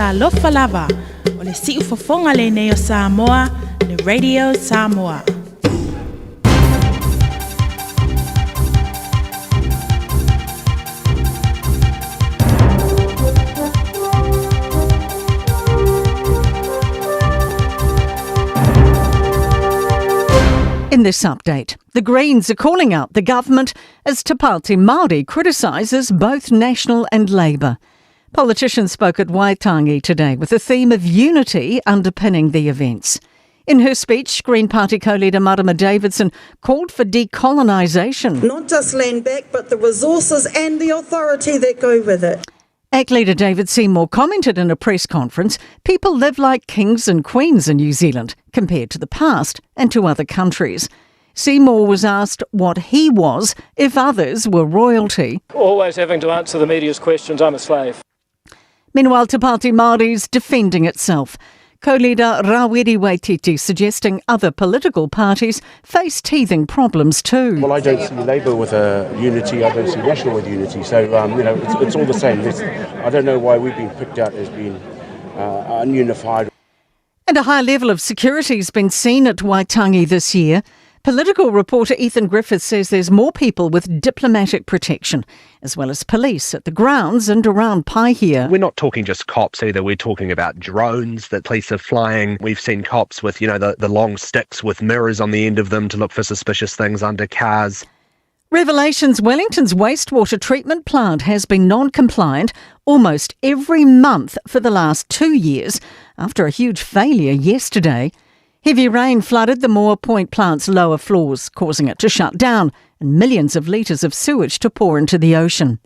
sa lofa lava o le siu fofonga le nei o Samoa le Radio Samoa. In this update, the Greens are calling out the government as Te Pāti Māori criticises both National and Labour. Politicians spoke at Waitangi today with the theme of unity underpinning the events. In her speech, Green Party co-leader Marama Davidson called for decolonisation. Not just land back, but the resources and the authority that go with it. ACT leader David Seymour commented in a press conference, people live like kings and queens in New Zealand compared to the past and to other countries. Seymour was asked what he was if others were royalty. Always having to answer the media's questions, I'm a slave. Meanwhile, Te Pāti Māori's defending itself. Co-leader Rawiri Waititi suggesting other political parties face teething problems too. Well, I don't see Labour with unity, I don't see National with unity, so it's all the same. I don't know why we've been picked out as being ununified. And a high level of security has been seen at Waitangi this year. Political reporter Ethan Griffiths says there's more people with diplomatic protection, as well as police at the grounds and around Paihia. We're not talking just cops either, we're talking about drones that police are flying. We've seen cops with, the long sticks with mirrors on the end of them to look for suspicious things under cars. Revelations: Wellington's wastewater treatment plant has been non-compliant almost every month for the last 2 years after a huge failure yesterday. Heavy rain flooded the Moore Point plant's lower floors, causing it to shut down and millions of litres of sewage to pour into the ocean.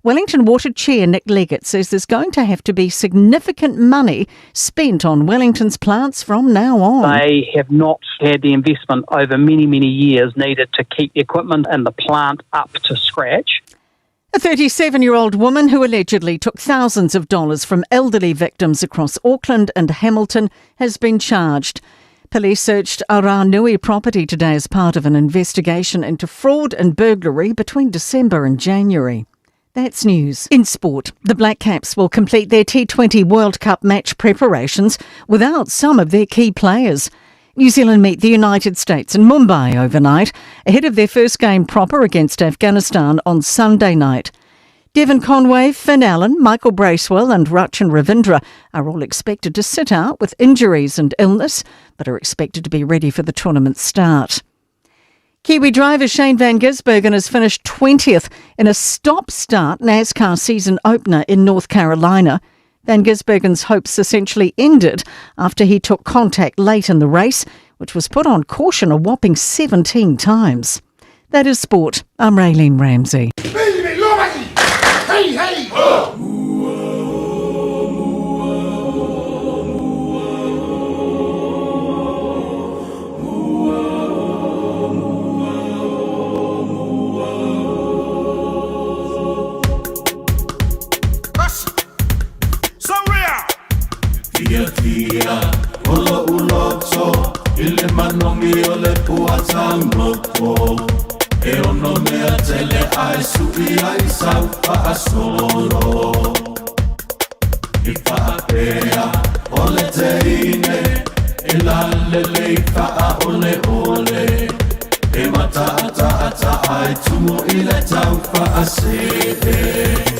Wellington Water Chair Nick Leggett says there's going to have to be significant money spent on Wellington's plants from now on. They have not had the investment over many, many years needed to keep the equipment and the plant up to scratch. A 37-year-old woman who allegedly took thousands of dollars from elderly victims across Auckland and Hamilton has been charged. Police searched Aranui property today as part of an investigation into fraud and burglary between December and January. That's news. In sport, the Black Caps will complete their T20 World Cup match preparations without some of their key players. New Zealand meet the United States in Mumbai overnight, ahead of their first game proper against Afghanistan on Sunday night. Devon Conway, Finn Allen, Michael Bracewell and Rachin Ravindra are all expected to sit out with injuries and illness, but are expected to be ready for the tournament start. Kiwi driver Shane Van Gisbergen has finished 20th in a stop-start NASCAR season opener in North Carolina. Van Gisbergen's hopes essentially ended after he took contact late in the race, which was put on caution a whopping 17 times. That is sport. I'm Raylene Ramsey. Hey, hey! Tia, olo uloto, ile manomi ole puata moto. E ono mea tele ai sui ai sau pa asolo. Ifa apea, ole teine, ila lele ifa ole ole. E mata ata ai tumo ile tau pa asete.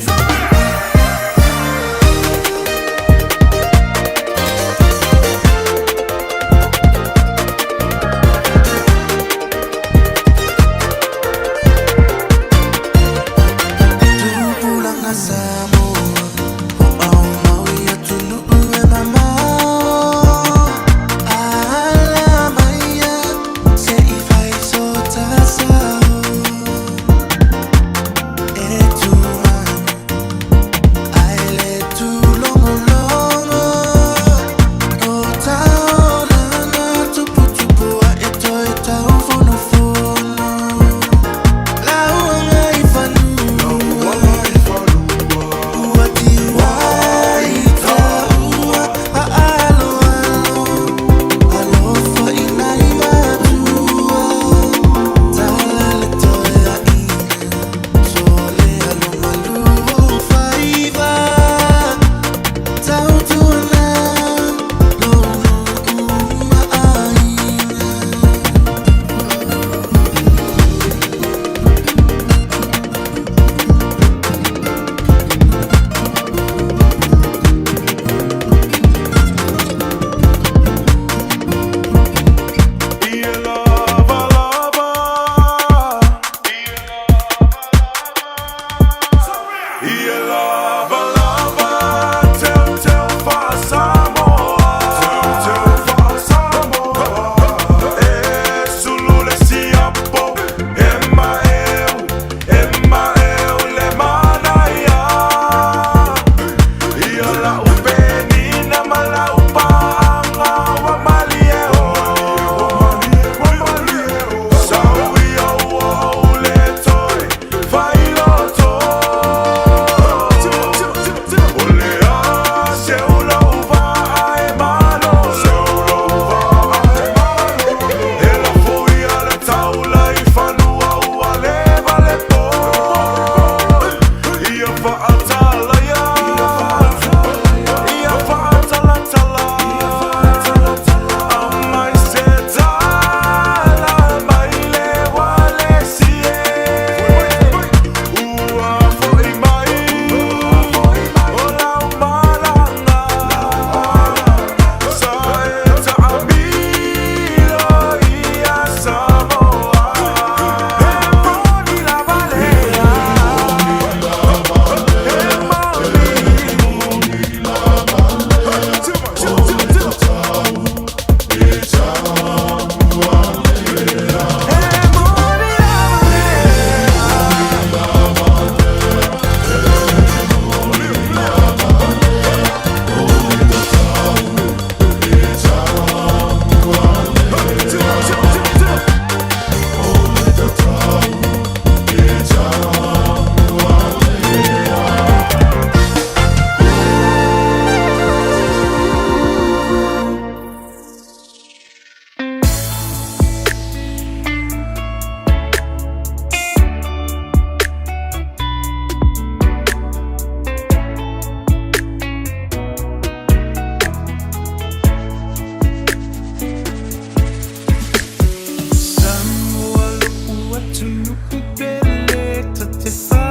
te fa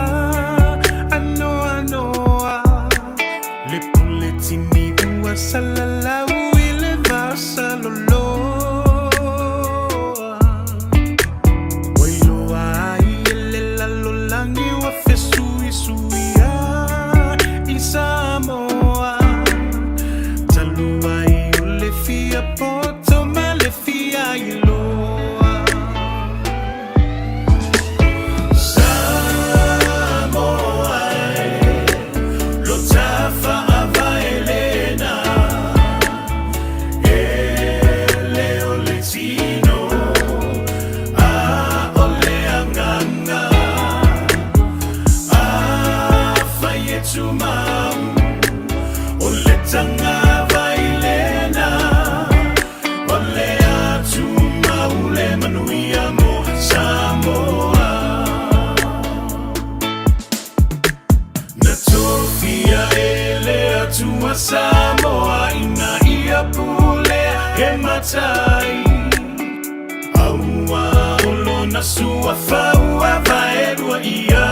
anoa le puletini ua salalau I le vasalolo wailoa I ele lalolangi ua fesuisuia I Samoa talua I o le fia poto ma le fia iloa Samoa lo tafa avaelena ele o le tino a ole anganga a fayetu mau o le tanga vailena o le atu mau le manuia mo Samoa na tofia ele atua Samoa ina ia pule e matai aua olo na sua faua vaerua iai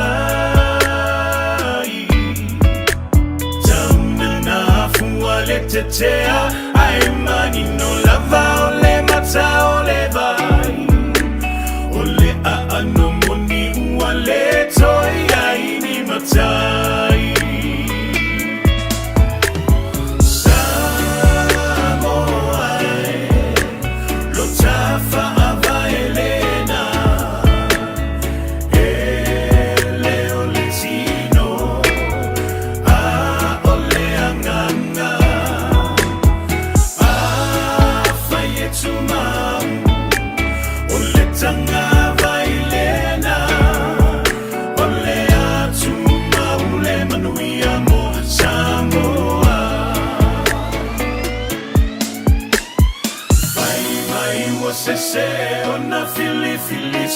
tauna na fua le tetea ai mani no lava o le mata o le vai o le a ano moni ua le toi ai ni matai Samoa lo tafa avaelena ele o le tino a ole anganga a fayetu mau o le tanga vailena o le atu mau le manuia mo Samoa Mai ua sese o na fili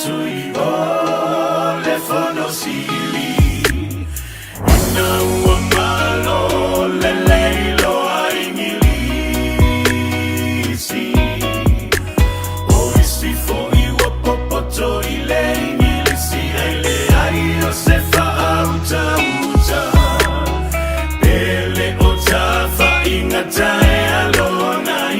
sui o le fono sili ina ua malo le leilo a ingilisi o isi fo iua popoto I le ingilisi ai le ai o se fa'auta uta pele o tafa ingata e alona I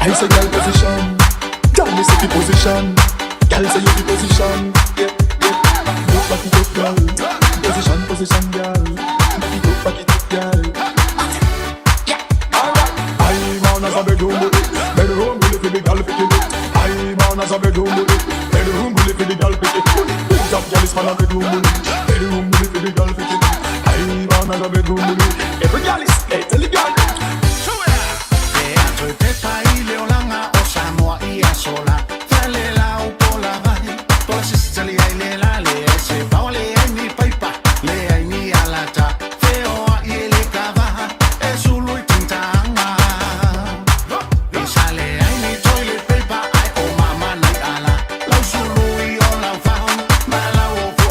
I say girl position, tell me say the position. Girl say you the position, yeah. Look back it up, girl. Position, girl. Back it up, girl. I'm on as a bedroom bully for the girl picking it. I'm on as a bedroom bully for the girl picking it. Top girl is man a bedroom bully for the girl picking it. I'm on as a bedroom bully. Every girl is tell the girl. Sola, fale la upola vai, tola sisteli ai le la le se paole ai mi paipa, le ai mi alata, feo a ile kava, e sulu tintanga. Sale ai mi toilet paper ai o mama ni ala, la sulu I o la fa, ma la o fu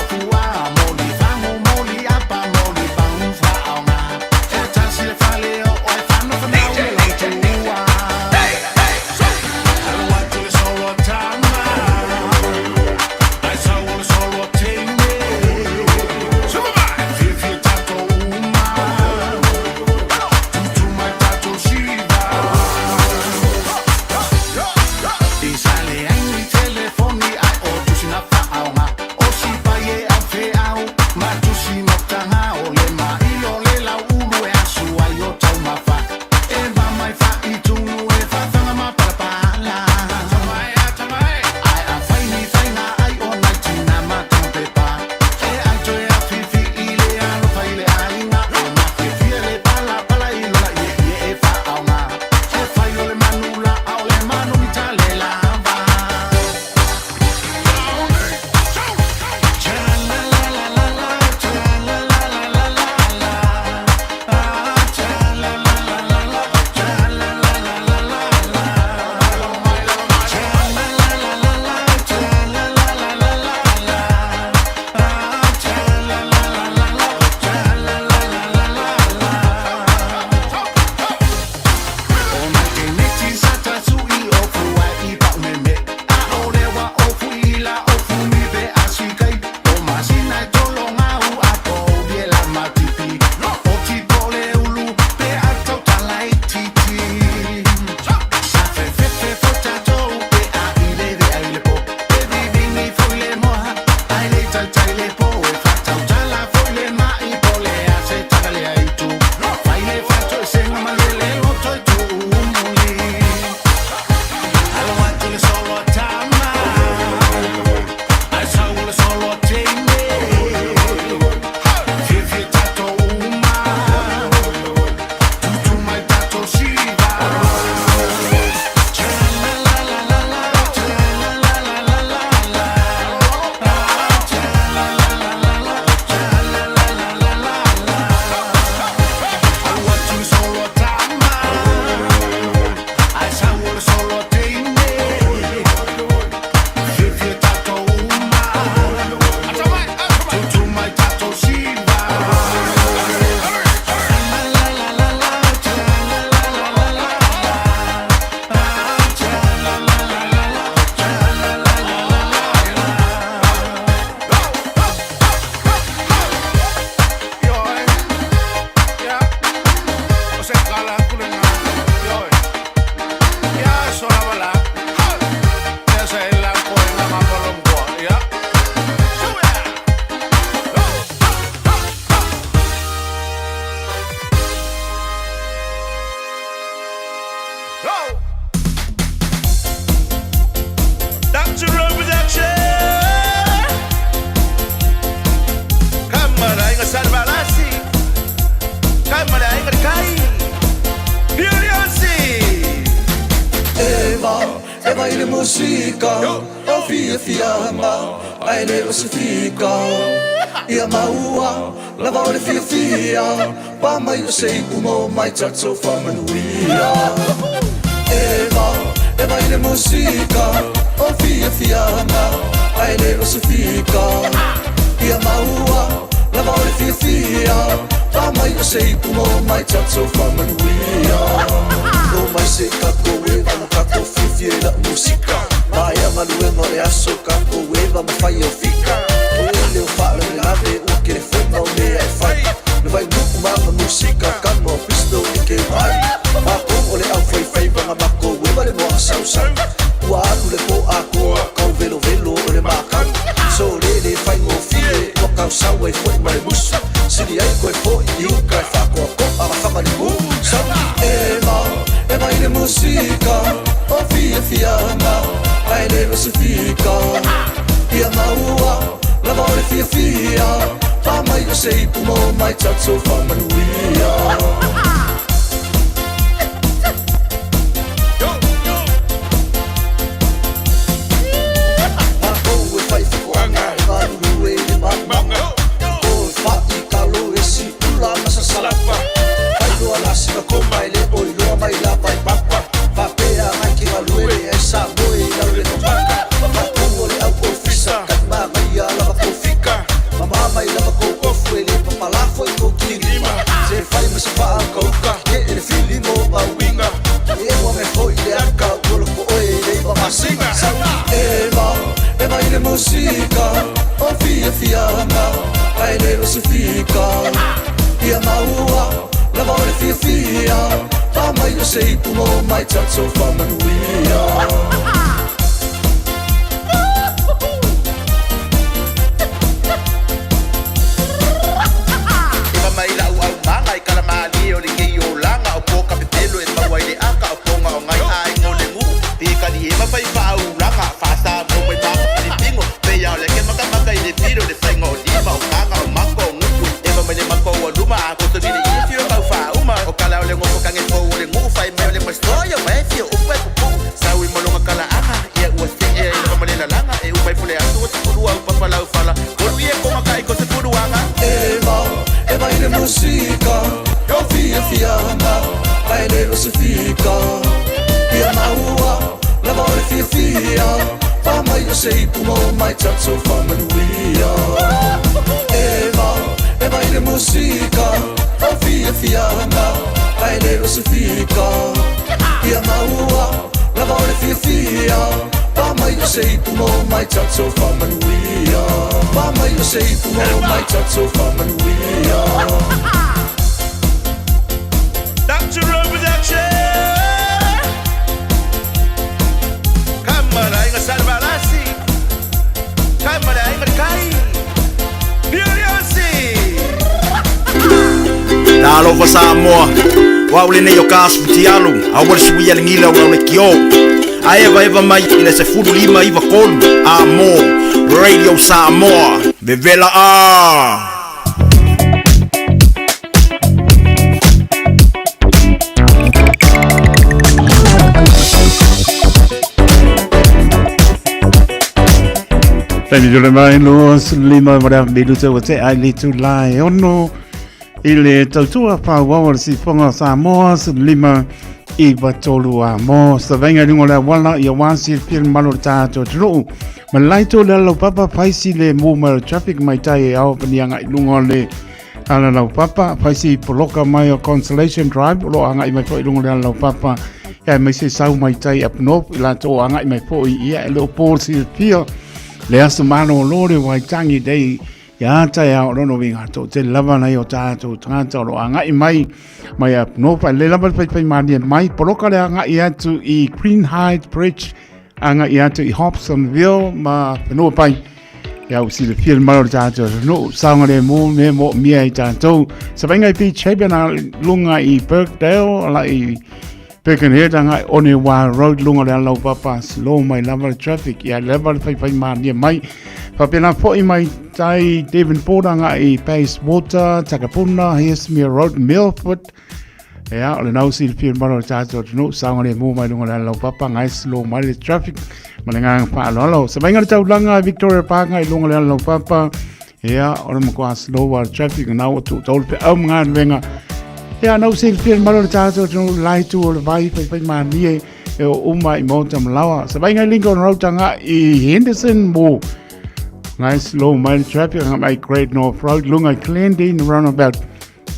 e vai le musika o fia fianga ai le o se fika ia maua lava o le fia fia pa mai o se umo mai tatso whamanuia e vai le musika o fia fianga ai le o se fika ia maua lava o le fia fia pa mai o se umo mai tatso whamanuia o mai se kako eva na kako fifie la musika mai amalue mo le aso kako eva ma fai o fika o le o fa'ale le ave o ke le fema o le ai fai le vai nuku mama musika kamo pisto i ke vai ma ko o le au fai fai vanga mako eva le moa sau sau ua anu le po ako kau velo velo o le makau so le fai ngo fie o kau sau e foi ma le musu siri ai koe po i uka e whako a ko a whama le mu sau e vai le musika o fia fianga ai le se fika ia maua lava o le fia fia pa mai o se ipumo mai tatso whamanuia ako e whai whakoanga e maruru e le mamanga o e whai kalo e si ula masa salapa whai loa lasika ko mai le oi loa mai la pai papa whapea mai ki malue e sa moe na le topaka whakongo le au ofisa kat mai a lava ko fika mama mai lava ko ofu e le papalafo e ko kirima se whai masa wha kauka e le fili mo ma winga e mo me hoi le aka olo ko oe le iwa masinga e mai le musika o fia fianga ai le se fika ia maua lava o le fia fia pa mai o se ipumo mai tatso whamanuia Iwa mai lau au manga i kalamani o le kei o langa o poka petelo e mawai le aka o ponga o ngai ai ngole ngu pika ni ema pai pa au langa fasa mo mai papa ni pingo pe ya le ke maka maka i le tiro le whainga o lima o kanga o mako o nguku ema mai le mako o luma a koto ni le ifio kau wha uma o kala o le ngoko kange po o le ngu whai meo le mastoia o mai fio upe pupu sau i molonga kala aha ia ua se e i mama le la langa e umai pule atu o te purua u papa lau fala kolu ie koma kai ko se puruanga e vai le musika o fia fianga ai le se fika ia maua lava o le fia fia pa mai o se ipumo mai tatso whamanuia e vai le musika o fia fianga ai le se fika ia maua lava o le fia fia pa mai o se ipumo mai tatso whamanuia pa mai o se ipumo mai tatso whamanuia Dr. Production Kamara inga salvarasi Kamara inga kai Furiosi Talo fa Samoa Waule ne yo kasu tialu Awar suia ngila wa le kio Aeva eva mai ina se fudu lima iva kolu Amo Radio Samoa Bevela a Thank you, mai lo lima mara bidu te o te ai li tu lai ono ile tautua pa wawa si fonga Samoa lima i batolu a mo sa venga ringo la wala ia wansi film malo tato tru malaito le lo papa paisi le mo mal traffic mai tai au panianga lungo le ala lo papa paisi poloka mai o Constellation Drive lo anga i mai fo lungo le lo papa e mai se sau mai tai up north ila to anga i mai fo ia lo por si pio le aso mano lore wai tangi dei ya tai au no vinga to te lava nei o tato tanga lo anga i mai up north le lava pai mai poloka le anga i atu i Green Heights Bridge anga i atu i Hobsonville ma no pai ya usi le film malo tato no sanga le mo mia i tato sa venga i pi chebana lunga i Birkdale la i Pekin here tanga Onewa Road lunga le lau papa slow my level traffic ya level fai mani mai papena po i mai tai Devonport anga i Wastewater Takapuna Hesmere Road Milford Ia, o le nau si le pia maro tātou tunu, saunga le mō mai lunga le lau papa, ngai slow mai le traffic, ma le ngang pa alo. Sa mainga le tau langa Victoria Park ngai lunga le lau papa, ia, o le makua slow wa traffic, nau o tu tau le pe au mga venga. Ia, nau si le pia maro tātou tunu, lai tu o le vai, pai maa nie, e o uma I mōta malawa. Sa mainga linga o na rautanga I Henderson mō, ngai slow mai le traffic, ngai mai Great North Road, lunga I Glendine, roundabout,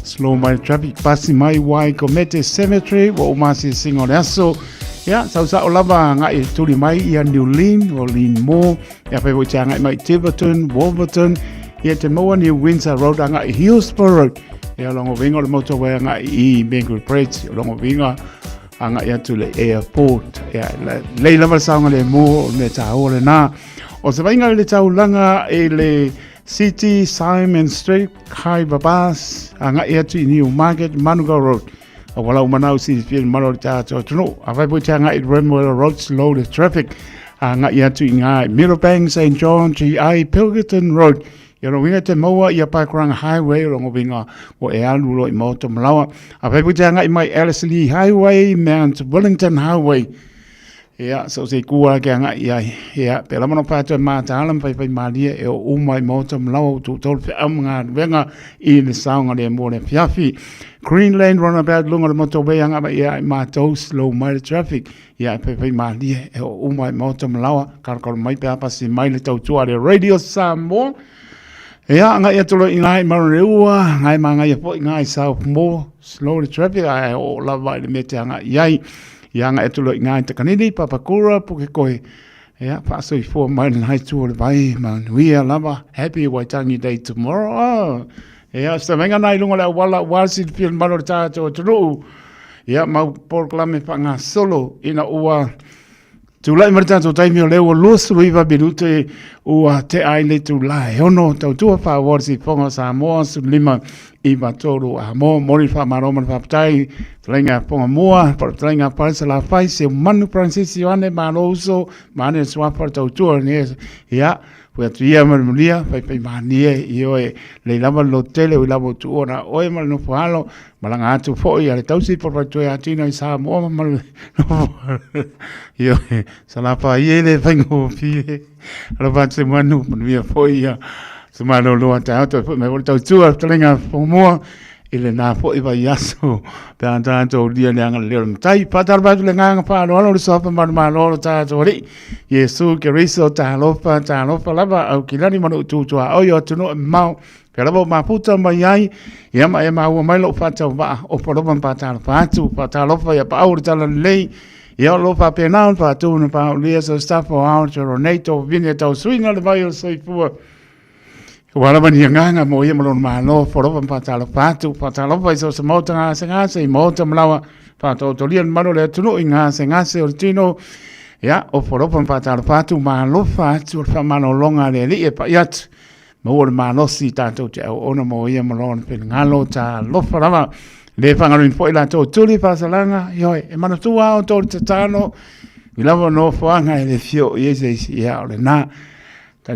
slow mai traffic pasi mai wai Comete Cemetery wa umasi singo le aso ya sa o lava ngai tuli mai ia New Lynn o Lynn Moore ya pe bocha ngai mai Tiverton Wolverton ia te Moa New Windsor Road ngai Hillsborough Road ya longo vinga le motorway ngai I Bengal Bridge longo vinga ngai ia tu le airport ya le lava saunga le mo me ta o le na o se vainga le tau langa e le City, Simon Street, Kai Babas, anga ia tu New Market, Manuga Road. A wala umanau si fien maro tātou tunu. A vai putea anga I Remwell Road, slow the traffic. Anga ia tu inga Middlebank, St. John, G.I. Pilgerton Road. Ia ronga te maua ia Pakuranga Highway, rongo vinga o e alulo I Mauta Malawa. A vai putea anga I mai Alice Lee Highway, Mount Wellington Highway. Ia, so se kua ke anga ia, pe lamano pātua māta alam pai malia e o umai mauta mlau tu tolu pe amnga venga I le saunga le mo le fiafi. Greenland roundabout lunga le motorway anga ia I mātou slow mai le traffic. Ia pai malia e o umai mauta mlaua karakoro mai pe apasi mai le tautua le Radio Samoa. Ia, anga ia tolo I ngai mareua, ngai manga ia po I ngai South Moore, slow le traffic, ai o lava I le mete anga iai. Ia nga etulo I ngai takanini, papakura, puke koe. Ia, paso I fua mai nai tua le vai, man. Ia lava, happy Waitangi Day tomorrow. Ia, sta venga nai lunga le wala, wasi le pia maro le tātou turu. Ia, mau porklame pa ngā solo, ina ua. Tūlai mara tātou taimi o leo o lusu iwa birute ua te aile tūlai. Ono, tau tua wha warisi whonga Samoa, su lima I Batoro a mo mori fa maroma fa tai tlenga ponga moa por tlenga parsa la fai se manu francesi ane maloso mane swa por tautua ne ya foi tria maria fai manie io e le lava l'hotel o lavo tu ora o e mal no falo malanga atu foi ale tausi por tu atina I sa mo mal io sa la fa iele vengo fie lo faccio manu mia foi ya Semana lo ata to me volta tu tlenga fomo ile na fo iba yaso pe anta to dia le anga le tai patar ba le nga pa lo so pa ma lo ta to ri Yesu ke riso ta lo pa lava au kilani manu tu o yo tu no mau pe lava ma puta mai ai ia ma e ma o mai lo fa ta va o po lo pa ta lo fa ya pa au ta le ia lo fa pe na pa tu no pa le so sta fo out ro neto vine to swinga le vai so fu Wala bani nganga mo ia malon malo foro pa talo pa so se mota nga se mota mlawa pa to lian malo le tunu nga se ortino ya o foro pa talo pa malo fa mano longa le li pa yat mo malo si tanto te ono mo ia malon pe ngalo ta lo fara le fangarin foi la to tuli pa salanga yo e mano tua o to tano ilavo no fanga le fio yese ya le na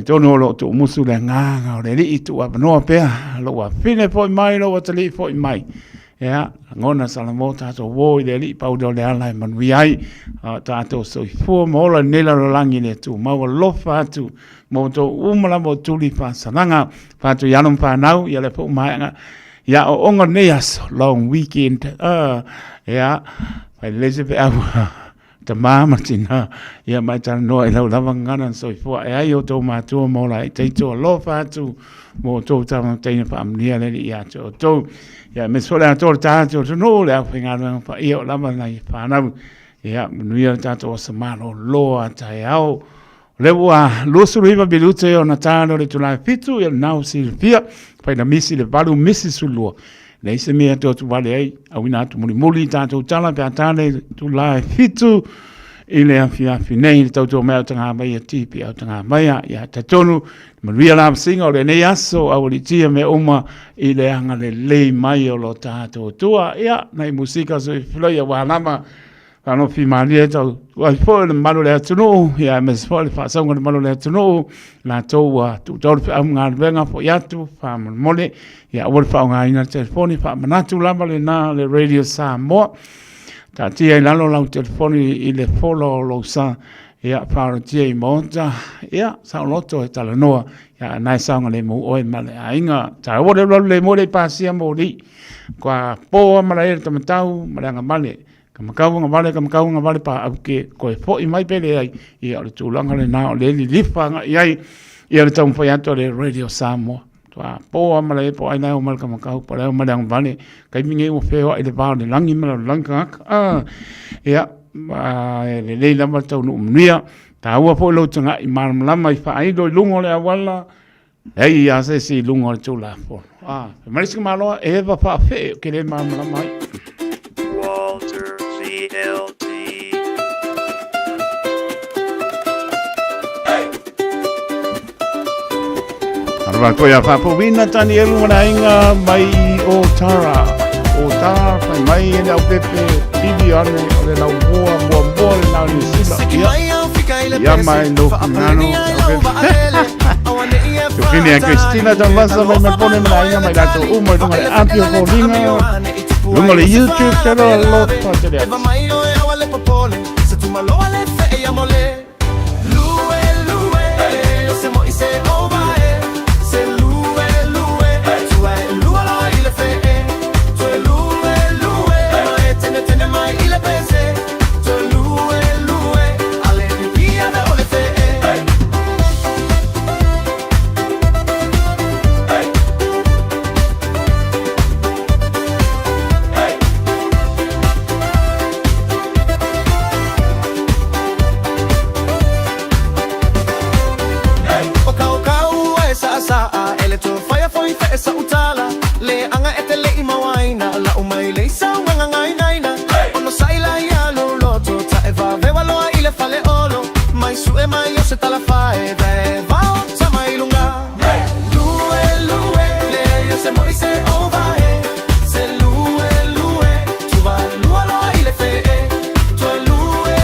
Tono lo tu musu le nganga o le li tu a no pe lo a fine foi mai lo te li foi mai ya ngona sala mota to wo le li pa do le ala man wi ai ta to so fu mo la nela lo langi le tu ma lo fa tu mo to umala mo tu li fa sananga fa tu ya no fa nau ya le fu mai ya o onga neas long weekend ya fa le se pe ta mama tina ia mai ta no e lau lava ngana so I fua e ai o tō mātua mo lai te tō lo fātu mo tō tama teina pa amnia le ia tō ia me so le a tō tātou tō no le a whinga pa ia o lava nei whanau ia nuia tātou o samano loa tai au le ua lusu riva bilute o na tāno le tulai fitu ia nau silvia pai na misi le valu misi sulua Nei se mea tō tu wale ei, au ina atu muli tātou tala pe atane tu lai fitu I le awhi nei le tautua mea o tanga mai a tipi au tanga mai a ia te tonu maria la singa o le nei aso au li tia me uma I le anga le lei mai o lo tātou tua ia nei musika so I floia wahanama Kano fi malia tau ai fo le malo le atuno ya mes fo le fa sa ngol malo le atuno la toa tu tau fa nga venga fo ya tu fa mole ya wol fa nga ina telefoni fa manatu la le na le radio Samoa ta ti ai lalo la telefoni ile folo lo sa ya fa ti monta ya sa loto e tala noa ya nai sa ngale mo oi male ainga ta wo le mo le pasia mo di kwa po mala ta matau mala male kamakau nga vale pa ke ko fo I mai pele ai I o tulanga le na le lifa nga ai I le tau foi ato le radio Samoa tua po amala po ai na o mal kamakau pa le malang vale kai minge o feo I le va le langi mala langa ya le la mal tau no mnia ta ua po lo tanga I mal lama I fa ai do lungo le awala ai ya se si lungo le tula po marisika malo e va fa fe ke le mal lama Walter VLD. Arva koia whapowina tani elu mana inga mai o Tara. O Tara whai mai e nau pepe bibi ane o le nau mua le nau ni sila. Ia mai no finano. Tukini a Christina Talvasa mai mepone mana inga mai gato umo tunga le apio polinga. Lungo le YouTube channel lo fatele. Eva mai o e awale popole, se tu malo ale fe e amole. Lue lue, se mo ise ova e, se lue lue, tu e lue lo ile fe e, tu e lue lue, ma e tene mai ile pese, tu e lue, ale via da ole fe e. Esa utala le anga etele imawaina la umai le sawa ngai naina ono saila ya lo loto ta eva veva lo ile fale olo mai su e mai se tala fae va ta mai lunga lue lue le yo se moi se ova se lue lue tu va lue lo ile fe tu lue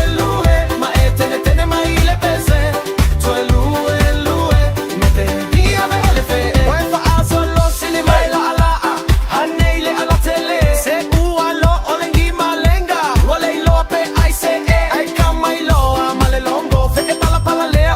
ma etene mai ile pese tu lue mete via vele fe Walay lo pe ai se ai kamay lo malelongo fe pala lea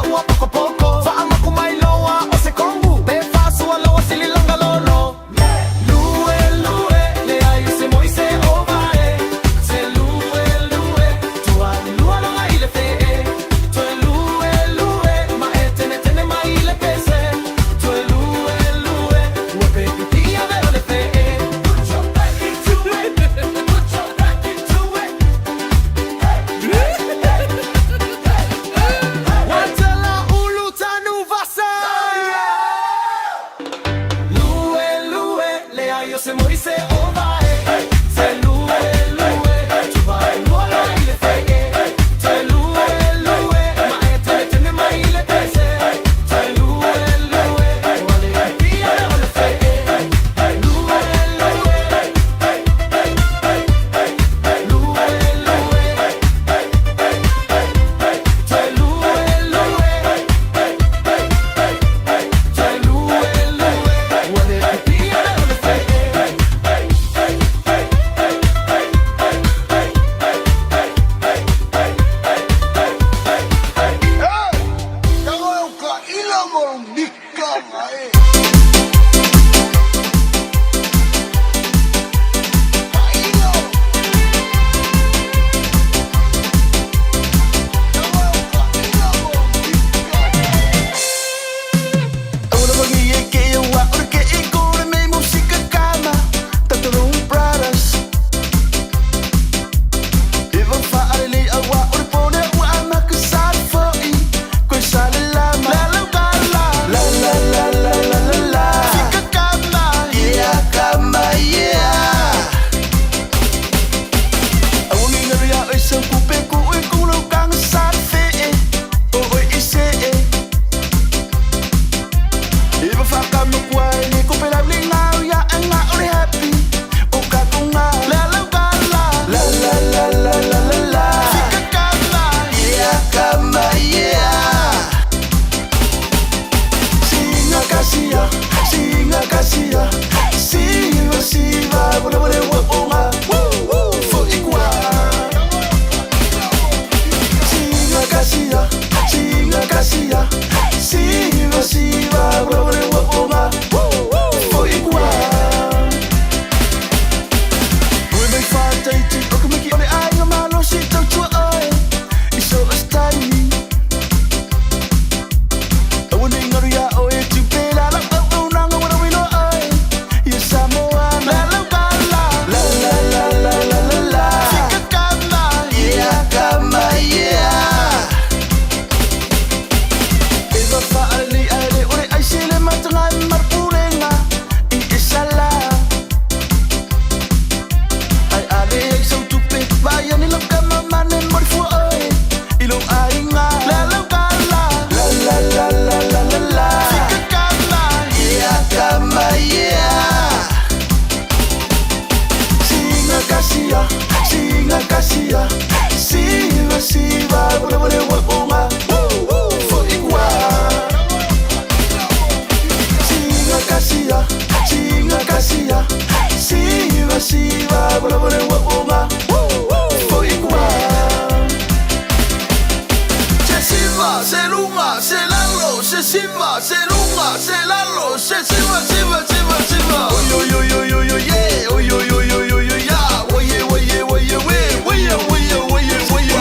Simba, se Lunga, se Lalo, se Simba, se Lunga, se Lalo, se Simba, Simba, Simba, Simba. Oyo, yo, yo, yo, yo, yeah, oyo, yo, yo, yo, yo, yeah, oye, oye, oye, oye, oye, oye, oye.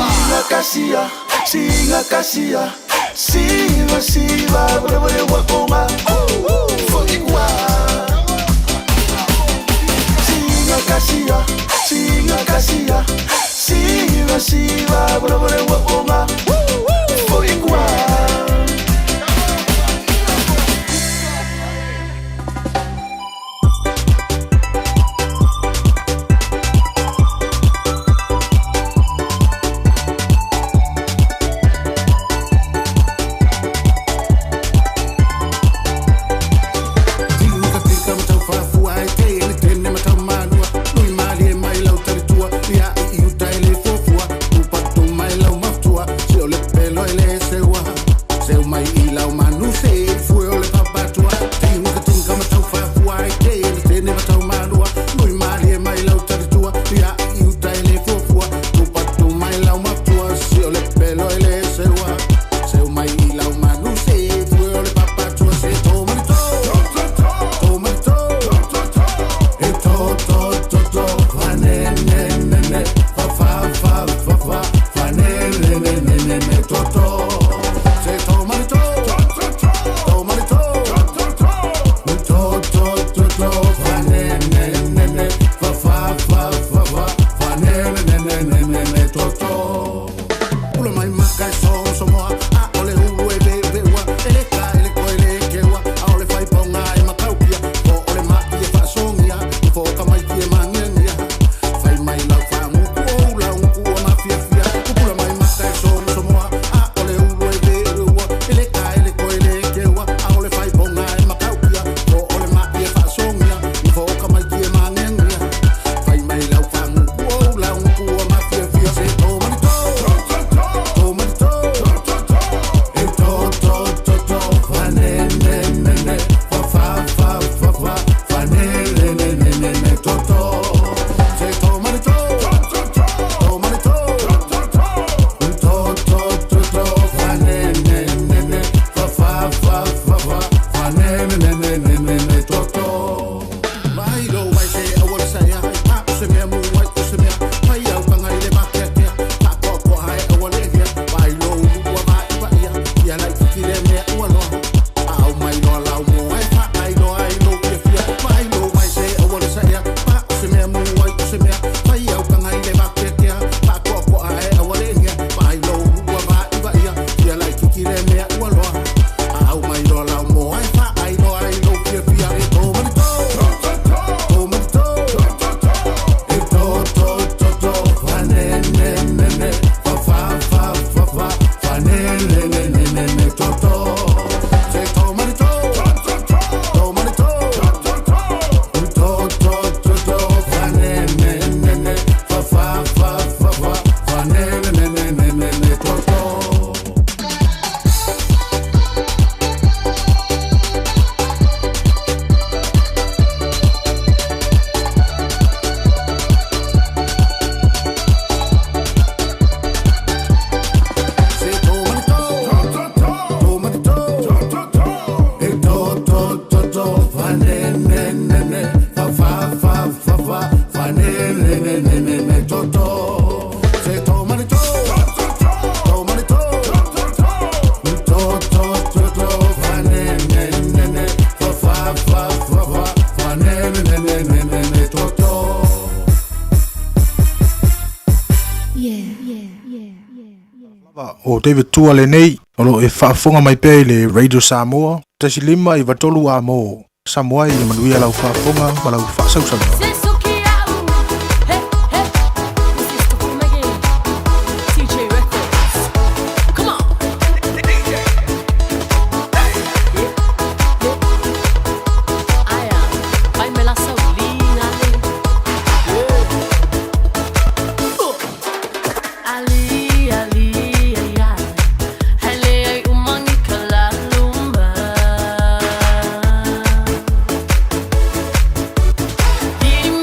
Singa kasia, siva, siva, bore, bore, wakonga, fucking wa. Singa kasia, siva, siva, bore, bore, wakonga, fucking wa. O David Tua le nei, o lo e whaafonga mai pe le Radio Samoa, tasi lima I watolu a mo, Samoa I manuia lau whaafonga, ma lau whaasausanua. Did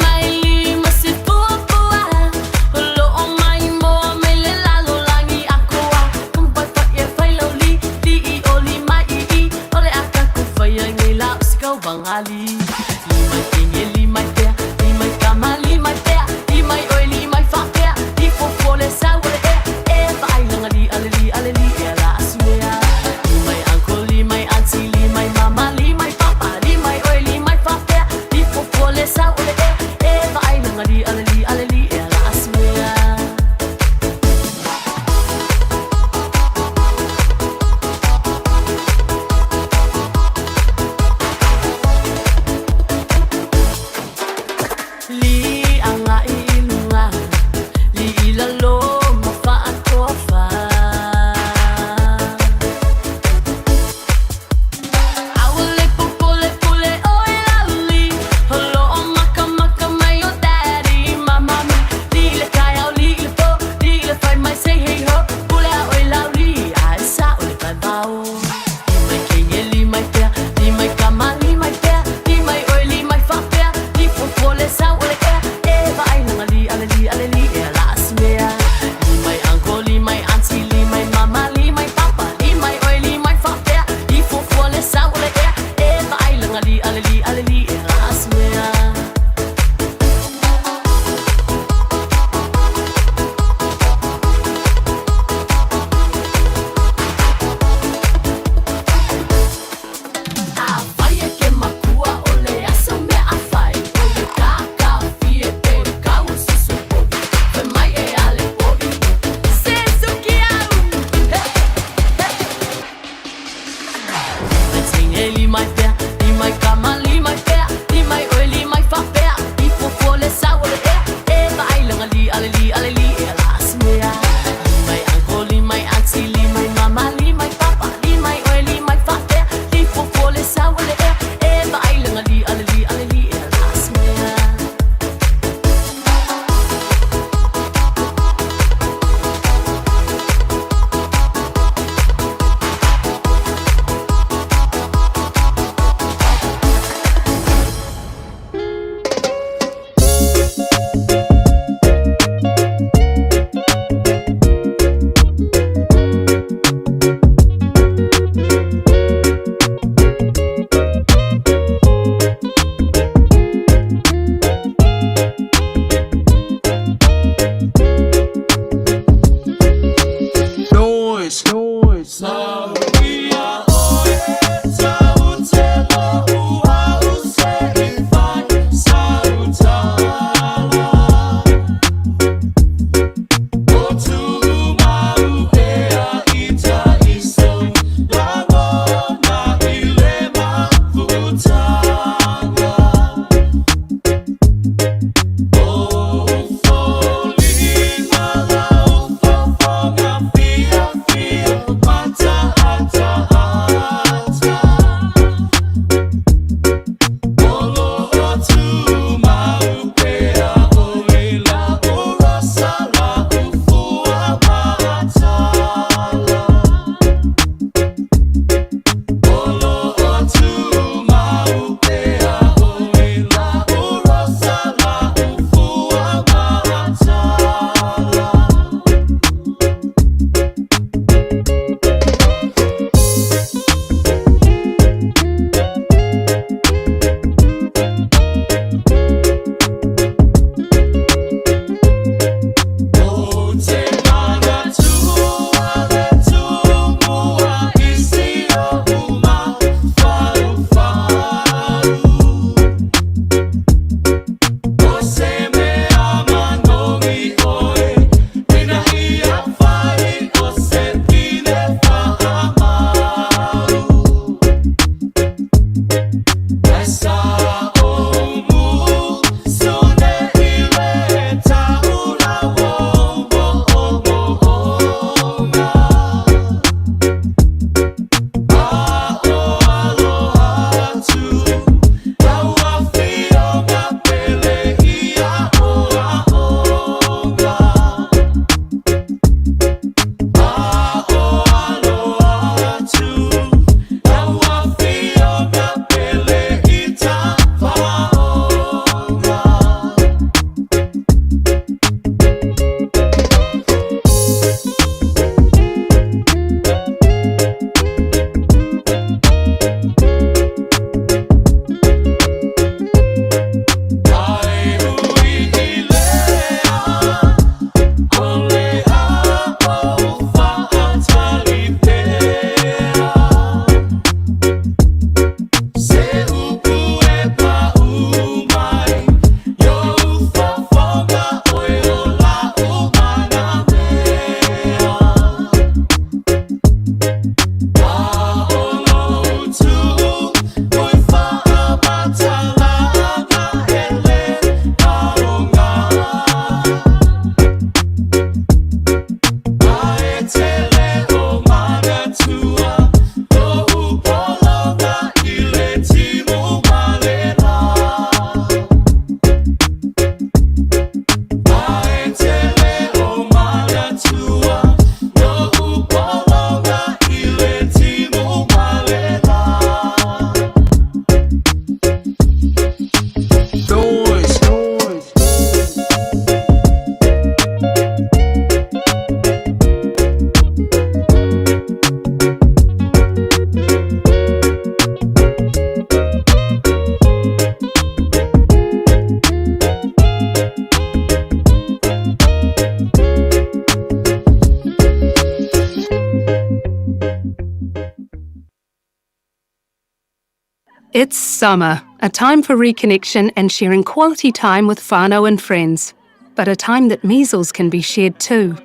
It's summer, a time for reconnection and sharing quality time with whānau and friends, but a time that measles can be shared too.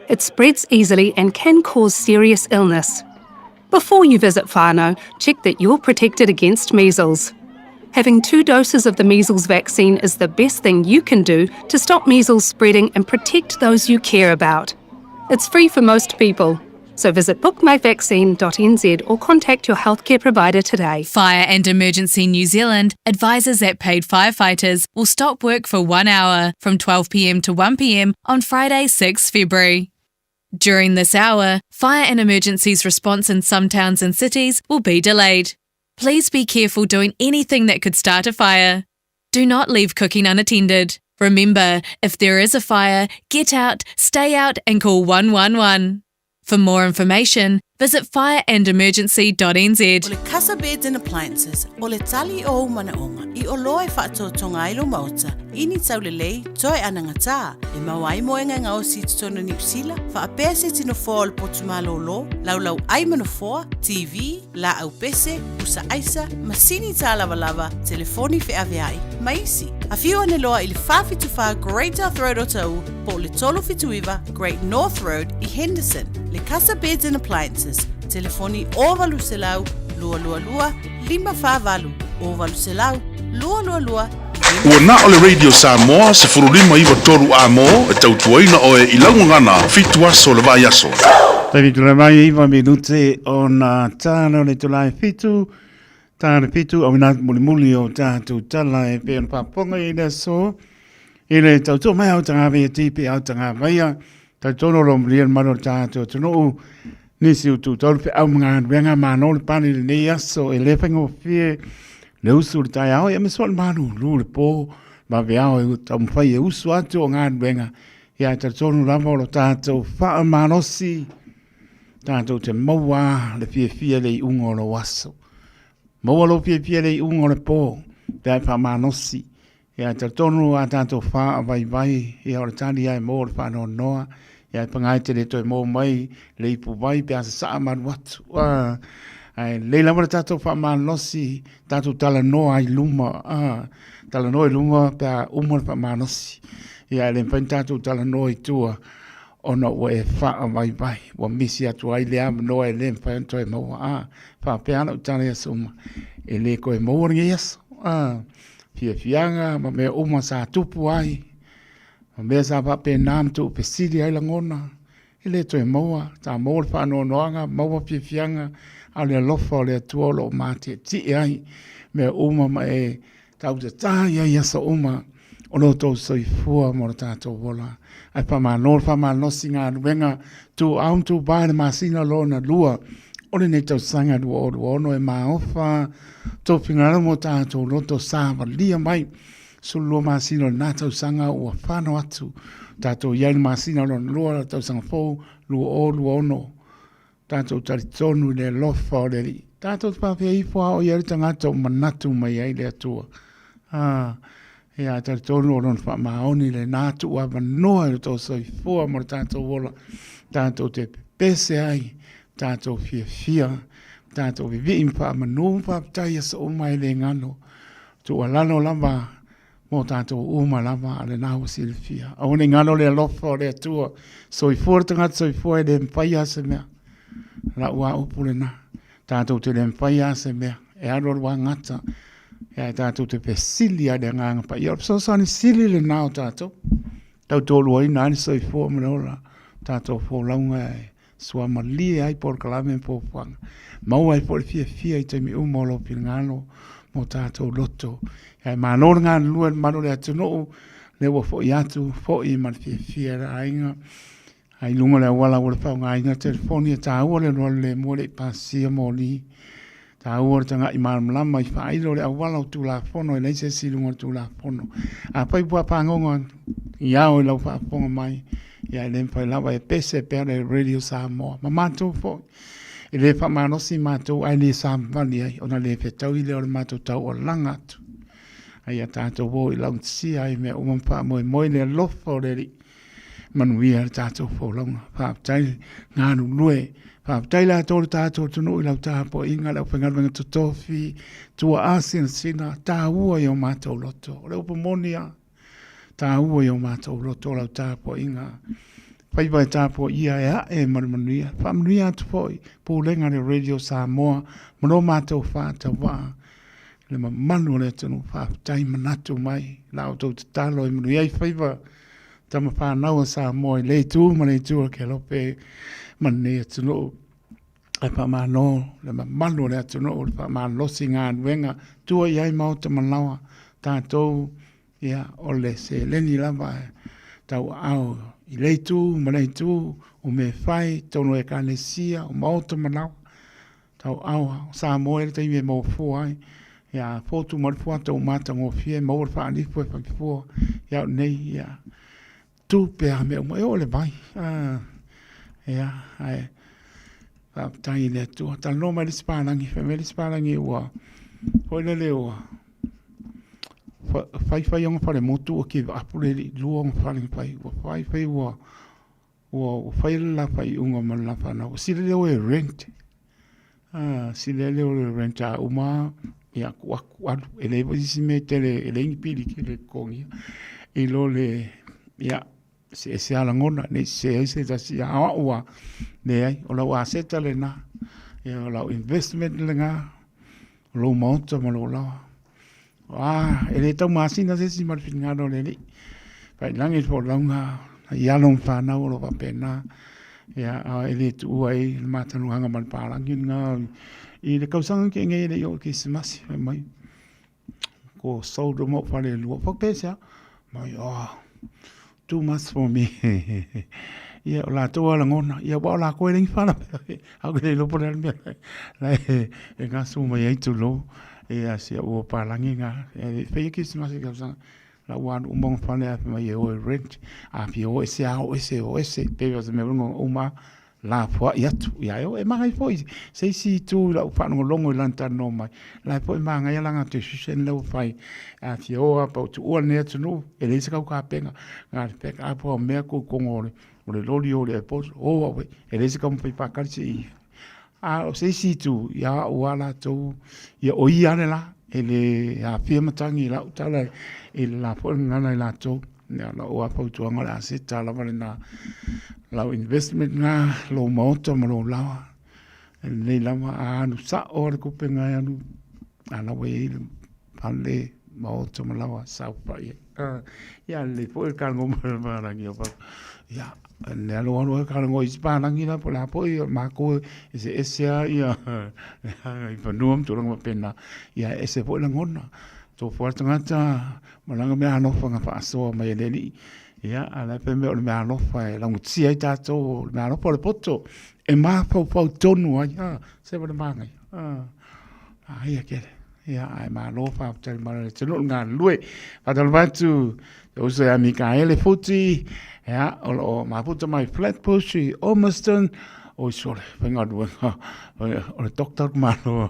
It spreads easily and can cause serious illness. Before you visit whānau, check that you're protected against measles. Having 2 doses of the measles vaccine is the best thing you can do to stop measles spreading and protect those you care about. It's free for most people. So visit bookmyvaccine.nz or contact your healthcare provider today. Fire and Emergency New Zealand advises that paid firefighters will stop work for 1 hour from 12 p.m. to 1 p.m. on Friday, 6 February. During this hour, fire and emergencies response in some towns and cities will be delayed. Please be careful doing anything that could start a fire. Do not leave cooking unattended. Remember, if there is a fire, get out, stay out and call 111. For more information, visit fireandemergency.nz. O le Casa Beds and Appliances, o le tali o manaonga, I o loa e whaatotonga ai lo mauta, ini tau le lei, toi anangata, e mawai moenga ngā o si tutona New Zealand, whaapea se tino fōa le potumalo lo, laulau ai manafoa, TV, la au pese, usa aisa, masini tā lava, telefoni fe aveai, maisi. A whiu ane loa I le whawhituwha Great North Road o tau, po le tolo fituiva Great North Road I Henderson, le Casa Beds and Appliances, telefoni o valu se lau, lua, 5 o valu se lau, lua, Ua na o le Radio Samoa se furulima iwa toru a mo e tautuaina o e ilaungangana fitu aso le vai aso. Tawi tula mai iwa minute o na tāna le tula e fitu, tāna fitu au ina muli o tātu tala e pe on paponga I le so, I le tautu mai au tanga vea tipi au tanga vaia, tautono lo mrian maro tātu tunu nisi utu tolu pe au mga wenga mano le pani le nei aso e le whengo fie, le usu le tai au, e me soa le manu, lu le po, ma veao e tam whai e usu atu o ngān wenga, ia ta tonu lava o lo tātou wha manosi, tātou te maua le fie le I ungo lo waso. Maua lo fie le I ungo le po, te ai wha manosi, ia ta tonu a tātou wha vai, ia o le tani ai mo le wha no noa, ia pangai te le toi mo mai, le ipu vai, pe asa saa manu atu, ai leila mara tātou whamanosi, tātou tala noa I luma, tala noa I luma pia umar whamanosi. Ia le mpain tātou tala noa I tua, ona ua e wha vai, ua misi atu ai le ama noa e le mpain toi maua, wha peana utana ia suma, e le koe maua ringi yaso, fianga, ma mea uma sa tupu ai, ma mea sa pape nam tu pe sili ai langona, e le toi maua, ta maua le whanau noanga, maua fianga, au le lofa o le atua lo mate ti ai me uma ma e tau te taia ia sa uma o lo tau soifua mo le tātou wola ai pa manol pa manosi ngā ruenga tu aum tu bae le masina lo na lua o le nei tau sanga lua o ono e maofa tau pingara mo tātou loto sāwa lia mai sulu masina le nā tau sanga ua whano atu tātou iai masina lo na lua tau sanga fau lua ono tātou tari tonu le lofa o le ri. Tātou pāwhia I fua o iari tangata o manatu mai ai le atua. Ia tari tonu o ron wha maoni le nātu ua wanoa i tō soi fua mo tātou wola. Tātou te pese ai, tātou fia, tātou vivi impa manu pa tai asa umai le ngano. Tu alano lava mo tātou uma lava ale nāu silfia. Aone ngano le lofa o le atua. Soi fua tangata soi fua le mpai asa mea. La ua upule na tātou te le mwhai ase mea e aro rua ngata e tātou te pesili a le nganga pa ia so sani sili le nao tātou tau tōlu ai nani soi fua mreola tātou fō launga e sua malie ai por kalame po whanga maua ai por fia I te mi umolo pi ngalo mo tātou loto e manor ngana lua mano le atu no le ua fo I atu fo I man fia ra ainga ai lunga le wala wala pa nga ina telefoni ta wala le mo le pasia mo li ta wala tanga I mal lama I fa ilo le wala tu la fono le se si lunga tu la fono a pai bua pa ngonga ia o lo fa ponga mai ia le pa lava e pese per le Radio Samoa ma mato fo e le fa mano si mato ai le samvali ai ona le fetau I le o mato tau o langa tu ai ata to vo I lang si ai me o pa mo le lofo le manuia tātou wholonga. Whaaptai ngānu nue. Whaaptai la tōru tātou tunu I lau tāpo inga lau whengaruenga tutofi, tua asina sina, tā ua I o mātou loto. Leu pomonia, tā ua I o mātou loto lau tāpo inga. Whaiwai tāpo ia e manuia. Whaamanuia atu poi, pūlenga le Radio Samoa, mano mātou whāta wā. Le manu le tunu whaaptai manatu mai, lau tau te tālo I manuia I whaiwa. Tama whanau sa moi le tu ma le tu ke lope mane tunu ai pa mano le manu le tunu le pa mano singa wenga tu ai mau te manawa tātou ia o le se leni lava tau au I le tu ma le tu o me fai tono e kanesia o mau te manawa tau au sa moi te me mo fuai ia fotu mo fuai tau mata ngo fie mo fa ni fu fa fu ia nei ia tu pe a me o le vai ai tai le tu ta no mai spalangi family spalangi wa foi le o fai on fare motu o ki apure luong fai wa fai la fai unga man la fa na si le o rent si le o rent a uma ya kwa ele si metele ele ni pili ki le kongi e lo le ya se ala ngona ne se ta si a wa ne ai o la wa se tale na ya la investment le nga lo monta ma lo la ele tau masina se si mal finga no le fai langi fo longa ya long fa na o lo pa pena ya ele tu ai mata no hanga man pa langi nga i le kausanga ke nge le yo ki smasi mai ko so do mo fa le lu fa pesa mai too much for me ia la to la ngona ia ba la ko ring fa na a ko le lo por el me la e nga su mai ai tu lo ia sia o pa langi nga e fe ki smasi kausanga la wan umong fa le mai o rent a pi o sia o ese pe os me ngo uma la fo ia tu ia o e mai foi se si tu la fa no longo lanta no mai la fo ma nga ia langa te sen lo fai a ti o a po tu o ne tu no e le se ka penga nga pe ka po me ko ngore o le loli o le po o e le se ka mo pa ka si a se si tu ia o ala tu ia o ia la e le a firma tangi la tala e la fo nga la tu ya la o a po tu nga la se tala va na la investment nga lo moto mo lo la le la ma anu sa or ko penga anu ana we pale moto mo la sa pa ya le po el kango ma la ngi pa ya le lo anu kango hispana ngi la po la po ma ko ese ya i pa nuam tu lo pena ya ese po la ngona to fuerte ngata malanga me ano fa fa so ma le ia ala pe me o me alo fa la mutsi ai tato me alo po le poto e ma po tonu ai se va manga ia ke ia ai ma lo fa te ma le tenu nga lui pa dal vatu o se a Michaele futi ia o ma puta mai flat push Almaston o sole venga do o le doctor ma o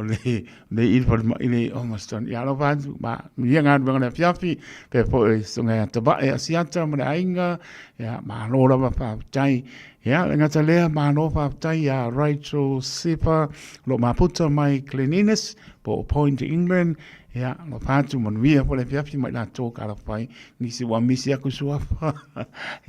le il for ile Almaston ia lo va ma ia nga venga fiafi pe po so nga te ba e siata ma ainga ia ma lo la fa tai ia nga te le ma lo fa tai ia Rachel Sipa lo ma puta mai cleanliness po Point England ia lo fatu man via po le fiafi mai la to ka la fai ni si wa misi aku sua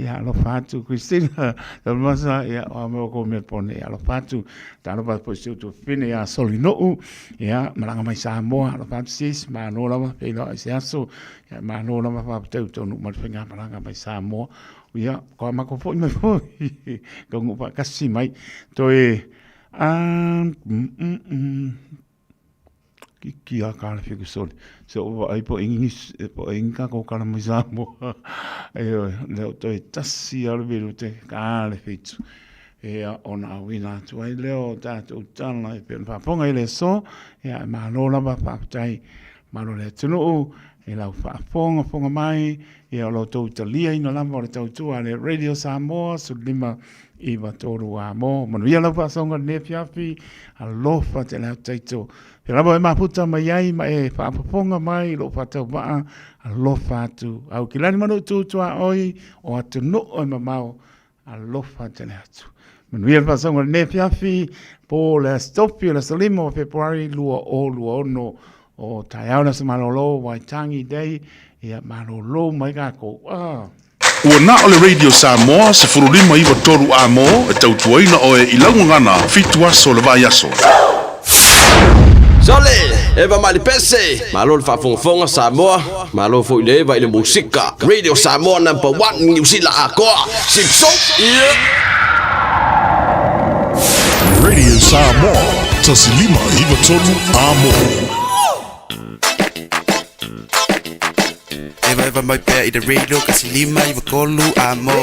ia lo fatu Christina lo masa ia o me ko me pone ia lo fatu ta lo pa po tu fine ia solino ia malanga mai Samoa lo fatu sis ma no la pe lo sia so ia ma no la fa tu to no mal finga malanga mai Samoa ia ko ma ko fo me fo ko ngo pa kasi mai to e ki a kala fiku soli so ai po English po inga ko kala mo Samoa le to tasi al velo te kala fitu e ona wina tu ai leo tatu tana e pe pa ponga ile so ya ma lo la pa tai ma lo le tunu e la fa fonga mai e lo to italia ina la mo to tu ale radio Samoa su lima i va toru a mo manu ia la fa songa ne fiafi a lo fa te la taito e la ma puta mai ai ma e fa fonga mai lo fa te va a lo fa tu au kilani manu tu a oi o atu no o ma mau a lo fa te la tu manu ia fa songa ne fiafi po la stopio la salimo februari lua no o taiauna sa malolo waitangi dei ia malolo mai ka ko Ua na ole Radio Samoa se furulima iwa toru a mo e tautuaina o e ilangu ngana fitua so le vai aso. Sole, eva mali pese, malo le fafonga Samoa, malo fo ile va ile musika. Radio Samoa number 1 New Zealand akoa. Sipso. Radio Samoa, tasilima iwa toru a mo. Eva mai pea i the radio kasi lima i wakolu amo.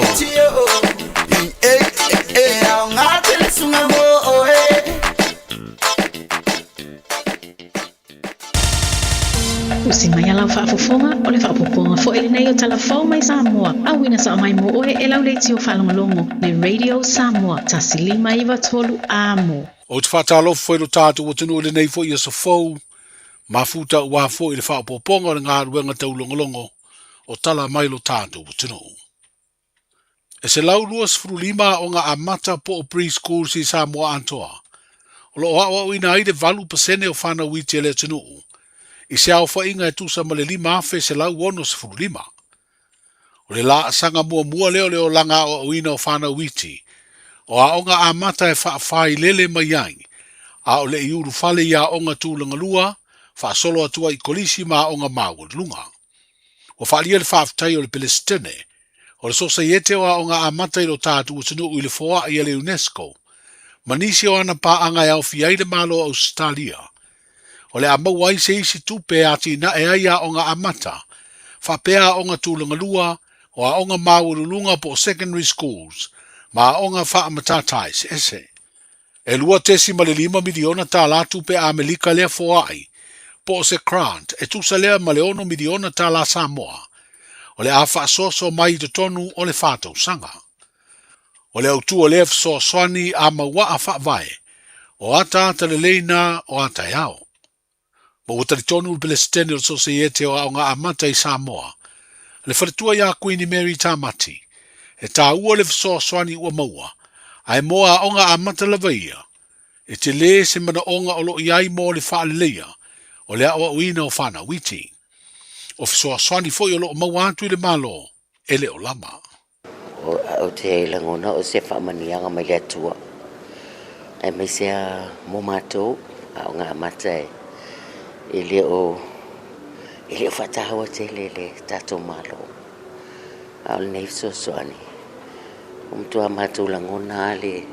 O se mai ala whaafofonga o le whaapoponga fo ele nei o talafau mai Samoa. Awina sa mai mo oe e lau leiti o whalongolongo. Le Radio Samoa. Tasilima iwa tolu amo. O te whātalofu whai ro tātou o tunu le nei fo i asa fau, mafuta ua fo i le whaapoponga o le ngā ruenga tau longolongo, o tala mai lo tātou o tunu. E se lau luas frulima o ngā amata po o preschool si Samoa antoa, o lo oa o ina aide 2% o whana witi le tunu, i se au wha inga e tusa ma le 5 afe se lau ono se frulima. O le la sanga mua leo langa o ina o whana witi, o a onga amata e whaafai lele mai ai, a o le iuru fale ia onga tūlanga lua, wha solo atua i kolisi ma onga maua lunga. O whaalia le whaaftai o le Palestine, o le sosa iete o a onga amata i lo tātu o tunu i le foa i le UNESCO, manisi o ana pa anga e au fiaide malo Australia. O le amau ai se isi tupe ati na e ai a onga amata, whapea onga tūlanga lua, o a onga maua lunga po secondary schools, ma onga wha matatai se ese. E lua tesi ma le 5 miliona tā la tupe a Amerika lea foai, po se grant e tusa lea ma le 1 miliona tā la Samoa, o le a wha soso mai te tonu o le whātau sanga. O le autua lea so swani a maua a wha vai, o ata ta le leina o ata iao. Mo utari tonu le Palestine o sosiete o aonga amata i Samoa, le wharetua ia Queen Mary Tamati, e tā ua le so swani ua maua, ai moa onga amata lava ia, e te le se mana onga o lo iai mo le wha leia, o le awa uina o whana witi. O fisoa swani foi o lo maua atu i le malo, e le o lama. O te langona o se whamanianga mai le atua. E mai sea mo mātou, a onga amata e le o whatahawa te le tato malo. A o le nei so swani. Umtua mātou langona le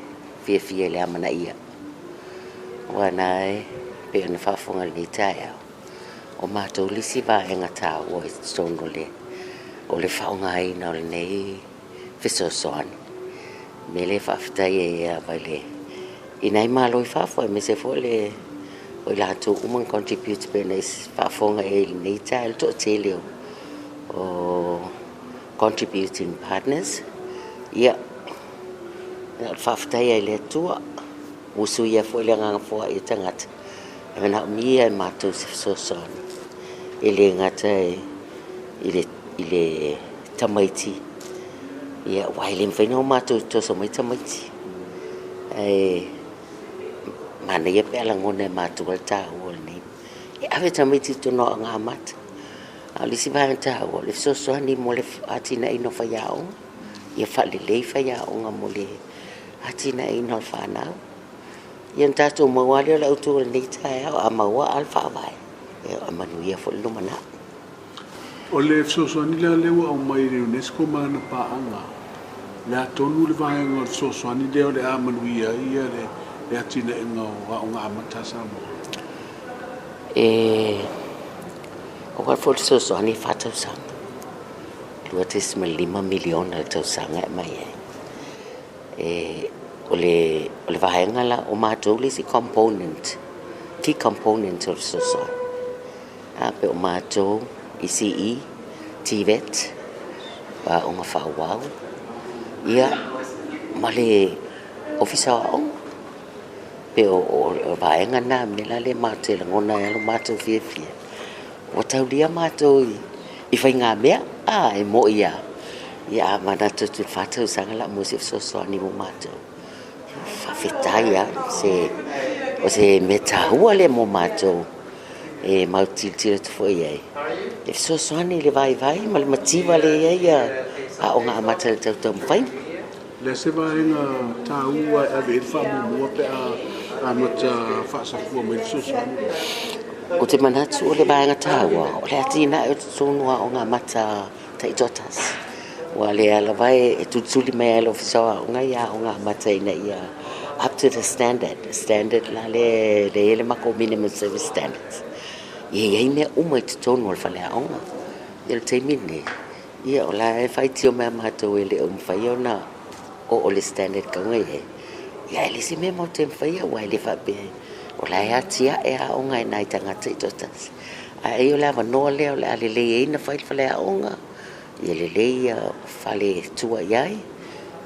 fia le amana ia. Wana pe ona whafonga le tai au. O mātou lisi vahenga tā o e tono o le whaonga ina o le nei fiso soani. Me le whaftai e a vai le. Inai malo i whafo e me se fo le o i lato uman contribute pe nei whafonga e nei tai to te leo o contributing partners. Ia, whaftai ai le tua, usu ia fo le nganga fo i tangata. E mena mia e mātou se sosoni. E le ngata i le tamaiti. Ia, wai le mwhaina o mātou toso mai tamaiti. E, mana ia pe ala ngona e mātou al tāhu al nei. E awe tamaiti tono a ngā mata. A lisi vāna tāhu, le sosoni mo le atina ino whaiao. Ia whale lei whaiao ngā mo le atina ino whanau. Ia tātou mawale o lau tūra nei tai au, a maua al whawai. Ia a manu ia fo lumana. O le sosoani lea lewa au mai le UNESCO mana paanga. Le atonu le vahenga o sosoani leo le a manu ia le atina inga o ngā amata Samoa. O kai fo le sosoani whatau sanga. Lua tesi ma 5 miliona le tau sanga e mai e. O le vahenga la o mātou le si component, key component o le sosoani. A pe o mātou i CE, TVET, wa o ngā whawau. Ia, ma le ofisa o pe o vahenga na me la le mātou la ngona e lo mātou fia. O tau lia mātou i whai ngā mea, e mo ia. Ia, mana tutu whatau sanga la mo se sosoani mo mātou. Whawhetai o se metahua le mo mātou e mautiltira tu foi ai. E sosoani le vai, ma le mativa le ia a o ngā amata le tautau mwhai. Le se vahenga tā ua e ave whamumua pe a mata whaasafua mai sosoani. O te manatu o le vahenga tā ua, o le atina e o te tonua o ngā mata taitotas. Wa le ala vai e tutsuli mai alo fisoa o ngā ia o ngā mata ina ia up to the standard la le mako minimum service standards. Ia mea uma i te tonu al whale aonga. Ia te mine. Ia o la e whai tio mea mātou e le o mwhai o na o le standard ka ngai e. Ia e lisi mea mau te mwhai a wai le whape. O la e atia e aonga e nai tangata i totas. A e o la wanoa leo le ale le e ina whai whale aonga. Ia lelei whale tua iai.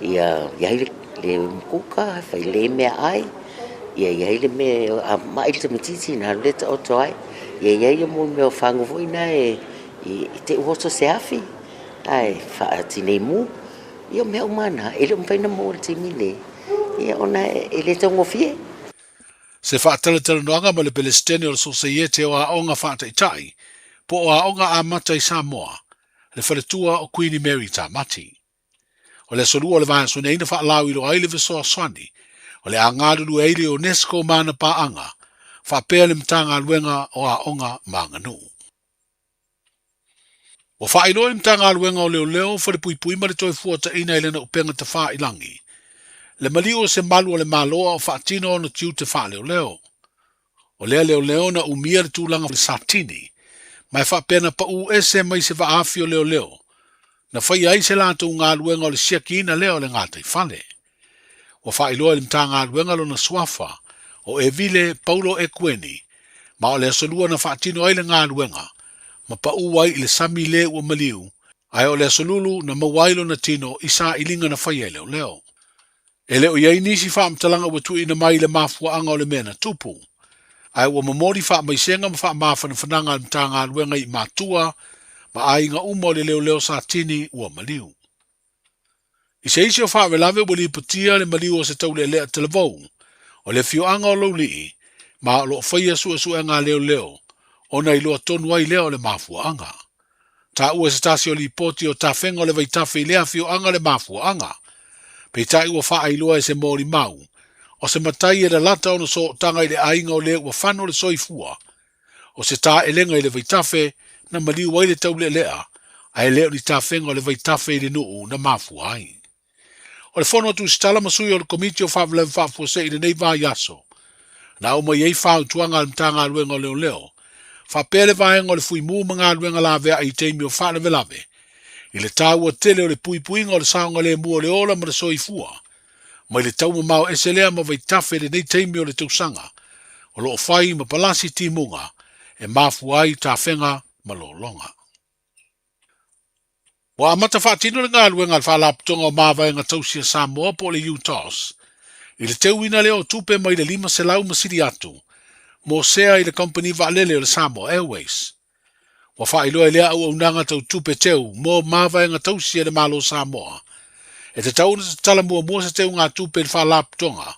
Ia iai le mkuka, whai le mea ai. Ia iai le me a mai le matiti na leta o toai. Ia iai le mo me o whangu voina i te uoso se afi. Ai, wha tinei mu. Ia mea umana, ele umpaina mo le te mine. Ia ona ele tongo fie. Se whaatala noanga ma le Palestine o le Societe o aonga whaataitai, po o aonga a mata i Samoa, le whaletua o Queen Mary ta mati. O le solua le vāna sune ina whaalau ilo aile visoa swani, o le angaduru eile o Nesco mana paanga, whapea le mtanga aluenga o aonga manganu. O whailo le mtanga aluenga o leo whare pui ma le toi fuata ina ele na upenga te whailangi. Le mali o se malu o le maloa o whaatino na tiu te wha leo. O leo na umia le tūlanga le satini, mai whapena pa u ese mai se waafi o leo. Na whai ai se lato ngā luenga o le siakina leo le ngātai whale. O whailoa le mta ngā luenga lo na swafa, o e vile Paulo e kueni, ma o le asolua na whaatino ai le ngā luenga, ma pa u wai le sami le ua maliu, ai o le asolulu na mawailo na tino isa ilinga na whai ai leo. E leo iai nisi whaamtalanga watu ina mai le mafua anga o le mena tupu. Ai ua mamori wha mai senga ma wha mawhana whananga al mtanga aluenga i mātua, ma ai ngā umo le leo sa tini ua maliu. I se isi o wha welave ua li patia le maliu o se tau le lea televou, o le fio anga o laulii, ma o lo whaia sua ngā leo, o na iloa tonu ai leo le mafua anga. Ta ua se tasi o li poti o ta whenga o le vaitafe i lea fio anga le mafua anga, pe tai ua wha ailoa e se mori mau, o se matai e le lata ona so tanga i le ainga o le ua whano le soifua, o se tā elenga i le vaitafe na maliu wai le tau le lea, a e leo ni tā whenga o le vaitafe i le nuu na mafu ai. O le whono tu stala masui o le komiti o whawalewa whawfuase i le nei vā yaso, na o mai ei whau tuanga al mtanga aluenga o leo, whapele vāenga o le fui mū mga aluenga la vea i teimi o whale velave, i le tāua tele o le puipuinga o le saonga le mua le ola ma le soifua, mai le tau mamau ese lea ma vaitafe le nei teimi o le tausanga, o lo whai ma palasi timunga, e mafu ai tā whenga ma lo longa. Wa amata whaatino le ngā luenga al whalaputonga o māwaenga tausia Samoa po le UTOS, i le teuina leo tupe mai le 5 selau masiri atu, mo sea i le company vaalele o le Samoa Airways. Wa whailoa i lea au unanga tau tupe teu, mo māwaenga tausia le malo Samoa, e te tauna te tala mua se teu ngā tupe le whalaputonga,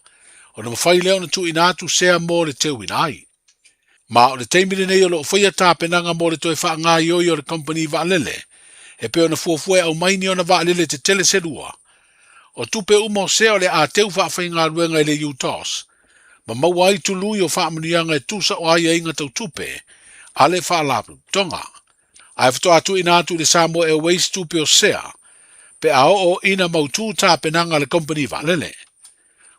o na mawhai leo na tu ina atu sea mo le teu ina ai. Ma o le teimile nei o lo whaia tāpenanga mo le toi wha ngā ioi o le company vaalele, e peo na fuafue au maini o na vaalele te tele serua. O tupe umo sea o le a teu wha whai ngā ruenga i le UTOS, ma mawai tului o wha manuianga e tusa o aia inga tau tupe, a le wha lapu tonga. Ai whato atu ina atu le Samoa Airways tupe o sea, pe a o ina mautu tāpenanga le company vaalele.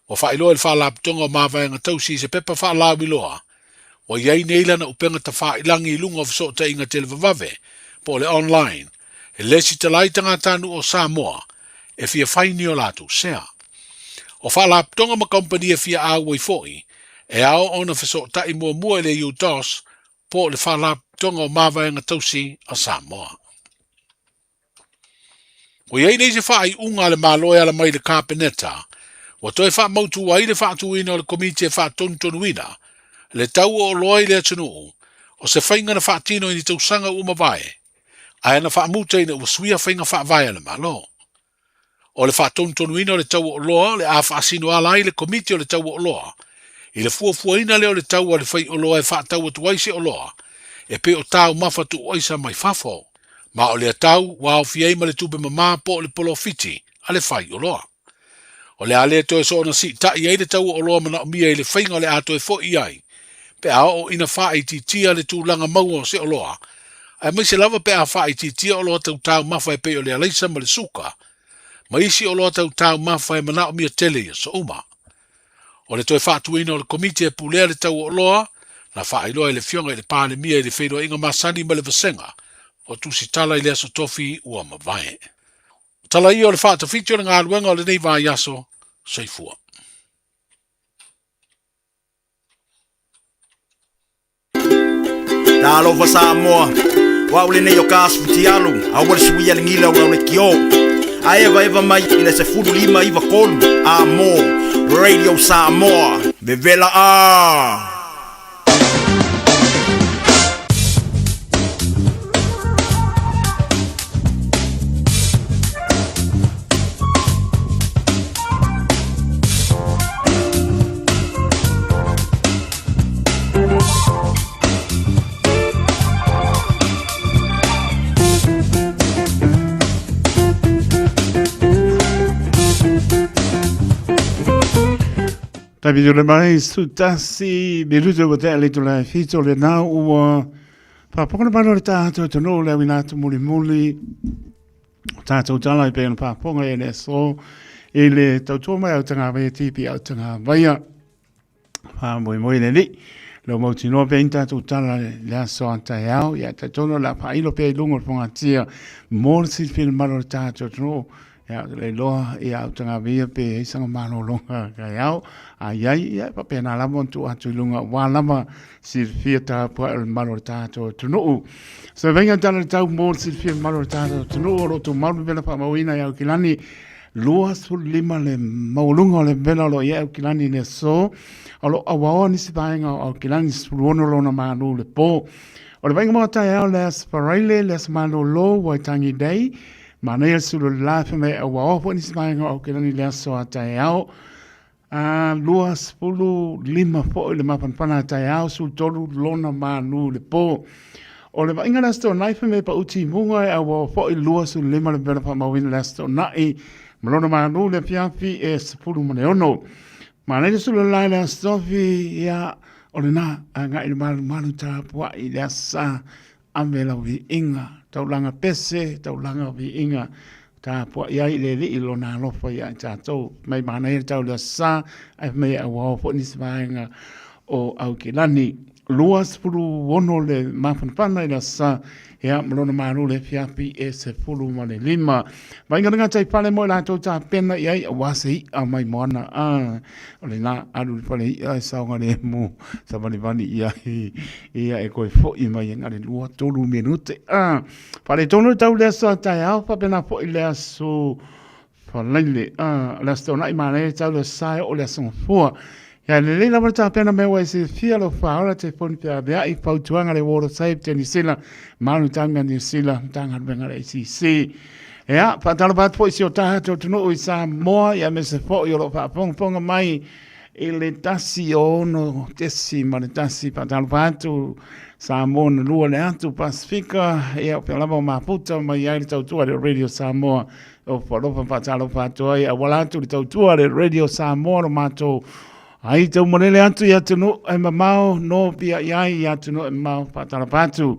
O whailoa le wha lapu tonga o mawaianga tausi se pepa wha lawi loa, o iei neila na upenga ta wha ilangi ilunga o visota inga televavave, po le online, e lesi talai tanga tanu o Samoa, e fia whaini o latu sea. O wha laptonga ma company e fia awai foi, e ao ona visota i mua le UTOS, po le wha laptonga o mawaenga tausi a Samoa. O iei nei se wha i unga le maloe ala mai le kāpeneta, o toi wha mautu wa i le wha tuina o le komite wha tontonuina, le tau o loai le atunu, o se whainga na whaatino i ni tausanga umawai, a ena whaamuta ina ua suia whainga whaavai le malo. O le whaatonutonuina o le tau o loa, le a whaasino ala i le komiti o le tau o loa, i le fuafuaina leo le tau o le whai o loa e whaatau atu waise o loa, e pe o tau mawhatu oisa mai whafo, ma o le tau wa o fiei ma le tupe mama po o le polo fiti, a le whai o loa. O le ale to e so na si ta i le tau o loa mana o mia i le whainga o le ato e fo i ai, pe a o ina wha i titia le tūlanga maua se o loa, ai mai se lava pe a wha i titia o loa tau mawhai pe o le aleisa ma le suka, ma isi o loa tau mawhai mana o mia tele ia so uma. O le toi whaatuina o le komite e pulea le tau o loa, na wha iloa i le fionga i le pāne mia i le whenua inga masani ma le vasenga, o tusi tala i le aso tofi ua mawai. Tala i o le whaatawhiti o le ngā ruenga o le nei vā yaso, seifua. All over Samoa, Wa ule nei o ka aspitialu, a wale sui a lingila ura ule kio. A eva mai ina se furu lima iwa kolu. A mo, Radio Samoa, Vevela a. Tapi jole mai sutasi beruzo bote ale tula fito le na ua pa pokona palo le tato tono le wina tu muli tato tala pe pa ponga ele so ele tautua mai au tanga vai tipi au tanga vai pa moi le li lo mo tino pe tato tala le aso anta yao ya tatono la pa ilo pe lungo ponga tia mor si film malo tato tono ya le loa ia tanga via pe isanga malo longa ka yao a yai ia pa pena la montu atu lunga wa lama sirfieta pa el malo tato tunu so venga tala tau mor sirfieta malo tato tunu ro tu malo bela pa mawina ya kilani loa sul lima le maulunga le bela lo ya kilani ne so alo awa ni sibainga o kilani suono lo na manu le po o le venga mo ta ya le sparaile le malo lo wa tangi dei mana ia sulu lafi me a wao po nisi maenga o kena ni lea soa tai au. Lua spulu lima po le mapanpana tai au su tolu lona manu le po. O le vainga lasto naife me pa uti munga a wao po i lua su lima le bera pa mawina lasto nai. Malona manu le piafi e spulu mane ono. Mana ia sulu lai lasto fi ia o le na a ngai le manu ta pua i lea sa amela vi inga. Taulanga pese, taulanga vi inga, ta po ia le li lo na lo fo ia ta to mai mana ia tau le sa ai mai a wa fo ni svainga o au kilani luas pulu wono le mafanfana ila sa ia mlona maru le fiapi e se pulu male lima vai ngana tai pale mo la to ta pena ia wa sei a mai mona a ole na alu pale ia sa ngale mo sa vani vani ia e ko fo i mai ngale lua tolu minute a pale tonu tau le sa ta ia pa pena fo ile so falele la sto na i mane tau le sa o le son fo ya le la volta pena me wa se fia lo fa ora te pon pia bea I pautuanga le water safety ni sila manu tanga ni sila tanga benga le si ya pa talo pat po si o ta to no I Samoa ya me se fo yo lo fa ponga mai ele tasi ono tesi mane tasi pa talo pat Samoa no lua le atu Pasifika ya pe la ma puta mai ya le tau tua le Radio Samoa o fa lo fa talo pat ya wala tu le tau tua le Radio Samoa ma to ai tau monele atu ia tunu e mamao no pia iai ia tunu e mamao patala patu.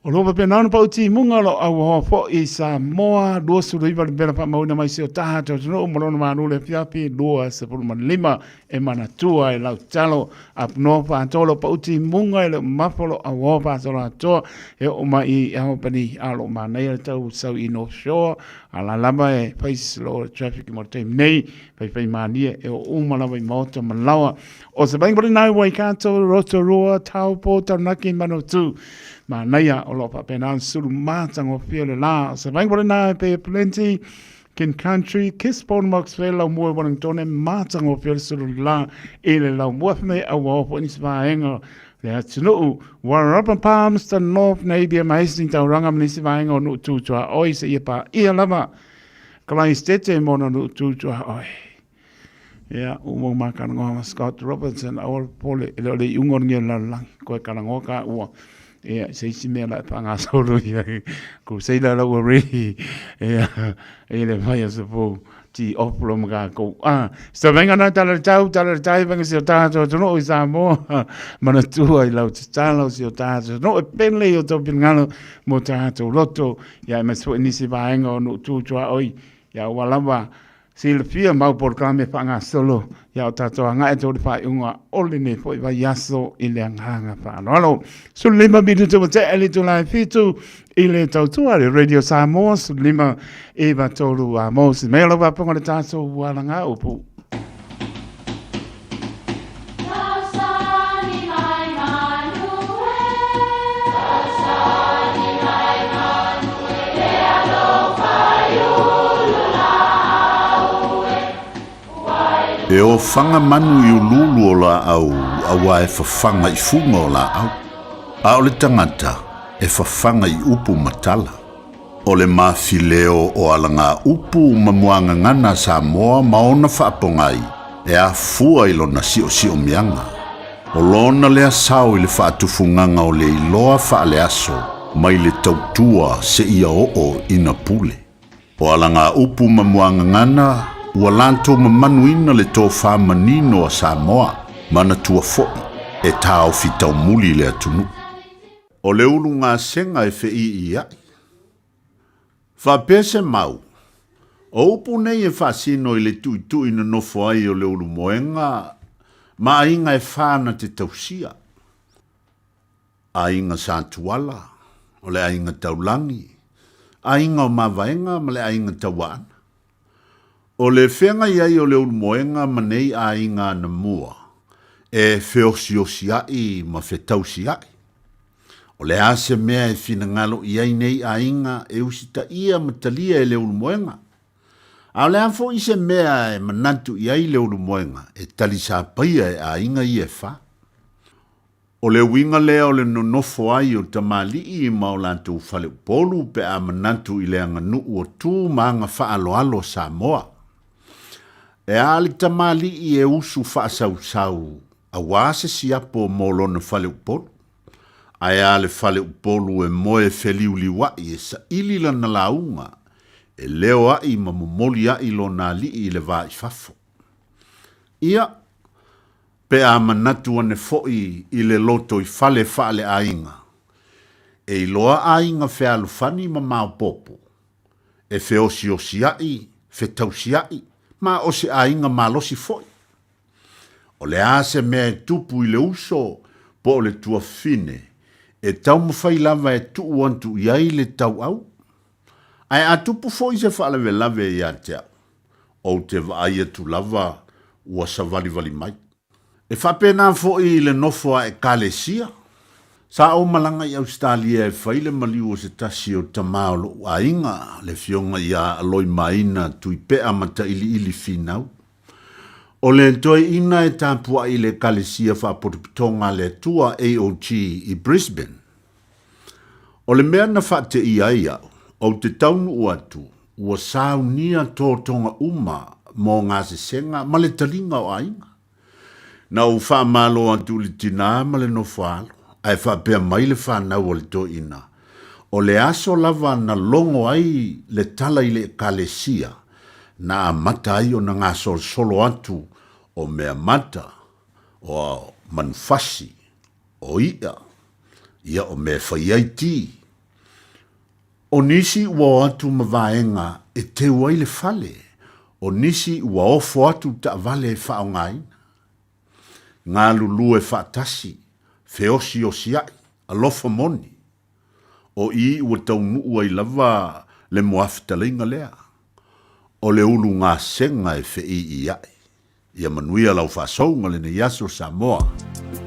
O lopa pia nauna pauti munga lo au hoa fo I Samoa lua suru iwa le bela pa mauna mai seo taha tau tunu o malona maanule fiapi lua se pulu man lima e manatua e lau talo ap no pa atolo pauti munga e le mafolo au hoa pa atolo atoa e o mai I ao pani alo manei le tau sau I North Shore ala lama e paisi lo traffic mo te nei pai mania e o umalawa I mauta malawa o se bangi pari nai wai kato Rotorua taupo taunaki manotu ma naia o lopa pena suru mātango fia le la. Se vai ngore nā pe plenty kin country kiss pon max fe la mo wanang tone mātango fia le suru la e le la mo me a wa po ni sva enga le atino war up palms the north maybe amazing tauranga ni sva enga no tu tua oi se pa ia lama kalai stete mo no tu tua oi ya umo makango Scott Robertson our pole le ungon ngela lang ko kanango ka u sei si me la panga solo ia ko sei la la worry le vai se po ti oplo mga ko so venga na tala tau venga se ta to no I Samoa mana tu ai lau talo se ta no e penle o to pingalo mo ta to loto ya me so ni si va ngo no tu tua oi ya walamba Silvia mau programe panga solo ya tato nga e to fa unga olini foi va yaso ile nganga fa no sulima bidu to te ele to la fitu ile to to Radio Samoa sulima e va tolu a mos me lo va ponga taso wala nga upu Sa o whanga manu i ululu o la au, awa e whawhanga I funga o la au. A o le tangata e whawhanga I upu matala. O le mawhileo o alanga upu mamuanga ngana Samoa maona whaapongai e a fua I lona sio mianga. O lona lea sao I le whaatufunganga o le iloa whaale aso mai le tautua se ia o ina pule. O alanga upu mamuanga ngana ua lanto mamanuina le tō whamanino a Samoa mana tua foi e tāo fitau muli le atunu. O le ulu ngā senga e FEB iai. Whapese mau. O upu nei e whasino I le tui na nofo ai o le ulu moenga ma inga e whāna te tausia. A inga sātuala, o le a inga taulangi, a inga o mawaenga ma le a inga tauana. O le whenga iai o le ulu moenga ma nei a inga na mua, e whiosiosiai ma whetausiai. O le ase mea e whina ngalo iai nei a inga e usita ia matalia e le ulu moenga. A le anfo I se mea e manantu iai le ulu moenga e talisa paia e a inga I e wha. O le winga lea o le nonofo ai o tamali I ma o lantu whale upolu pe a manantu I le anganu o tū maanga whaaloalo Samoa. E a li tamali I e usu whaasau a wase siapo mo lona whale upolu. A e a le whale upolu e moe wheliuli wai e sa ilila na launga. E leo ai ma momoli ai lo na li I le vai fafo. Ia, pe a manatu ane foi I le loto I fale ainga. E iloa ainga fe alufani ma maupopo. E fe osi fe tausiai, ma osi ainga malosi foi. O le ase mea tupu I le uso, po le tua fine, e tau mawhai lava e tuu antu iai le tau au. Ai atupu foi se whaalewe lave I atea. O te vaai atu lava ua sa vali mai. E whapena foi le nofoa e kalesia. Sa o malanga I Australia e whaile maliu o se tasi o tamaolo a inga le fionga ia aloi maina tui pea mata ili finau. O le toi ina e tāpua I le kalesia whapotipitonga le tua AOG I Brisbane. O le mea na whate I au. O te taunu uatu, ua sau nia tōtonga uma mō ngā sesenga ma le talinga o ainga. Na u wha malo atu le tina ma le no whaalo, ai wha pia mai le whanau o le tō ina. O le aso lava na longo ai le tala I le kalesia, na a mata ai o na ngā solo atu o mea mata, o manufasi, o ia o mea whaiaiti. O nisi ua atu mawaenga e te waile fale. O nisi ua ofo atu ta vale e whaongaina. Ngā lulu e whaatasi, feosi o siai, alofa moni. O I ua taunu ua I lava le moafitalinga lea. O le ulu ngā senga e FEB iai. Ia manuia lau whaasonga le ne yaso Samoa. Hey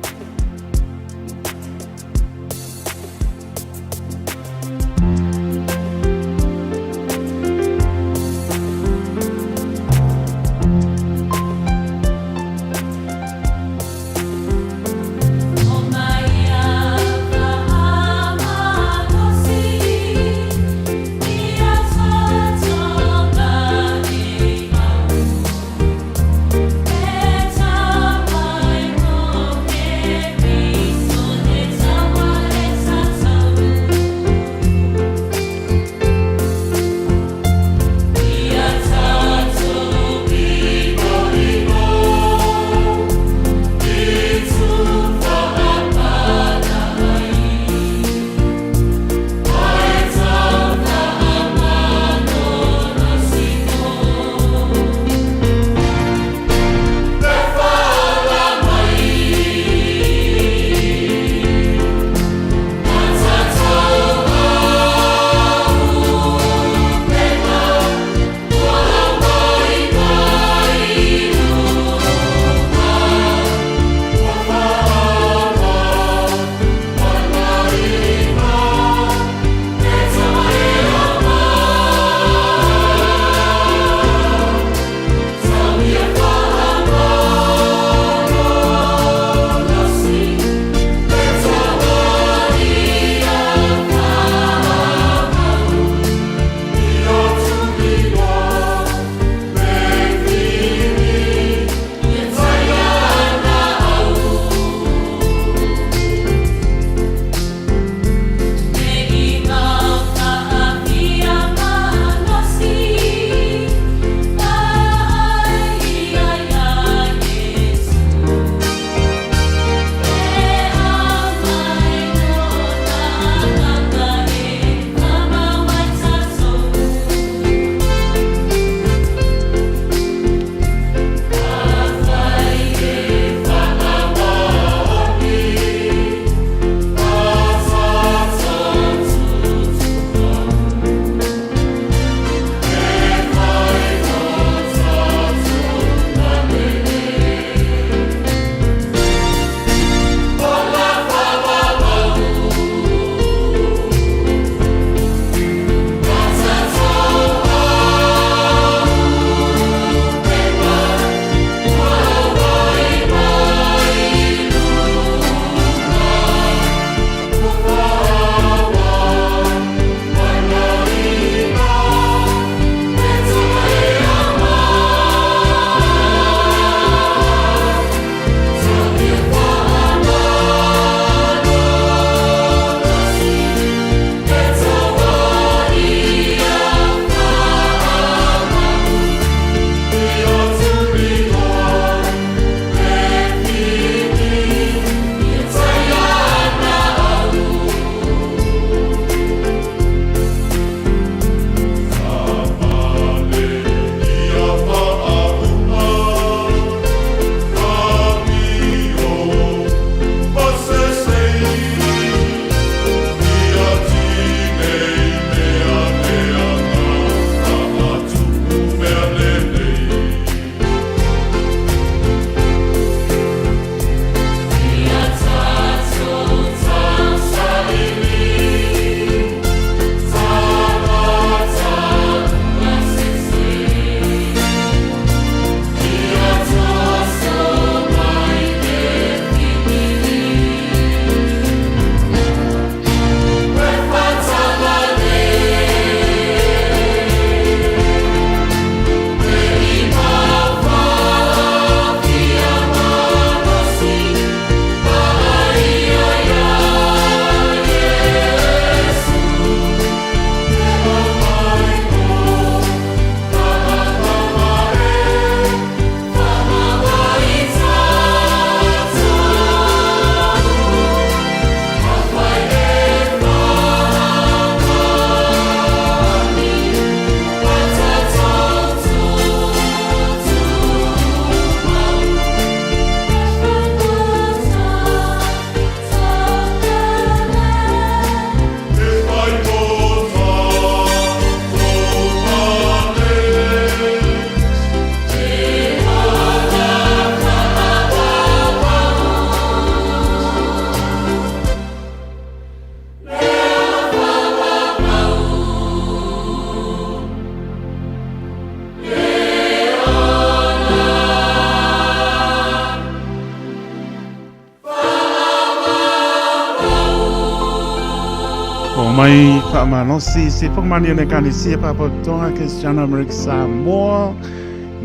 mai whaamanosi se whakamani ane kani sia papotonga Christiana America Samoa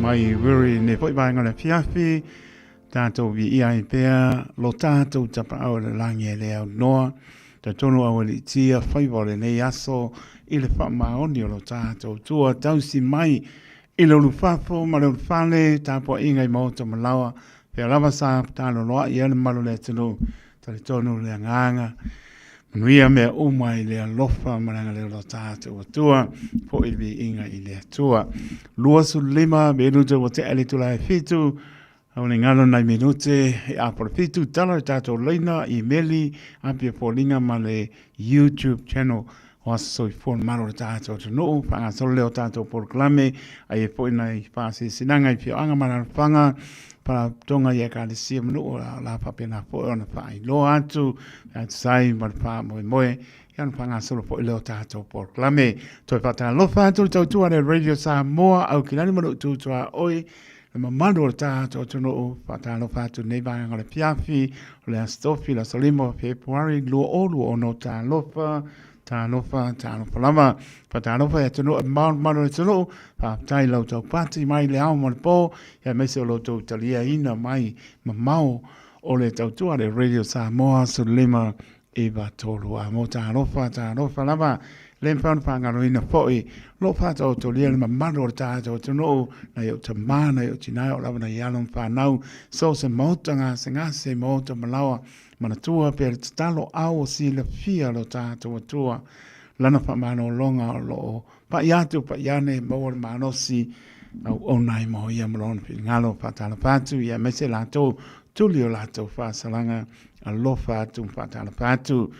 mai wiri ne whaibanga na piafi tātou vi ia i pēr lo tātou tapa au le langi e leo noa ta tono au li tia whaibore nei aso i le whaamaoni o lo tātou tua tausi mai i le ulu whafo ma le ulu whale tāpua ingai mauta malawa pēr lava sa tāno loa i ane malo le tino ta le tono le anganga Nuia mea umai le alofa maranga le lo tātou atua po i vi inga i le atua. Lua su lima minute wa te ali tula e fitu au le ngalo nai minute e apora fitu tala tātou leina i meli apia polinga ma le YouTube channel o aso i fon maro le tātou tunu whanga solo leo tātou porklame ai e po ina i pāsi sinanga i pio anga mana whanga para tonga ia ka le sia manu la papena po ona fai lo atu at sai mar pa moe yan fanga solo po lo tato por clame to pata lo fa tu tu ale radio Samoa au kilani manu tu oi le mamando tato tu no pata lo fa tu nei va ngale piafi le stofi la solimo february lo olu ono ta lo fa lama patanofa e tunu mano e tunu pa tai lau tau pati mai le au mon po ya mese o lo tau talia ina mai mamau o le tau tua le radio Samoa su lima eva tolu a mo tanofa lama le mpano pa ngaro ina foi lo pata o tolia le mamano o tato tunu na yo tamana yo tinai o lava na yalon pa nau so se mauta ngase mauta malawa mana tua per talo au si le fia lo tato tua lana pa mano longa lo pa yatu pa yane mo mano si au onai mo ia mron fi ngalo pa tala patu ia mese la to tulio la to fa salanga a lo fa tu pa tala patu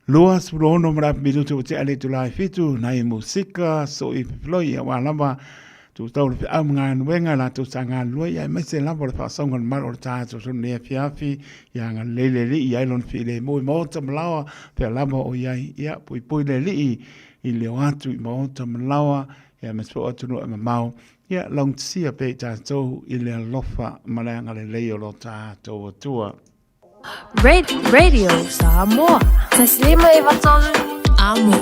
Luas rono mra minuto te ale tu lai fitu na i musika so i floi wa lava tu tau le am ngan wenga la tu sanga loi ai mese la por fa songa mal or ta so ne fiafi ya nga lele li ia lon fi le mo tam lawa pe la mo o ia pui le li i le atu mo tam lawa ya me so atu no mau ya long sia pe ta so i le lofa malanga le le o ta to tua Radio Samoa. Taslima ivatolu amo.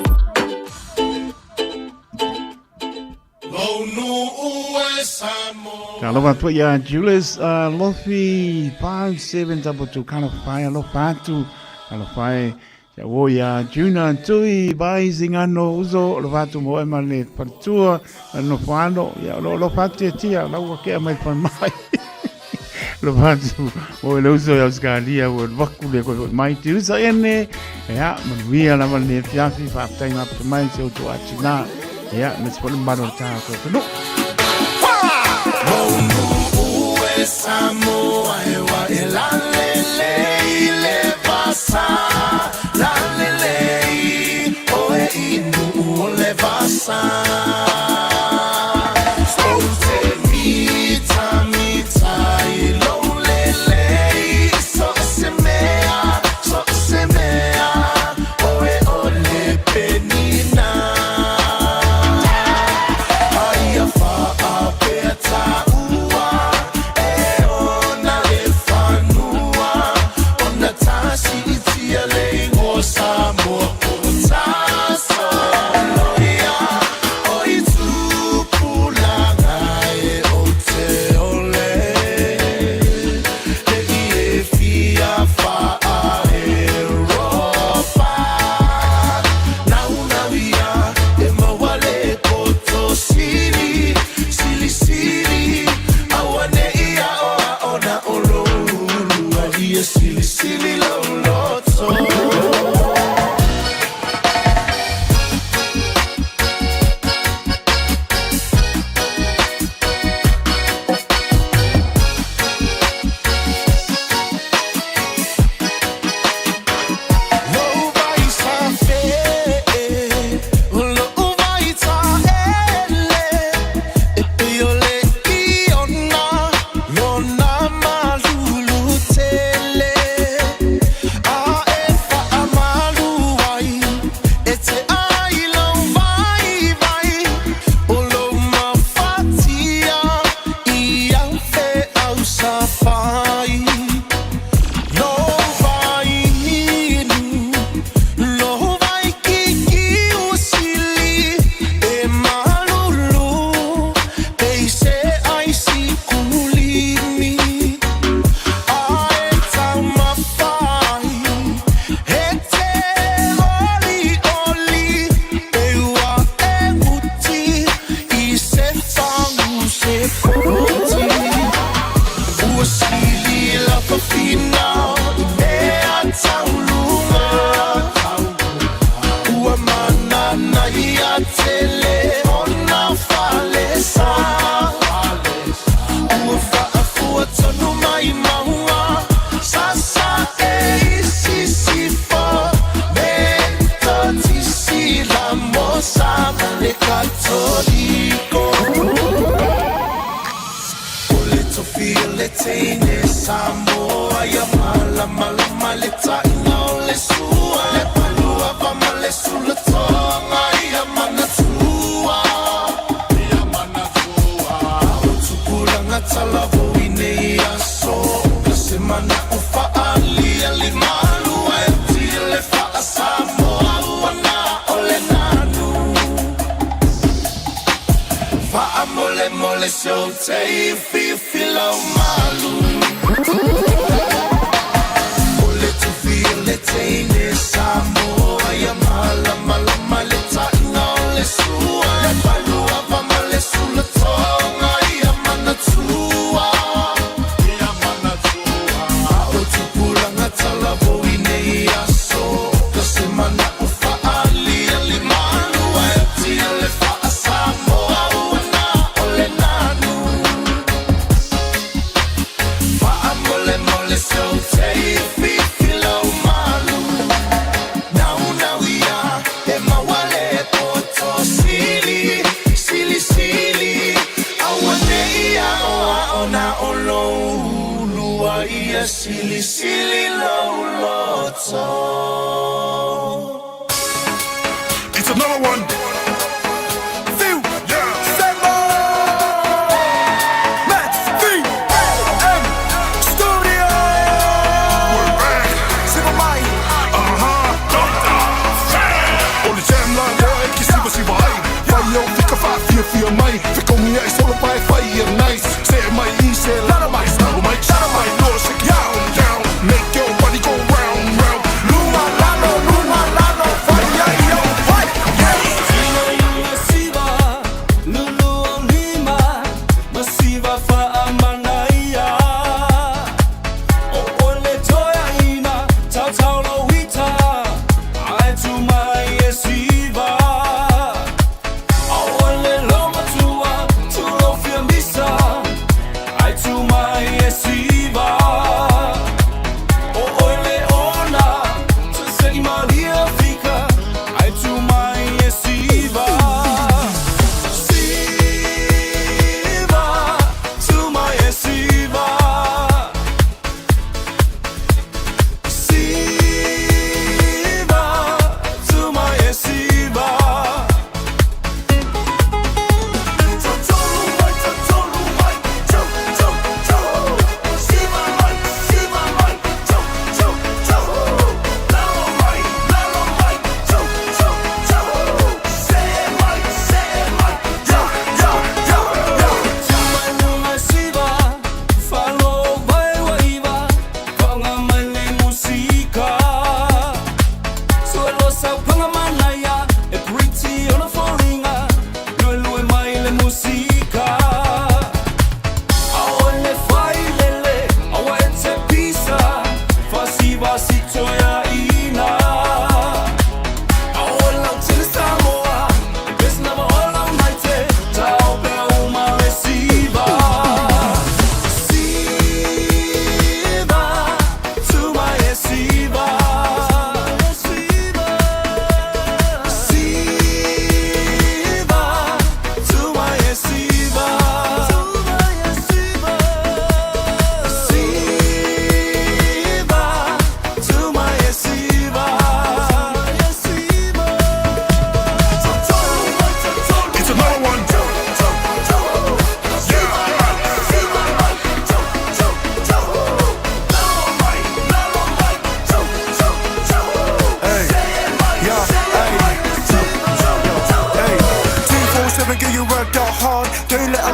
Kalova tu ya Julius Lofi 5722 kalofai alofatu kalofai ya wo ya Juna tui bai zingano uzo lofatu mo emale partua no fano ya lo fatu tia lo ke mai pan mai lo fatu o lo uso ya skalia o vakule ko mai tu sa ene ya manuia la mane fiafi fa taina mai se o tu achina ya me spol mano ta ko no Samoa ewa elalele ilevasa lalele oe inu olevasa Ote mita ilolele so semea oe ole penina Aya fa apeta te fila malu. Ole tu file te ne Samoa ya mala mala male tainga ole sua. Le palua va male sulla tonga ya mana tua. Ya mana tua. O tu pulanga tala vo ine ya so. Kasi mana ufa ali ali malu e ti ale fa Samoa una ole nanu. Fa amole mole so te filo malu. Now ya e mawale poto sili sili sili. Awane ya ona olo lua ia sili sili lo loto. It's another one. Phil, yeah. Sembo. Max, VM, Studio. We're back. Simple Mind. Doctor. On the jam line, yeah. Kisiba siba ai. Faio fica fia mai. Fica minha e solo pai faia nice. Say my e say lot of my style, my shot of my nose. Down. Make your body go round, round. Luma lano, faia yo, fight.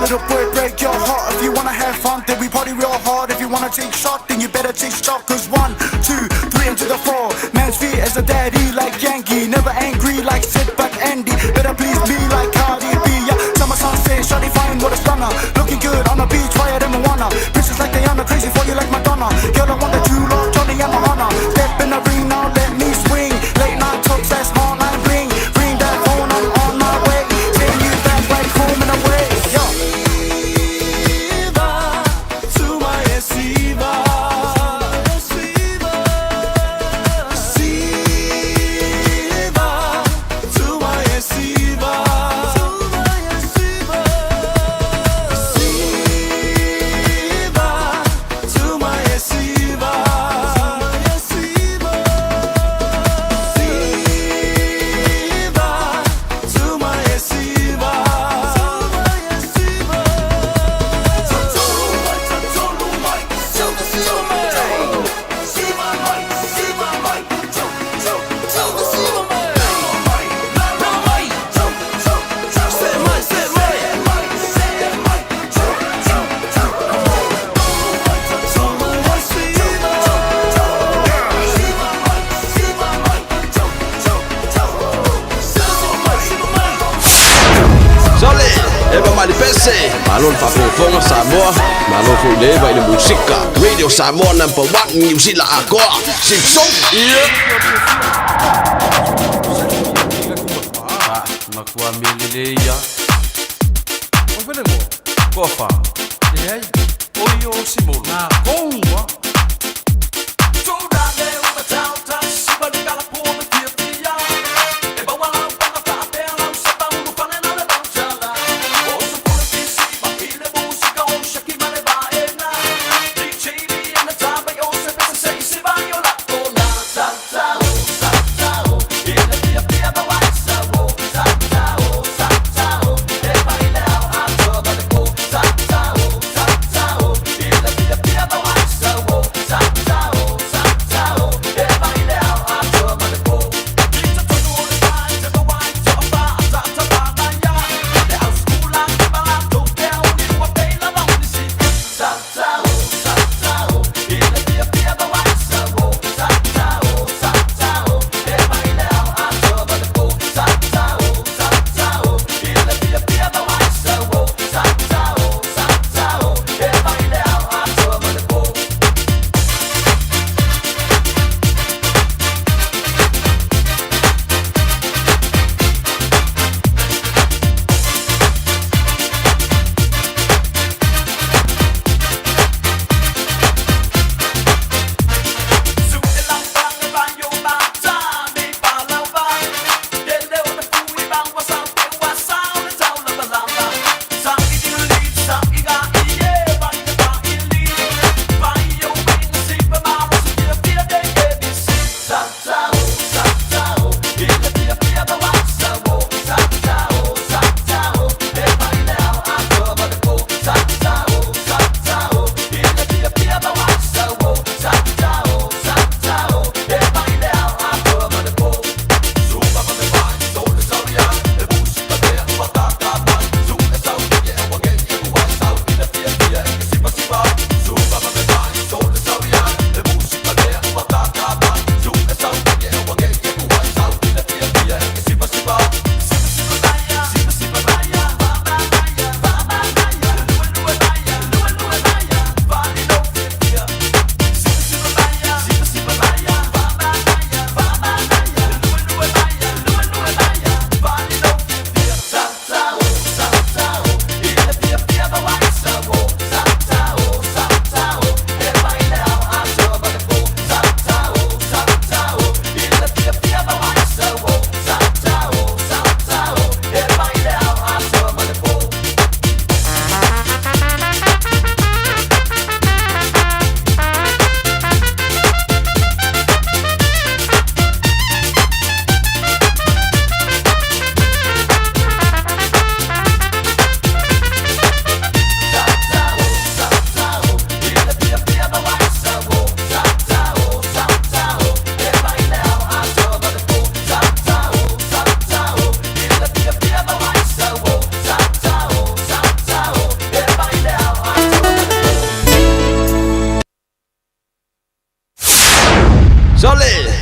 little boy break your heart. If you wanna have fun, then we party real hard. If you wanna take shot, then you better take stock. Cause 1, 2, 3 into the 4. Man's feet as a daddy like Yankee. Never angry like Sid but Andy. Better please be like Cardi B. Yeah, summer sunset, shawty fine, what a stunner. Looking good on the beach, fire than Moana. Bitches like Diana, crazy for you like Madonna. Girl, I want the true love, Johnny and Mahana. Step in the ring now, let me swing. Late night talks, that's all I bling. Bring that phone, I'm on my way. Take you back right home and away. Yo. Malo le whafonga Samoa, malo fo i le vai le musika. Radio Samoa #1 New Zealand akoa. Simpson, Makua mileleia. O venemo. Kofa. Ei. Oi o Simon. Na konwa.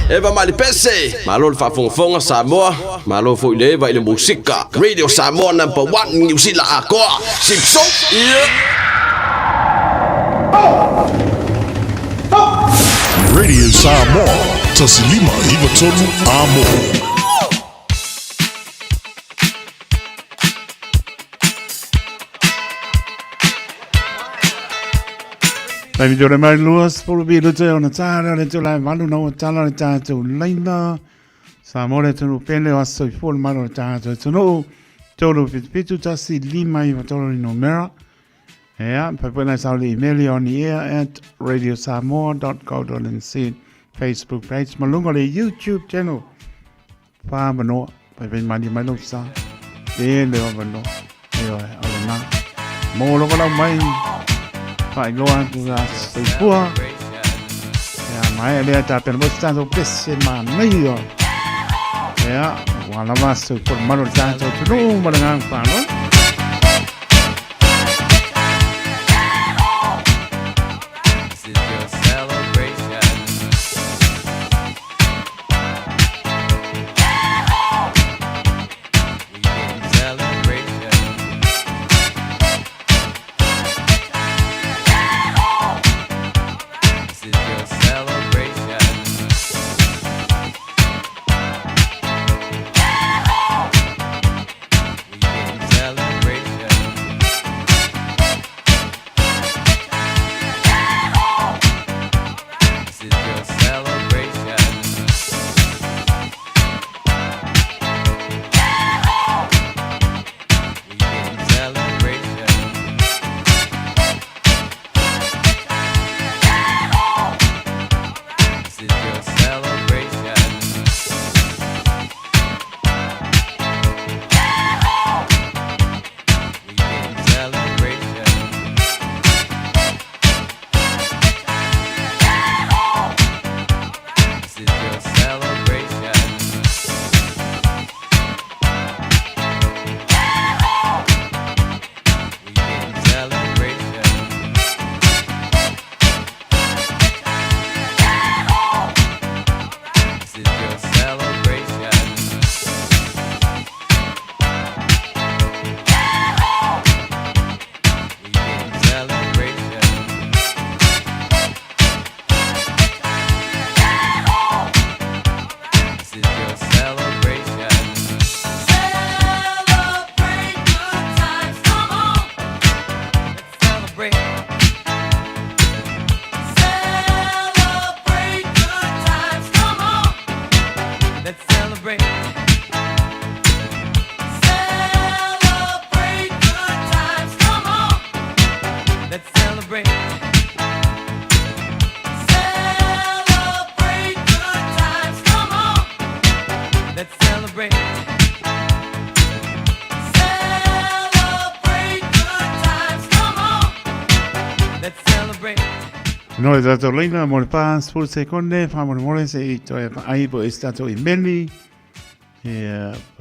Eva mali pese, malo le whafonga Samoa, malo fo i le vai le musika. Radio Samoa #1 New Zealand akoa. Simpson, Radio Samoa, tasilima iwa tolu amo. Taimi jore mai luas pulu bi lute ona tara le tula malu na tala le tata laina Samoa le tunu pele o aso i fol malu le tata tunu tolu pitu tasi lima i watolo i nomera ea pepena sauli email on the air at radiosamoa.co.nz Facebook page malunga le YouTube channel pa mano pepen mani mai lo sa e le o mano e o na mo lo ko mai phải loan tu ra sui pua ya mai le ta per mo sta so pesse ma nei yo ya wala ma su por mano ta so tu no ma ngang pa no celebrate. Celebrate good times, come on. Let's celebrate. No, es dato lina mo pas por seconde, fa mo mo se I to ai bo stato I meni.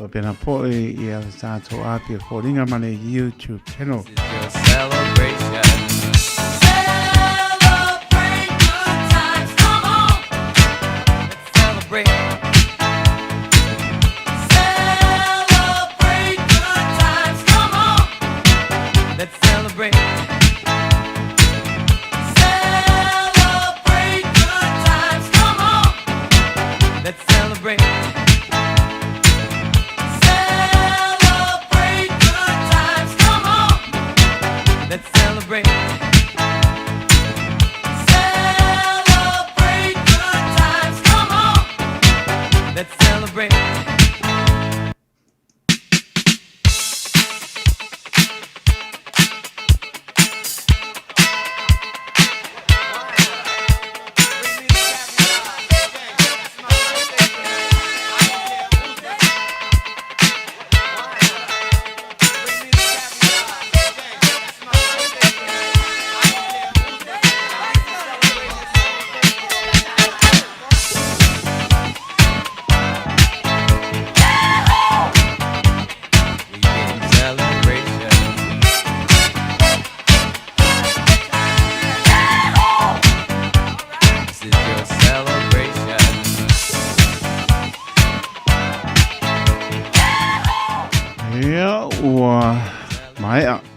Appena poi è stato api foringa mane YouTube channel. Celebration. Celebrate good times, come on. Let's celebrate. Celebrate good times, come on. Let's celebrate. Celebrate good times, come on. Let's celebrate. Let's celebrate. Celebrate good times, come on. Let's celebrate.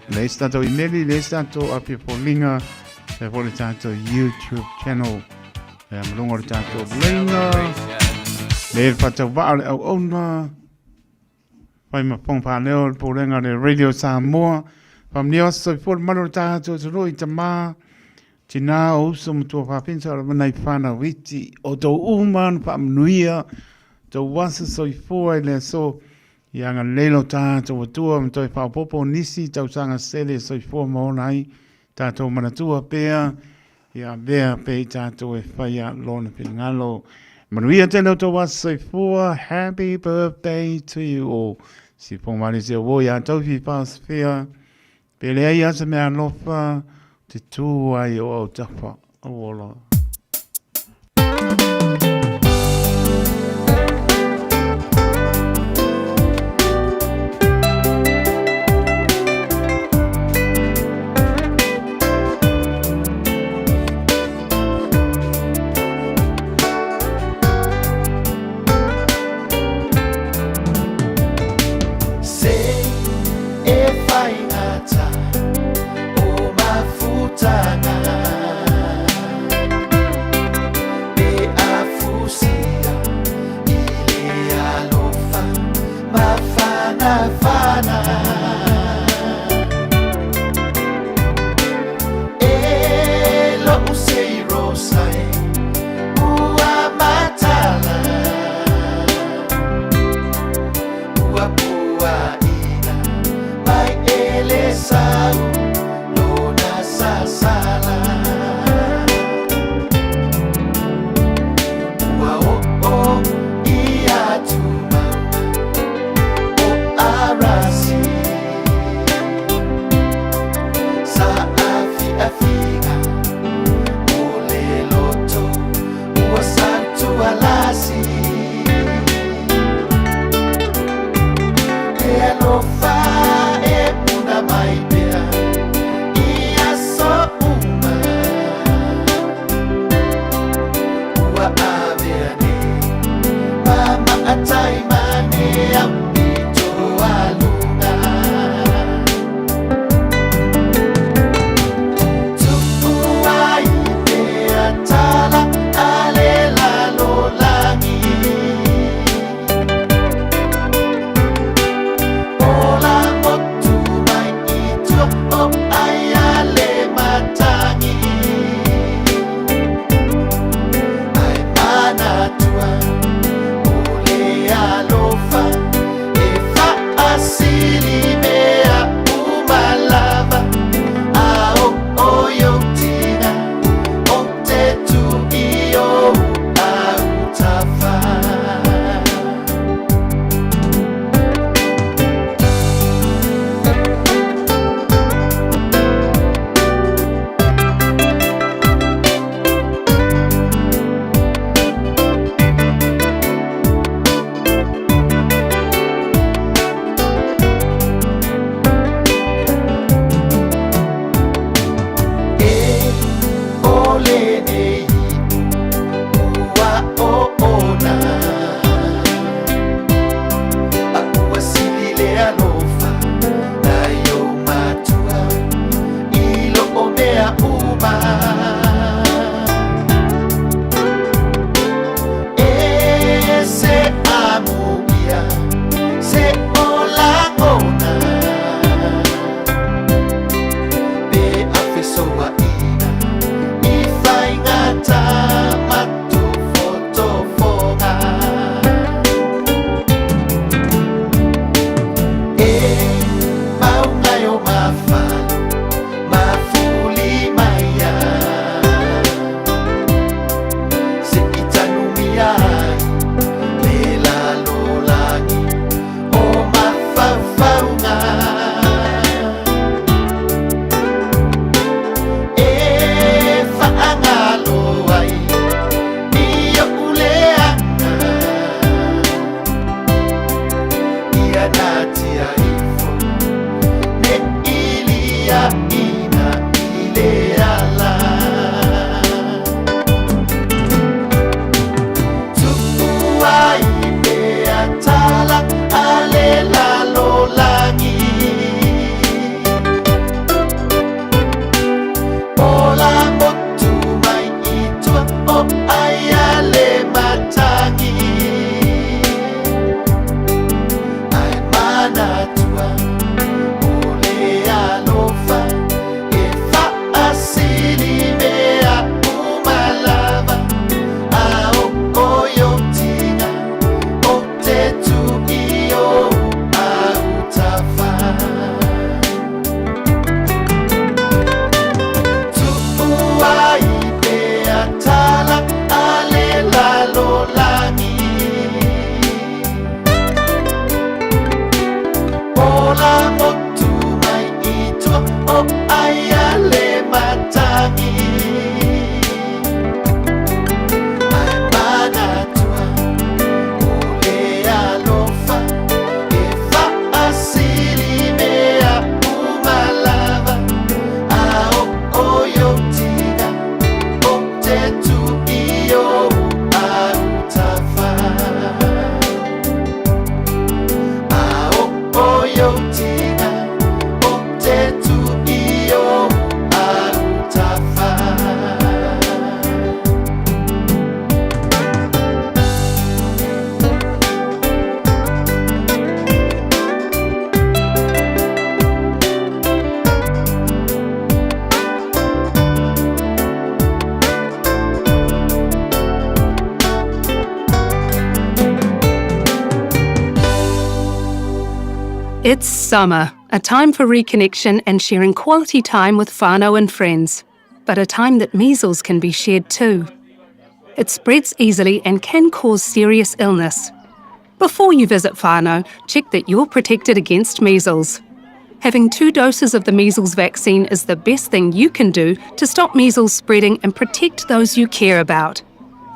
Le stato email, le stato api polinga, le pole tanto YouTube channel, mlongo tanto blinga, le fatto vale au ona, fai ma pong pa leo polinga le Radio Samoa, fam neo so for mano tanto roi tama, tina o som to pa pinsa na fana witi o to uman pa mnuia, to wasa so for le so Yang lelo tātou atua mtoi whaopopo nisi tau sanga sele soi fua maonai tātou manatua pēa ia bea pē tātou e whaia lona pinangalo. Manuia te leo tau soi fua, happy birthday to you all. Si pōmari se o ia tau fi pās whea, pēle ai asa mea lofa, te tū ai o au tawha awola. It's summer, a time for reconnection and sharing quality time with whānau and friends, but a time that measles can be shared too. It spreads easily and can cause serious illness. Before you visit whānau, check that you're protected against measles. Having 2 doses of the measles vaccine is the best thing you can do to stop measles spreading and protect those you care about.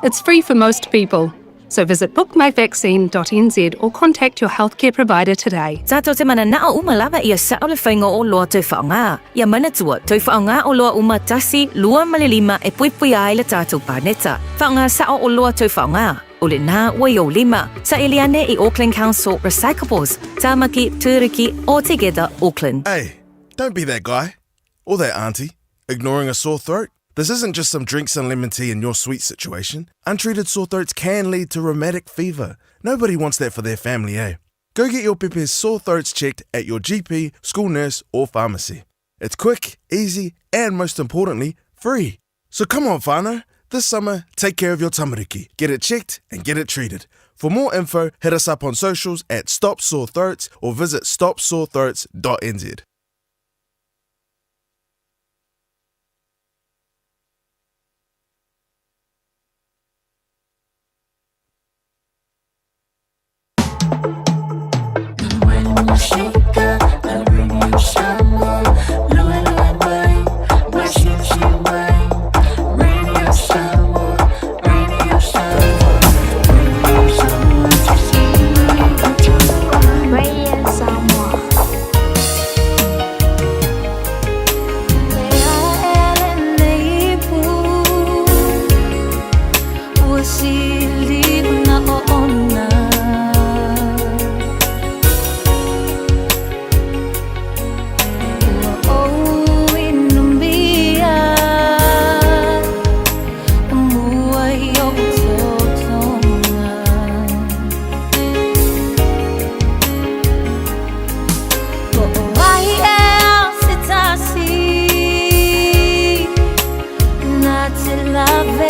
It's free for most people, so visit bookmyvaccine.nz or contact your healthcare provider today. Zato te mana nao umalava ia sa ole whainga o loa tui whaonga. Ia mana tua, tui whaonga o loa umatasi, lua malilima e puipui ai le tātou pāneta. Whaonga sa o loa tui whaonga. Ole nā wai o lima, sa Eliane I Auckland Council Recyclables, Tāmaki, Tūriki, all together Auckland. Hey, don't be that guy, or that auntie, ignoring a sore throat. This isn't just some drinks and lemon tea in your sweet situation. Untreated sore throats can lead to rheumatic fever. Nobody wants that for their family, eh? Go get your Pepe's sore throats checked at your GP, school nurse or pharmacy. It's quick, easy and most importantly, free. So come on whānau, this summer take care of your tamariki. Get it checked and get it treated. For more info, hit us up on socials at Stop Sore Throats or visit stopsorethroats.nz. Love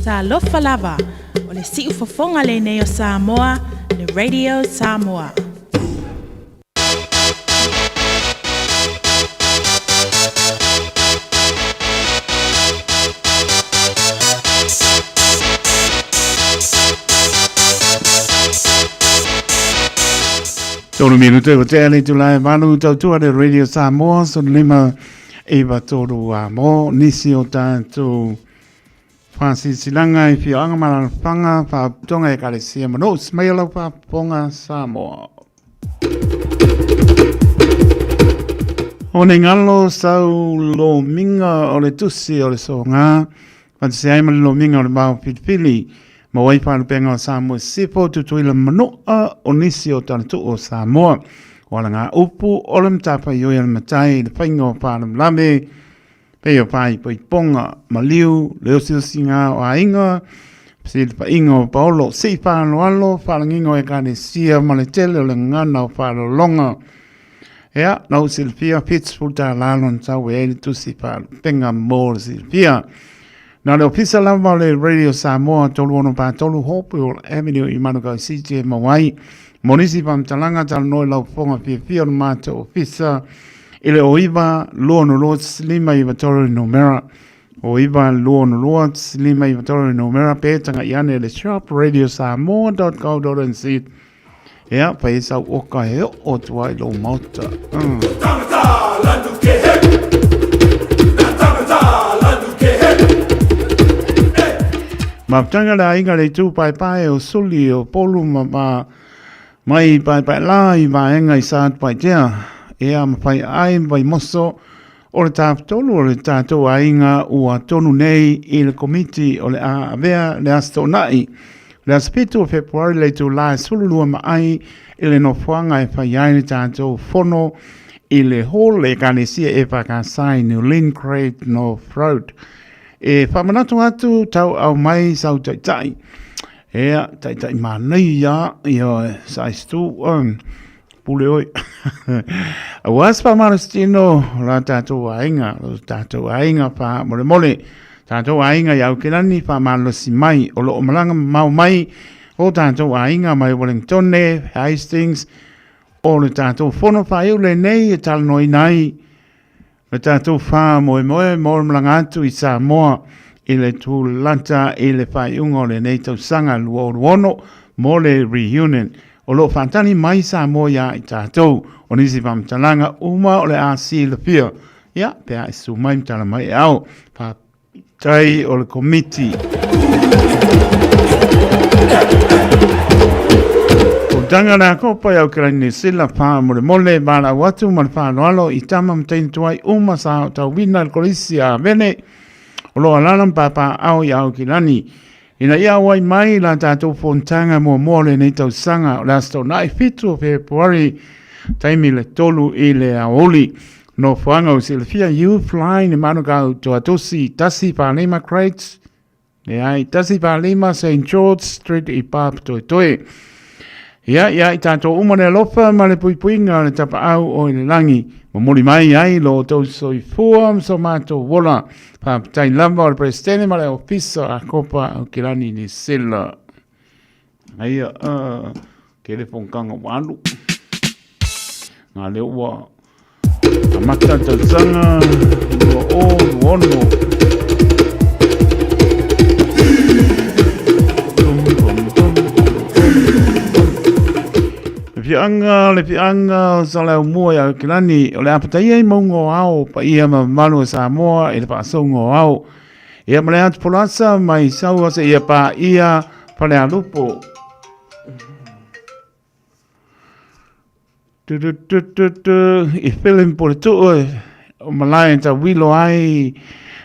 Talofa lava o le si'u fofonga le nei o Samoa, le Radio Samoa. Tolu minuto o te ale tu lai manu tau tua de Radio Samoa so lima eva toru a mo nisi o tātou Francis Silanga i fio anga mana whanga wha tonga e kare sia mano smaila wha ponga Samoa. O ne ngalo sau lo minga o le tusi o le so ngā Pati se aima lo minga o le mau pitipili ma wai whanu penga o Samoa sifo tutuila manoa o nisi o tātou o Samoa. Wala ngā upu o le mtapa i oia le matai le whainga o whanam lame peo pai poi ponga maliu leo silsinga o ainga si le painga o paolo si whano alo whalangingo e kane sia ma le tele o le ngana o whano longa. Ea, nau silfia pitsputa lalon tau e ele tusi whano penga mō silfia. Nā leo pisa lava le Radio Samoa tolu ono pa tolu hopu o Avenue i Manukau CJ Mawai. Monisi pamtalanga tal noi lau fonga fia o mata o pisa. Ile oiva luono luot slima iwa toro numera. Oiva luono luot slima iwa toro numera. Pētanga iane le shop radiosamoa.co.nz. Ea, paisa oka heo o tuai lo mauta. Tangata landu ke he. Tangata landu ke he. Maptanga la inga le tu pai pai o suli o polu mai pai la i vaenga i saat pai tea. Ea mawhai ai vai moso o le tāptolu o le tātou ainga ua tonu nei i le komiti o le avea le astonai. Le aspitu o Februari le tu lai sululua maai i le nofuanga e whai ai le tātou fono i le hall le kanesia e whakasai New Lynn Crate North Road. E whamanatu atu tau au mai sau taitai. Ea taitai manei ia saistu pule oi. Awas pa marastino la tātou ainga pa mole mole. Tātou ainga iau kirani pa malosi mai o lo malanga mau mai o tātou ainga mai Wellingtone, Hastings o le tātou fono pa iu le nei e tal noi nai. Le tātou wha moe malanga atu i Samoa i le tūlanta i le whaiunga o le nei tau sanga luono mo le reunion. O lo fantani mai Samoa ia i tātou o nisi pamtalanga uma o le asi le pia. Ia, pia i su mai mtala mai au pa tai o le komiti. O tanga na kopa iau kirani sila pa mole bala watu ma le whanoalo i tama mtaini tuai uma sa tau wina le kolisi a vene. O lo alalam papa au iau kirani. Ina ia wai mai la tātou fontanga mua le nei tau sanga o le asto nai fitu o Februari taimi le tolu i le aoli. No whanga o Silvia Youth Line i manukau to atosi tasi whanima crates. Ne ai tasi whanima St. George Street i pap toi toi. Ia i tātou umane lofa ma le puipuinga le tapa au o i le langi. Mamuri mai ai lo tau soi fuam so mato wola. Tai lamba o le presidente ma le ofisa a kopa o kirani ni sila. Aia, kere pongkanga walu. Ngā leo wa amata tausanga lua o luono. Le fianga sa le mua ya kilani o le apatai ai maungo au pa ia ma malu Samoa e le paasongo au. Ia ma le atu polasa mai saua se ia pa ia pa le alupo. I filim po le tuo o malai ta wilo ai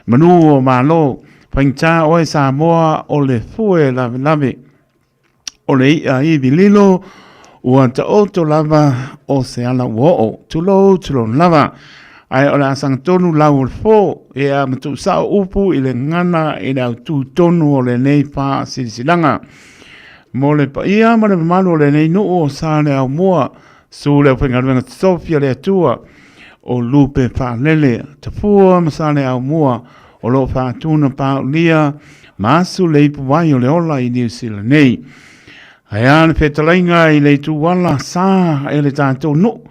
manu o malo painta o Samoa o le fue lave lave. O le ia i vililo ua ta oto lava o se ala uo tulo lava ai o la sang tonu lau o fo e a matu sa upu i le ngana i le au tu tonu o le nei pa silisilanga mo le pa ia ma le malu o le nei nu o sa le au mua su le whengaruenga Sofia le atua o lupe pa lele ta fua ma sa le au mua o lo fa tuna pa lia Masu le puwai o le ola I New Zealand nei. Ai ane whetalainga I le tuwala sā e le tātou no.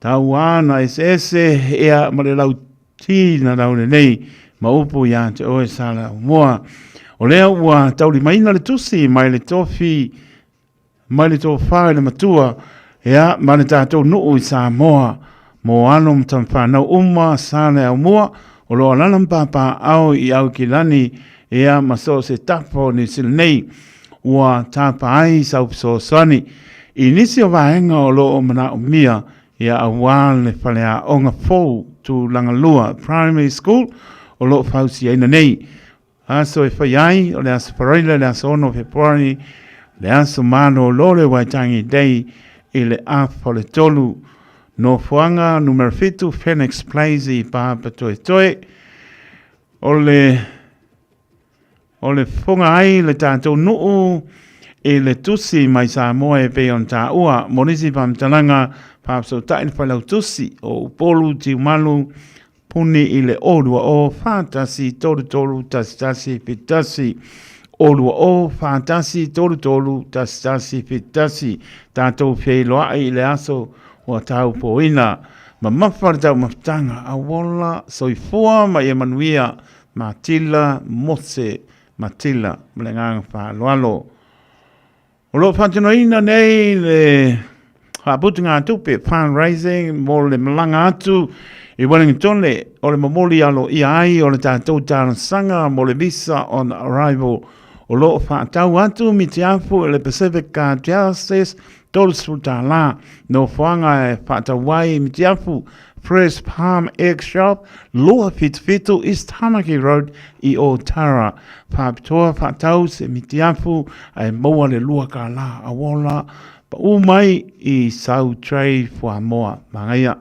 Tau ana ese ea ma le lau tīna raune nei. Ma upu ia te oe sala mua. O lea ua tauri maina le tusi mai le tofi. Mai le tofai le matua. Ea ma le tātou nuu I Samoa. Mo anum tam whanau uma sāne au mua. O loa lanam pāpā au I au ki lani. Ea maso se tapo ni silnei. Ua tāpa ai sau so sani. I nisi o vahenga o loo mana o mia. Ea awal le whalea onga fōu tu Langalua Primary School. O loo whausi aina nei. Aso e whai ai o le aso paraila le aso ono Februari. Le aso mano lole waitangi dei I le afo le tolu. No fuanga numero 5 Phoenix Place I Papa Toe Toe. O le funga ai le tātou nuu e le tusi mai Samoa e pe on tā ua. Monisi pamtalanga pāpso taini whalau tusi o upolu tiumalu puni I le olua o whātasi tolu tasi pitasi. Olua o whātasi tolu tasi pitasi. Tātou whiei loa I le aso o tau poina. Ma mawhara tau maftanga a wola soifua ma e manuia Matila Mose Matila mlengang wha loalo. O lo whatinoina nei le haputunga tupe fundraising mo le malanga atu I Wellington le o le mamoli alo I ai o le tātou tāna sanga mo le visa on arrival. O lo whatau atu mi te afu le Pacific Justice tolsu tā la no whanga e whatawai mi te afu Fresh Palm Egg Shop, Loa Fitu East Tamaki Road I Otara. Pāpitoa whatau se mitiafu ai moa le lua ka la awola pa umai I Sau Trade Fua Moa Mangaia.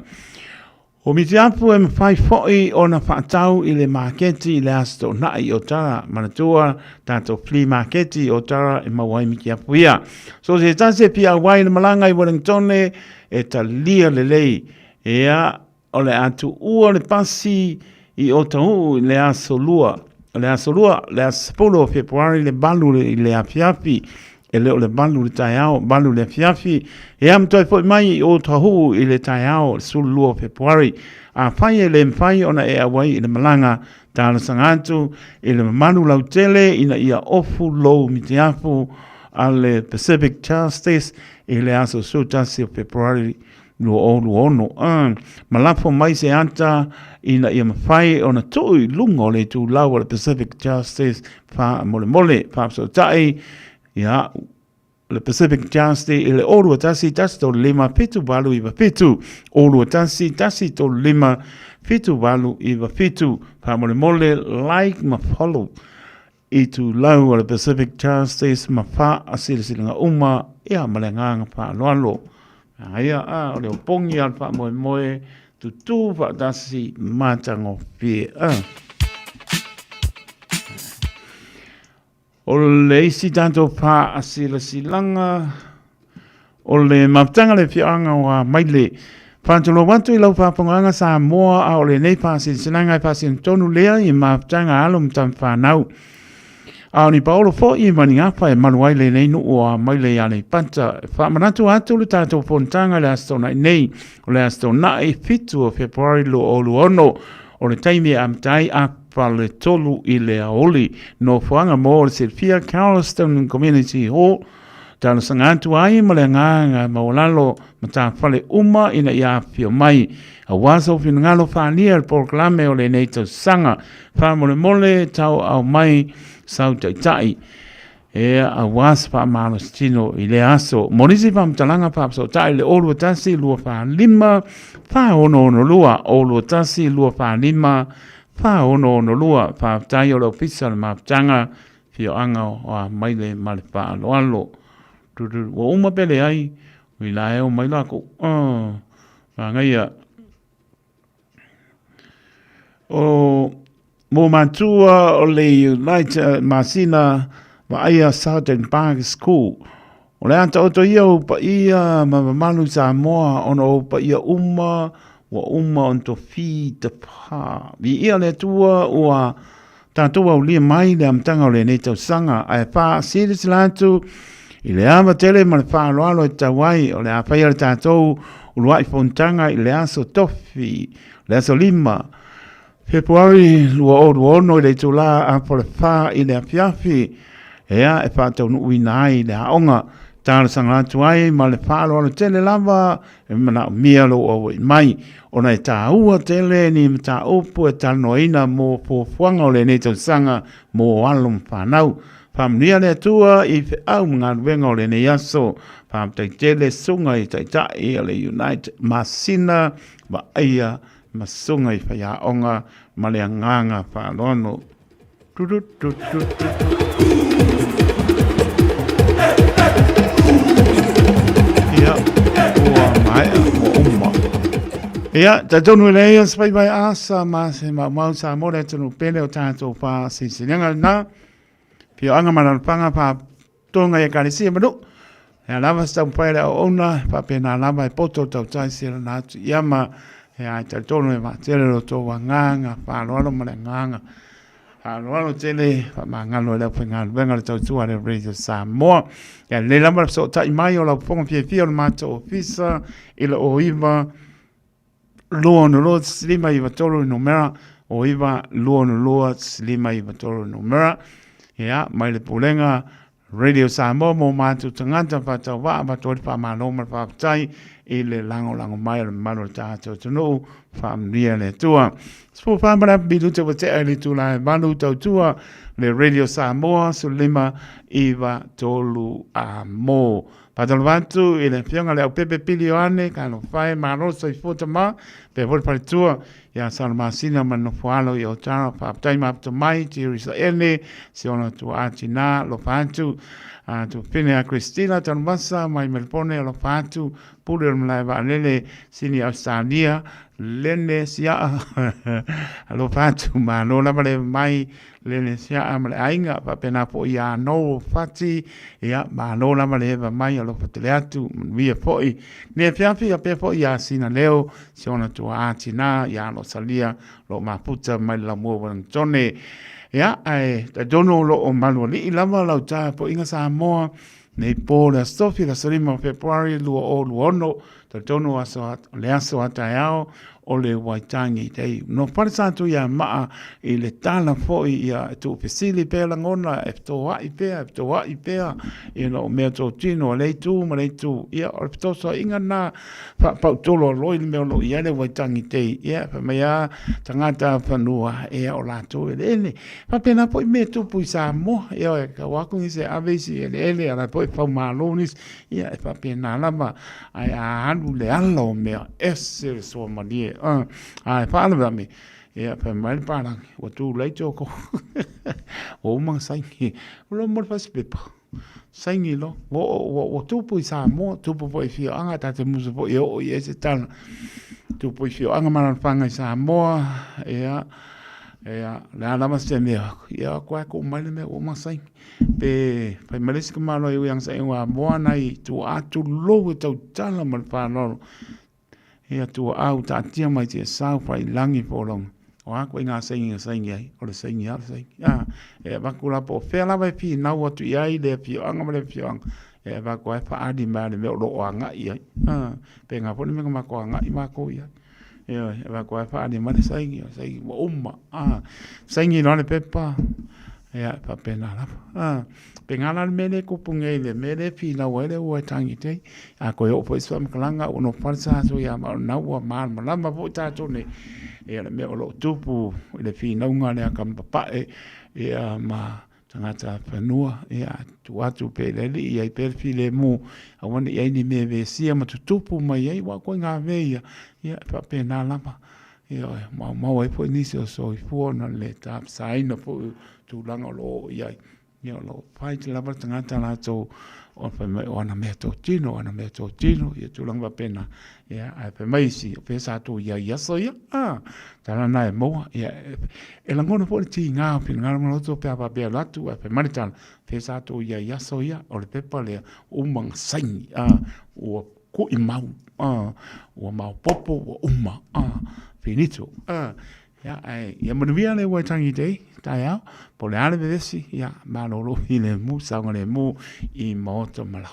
O mitiafu e mwhai foi o na whatau I le marketi I le asto na I Otara. Manatua tātou flea marketi I Otara e mawai mitiafu ia. So se tase pia wai na malanga I Wellington e ta lia le lei. Ea o le atu ua le pasi I Otahu le asolua. Le asolua, le asapolo o Februari le balu le afiafi. E leo le balu le taiao, balu le afiafi. E amtoi foi mai I Otahu I le taiao, sulu lua Februari. A whai le mwhai ona e awai I le malanga. Tāna sangatu I le manu lautele ina ia ofu lou mitiafu a le Pacific Justice I le aso sutasi o Februari. Luono. Malafo mai se anta ina ia mawhai o na tui lungo le tu lau le Pacific Justice wha mole whaapso tai ia le Pacific Justice I le orua tasi to lima pitu walu iwa pitu orua tasi to lima pitu walu iwa pitu wha mole like ma follow I tu lau le Pacific Justice ma wha asirisilinga uma ia malenganga wha loalo. Aia o leo pongi al wha moe tu wha dasi mātango pie. O le isi tanto pā asila silanga. O le maptanga le whianga wa maile. Whantolo watu I lau whaponganga Samoa a o le nei pāsi silanga I pāsi tonu lea I maptanga alum tam whanau. A ni Paolo fo I mani ngapa e manuai le nei nu o maile ia nei panta. Whamanatu atu le tātou pontanga le astona nei. O le astona I fitu o Februari lo o luono. O le taimi amtai apa le tolu I le aoli. No whanga mo le Sylvia Carlston Community Hall. Tāna sangatu ai ma le nganga maolalo ma tā whale uma ina ia pio mai. A waso fina ngalo whania le proklame o le nei tau sanga. Whamole mole tau au mai sau tai. E a was pa malo stino I le aso. Monisi pam talanga pa so tai le olua tasi lua pa lima. Pa ono lua olua tasi lua pa lima. Pa ono lua pa tai o le pisa le maptanga. Fio anga o maile male pa alo. Wa uma pele ai. Wila e o mai lako. Ngaia. O mo matua o le United Masina wa aia Southern Park School. O le anta oto ia o pa ia mamalu Samoa ono pa ia uma wa uma on to fi te pa. Vi ia le tua ua tātou au lia mai le amtanga o le nei tausanga ai wha siri silatu i le ama tele ma le wha aloalo e tawai o le awhai le tātou uluai fontanga i le aso tofi le aso lima Februari lua o ono i le tula a po le wha i le afiafi ea e wha tau nui nai le haonga tāra sangalatu ai ma le wha aloalo tele lava e mana mia lo o i mai ona e tā ua tele ni mta opu e tanoina mō pōfuanga o le nei tausanga mō alum whanau. Whamnia le tua i whi au mga ruenga o le nei aso. Whamtai tele sunga i taitai a le United Masina ma aia ma sunga i whaia onga ma le anganga whanono. Ia, ua mai a mo umma. Ia, ta tonu lea spai mai asa ma se mau sa mora tonu pele o tātou pa se sinanga na pio anga mana panga pa tonga e karisia manu e lava sta un paere o ona pa pena lava e poto tau tai sira na atu iama e ai ta tonu e matere lo to wanganga pa loalo ma le nganga a loalo tele pa mangalo e lau whenga wenga le tau tua le Radio Samoa e le lama so tai mai o lau ponga pia pia o le mato ofisa ila o iwa Lua no loa slima i watoro no mera o iwa lua no loa slima i watoro no mera ia mai le pulenga Radio Samoa mo mātu tangata whatau waa watori pa maloma whaapatai i le lango mai le maro tātou tunu whaamria le tua. Spo whaamara bilu te wate ai le tula e malu tau tua le Radio Samoa su lima i watolu a mo. Patalo watu i le whionga le au pepe pili o ane, ka no whae maroso i fota ma, pe hori pare tua, ia salamasina ma no whaalo i o tara, whaaptai mapta mai, tiri sa ene, si ona tu ati nā, lo whātu, tu pene a Christina, tanu masa, mai melpone, lo whātu, pule o mlai wa anele, sini Australia, lene sia, lo whātu, ma no lamale mai, lene sia amale ainga pa pena po ia no fati ia ma no la male va mai lo fatele atu via foi ne fiafi a pe foi ia sina leo si ona tu ati na ia lo salia lo maputa mai la mo van tone ia ai ta dono lo o manuali lava la ta po inga sa mo nei po la stofi la solima february lo o ono ta dono aso le aso atao o le waitangi tei. No pare santu ia maa i le tala foi ia tu pesili pe la ngona e toa i pea i no mea tō tino le tu ma le tu ia o pito so inga na pa tolo loi le mea lo ia le waitangi tei ia pa mea tangata whanua ia o la tu ele ene pa pena po i mea tu pui sa mo ia e ka wakungi se avesi ele ele ala po i pau malonis ia e pa pena lama ai a hanu le alo mea ese so manie ai fa me ia pa mai para o tu leito ko o mang sangi lo mo fa spepa sangi lo o tu pu sa mo tu pu po fi anga ta te muso po yo e se tan tu pu fi anga mana fanga sa mo ia la ma se me ia kwa ko mai me o mang sangi pe pa mai se ma lo yang sa wa mo nai tu atu lo tu tala mal fa no ia tu au ta tia mai te sau pai langi polong o a ko inga saingi ai o le saingi al sai e va kula po fe la vai pi na watu ai le pi anga le pi anga e va ko fa adi ma le lo anga ia pe nga poni me ma ko anga i ma ko ia e va ko fa adi ma le saingi mo umma saingi no le pepa ia pa pena la pengana mele ko pungele mele fi na wele o tangi te a ko yo pois fam kalanga uno falsa so ya ma na wa mal ma lama po ta to ne e le me o tupu le fi na unga le kam papa e ma tangata panua e tu atu pe le i ai per fi le mu a wani ai ni me ve sia ma tupu mai ai wa ko nga ve ya pa pena lama ma wai po ni so i fu na le tap sai no po tu langa lo ai lo pai te lava tangata la to o fa mai ona me to tino ia tu langa pena ia ai pe mai si o pe sa to ia so ia tala na e mo ia e la ngona po ti nga pe nga mo to pe pa pe la tu pe mai tala pe sa to ia so ia o le pe pa le o mang sai o ko i mau o mau popo o uma finito Ya ai ya manuia le wa tangi dei tai au po le ale vesi ya malolo i le mu sa ngale mu I moto malo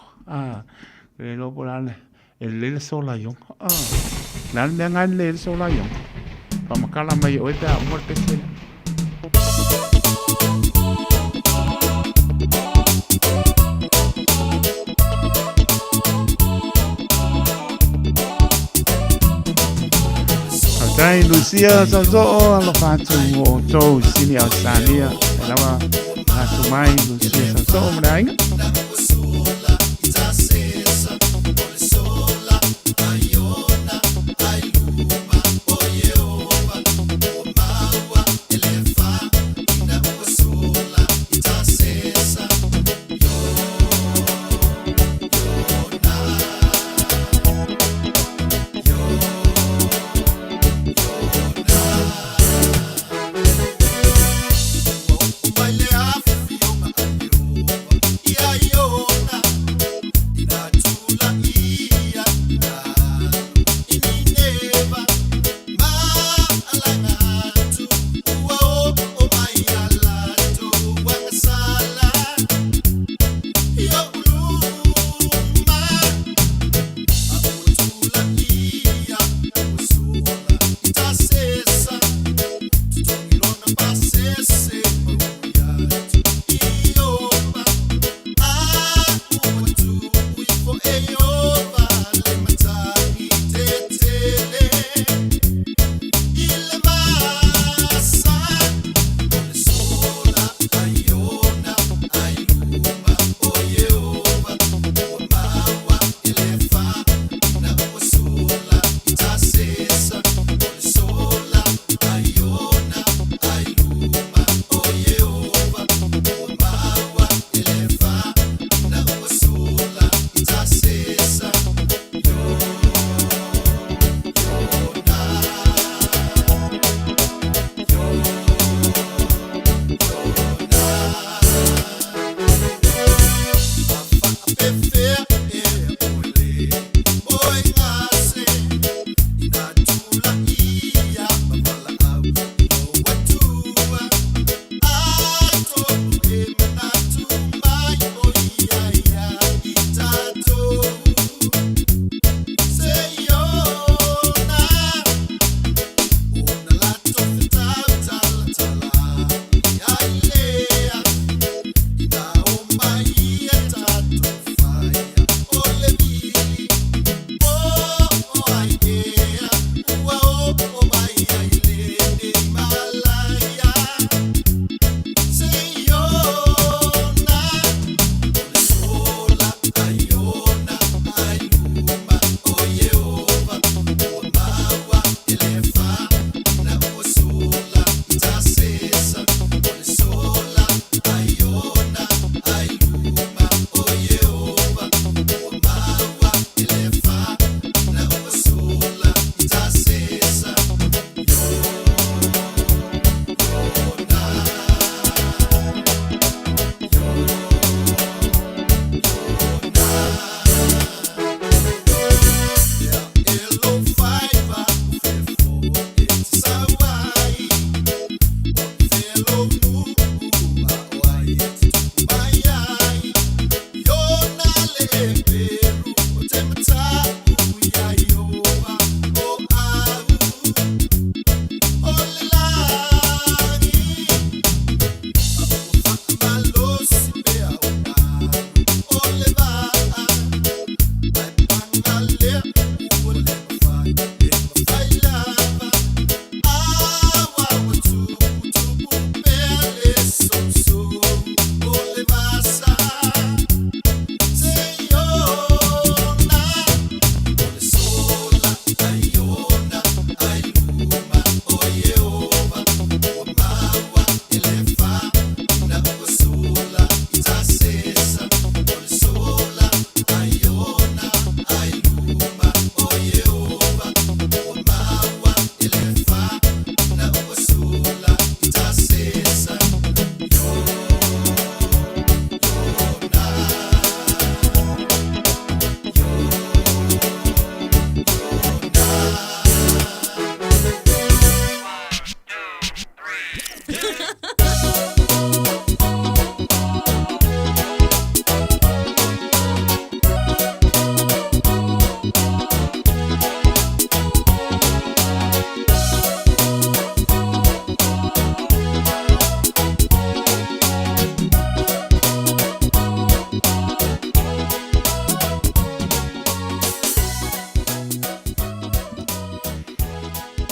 le lo po ale le sola yo la le ngan le sola yo pa makala mai o ta mo pese Dai Lucia so lo faccio to sini Australia lava faccio mai Lucia so dai Baile afio, ia iona.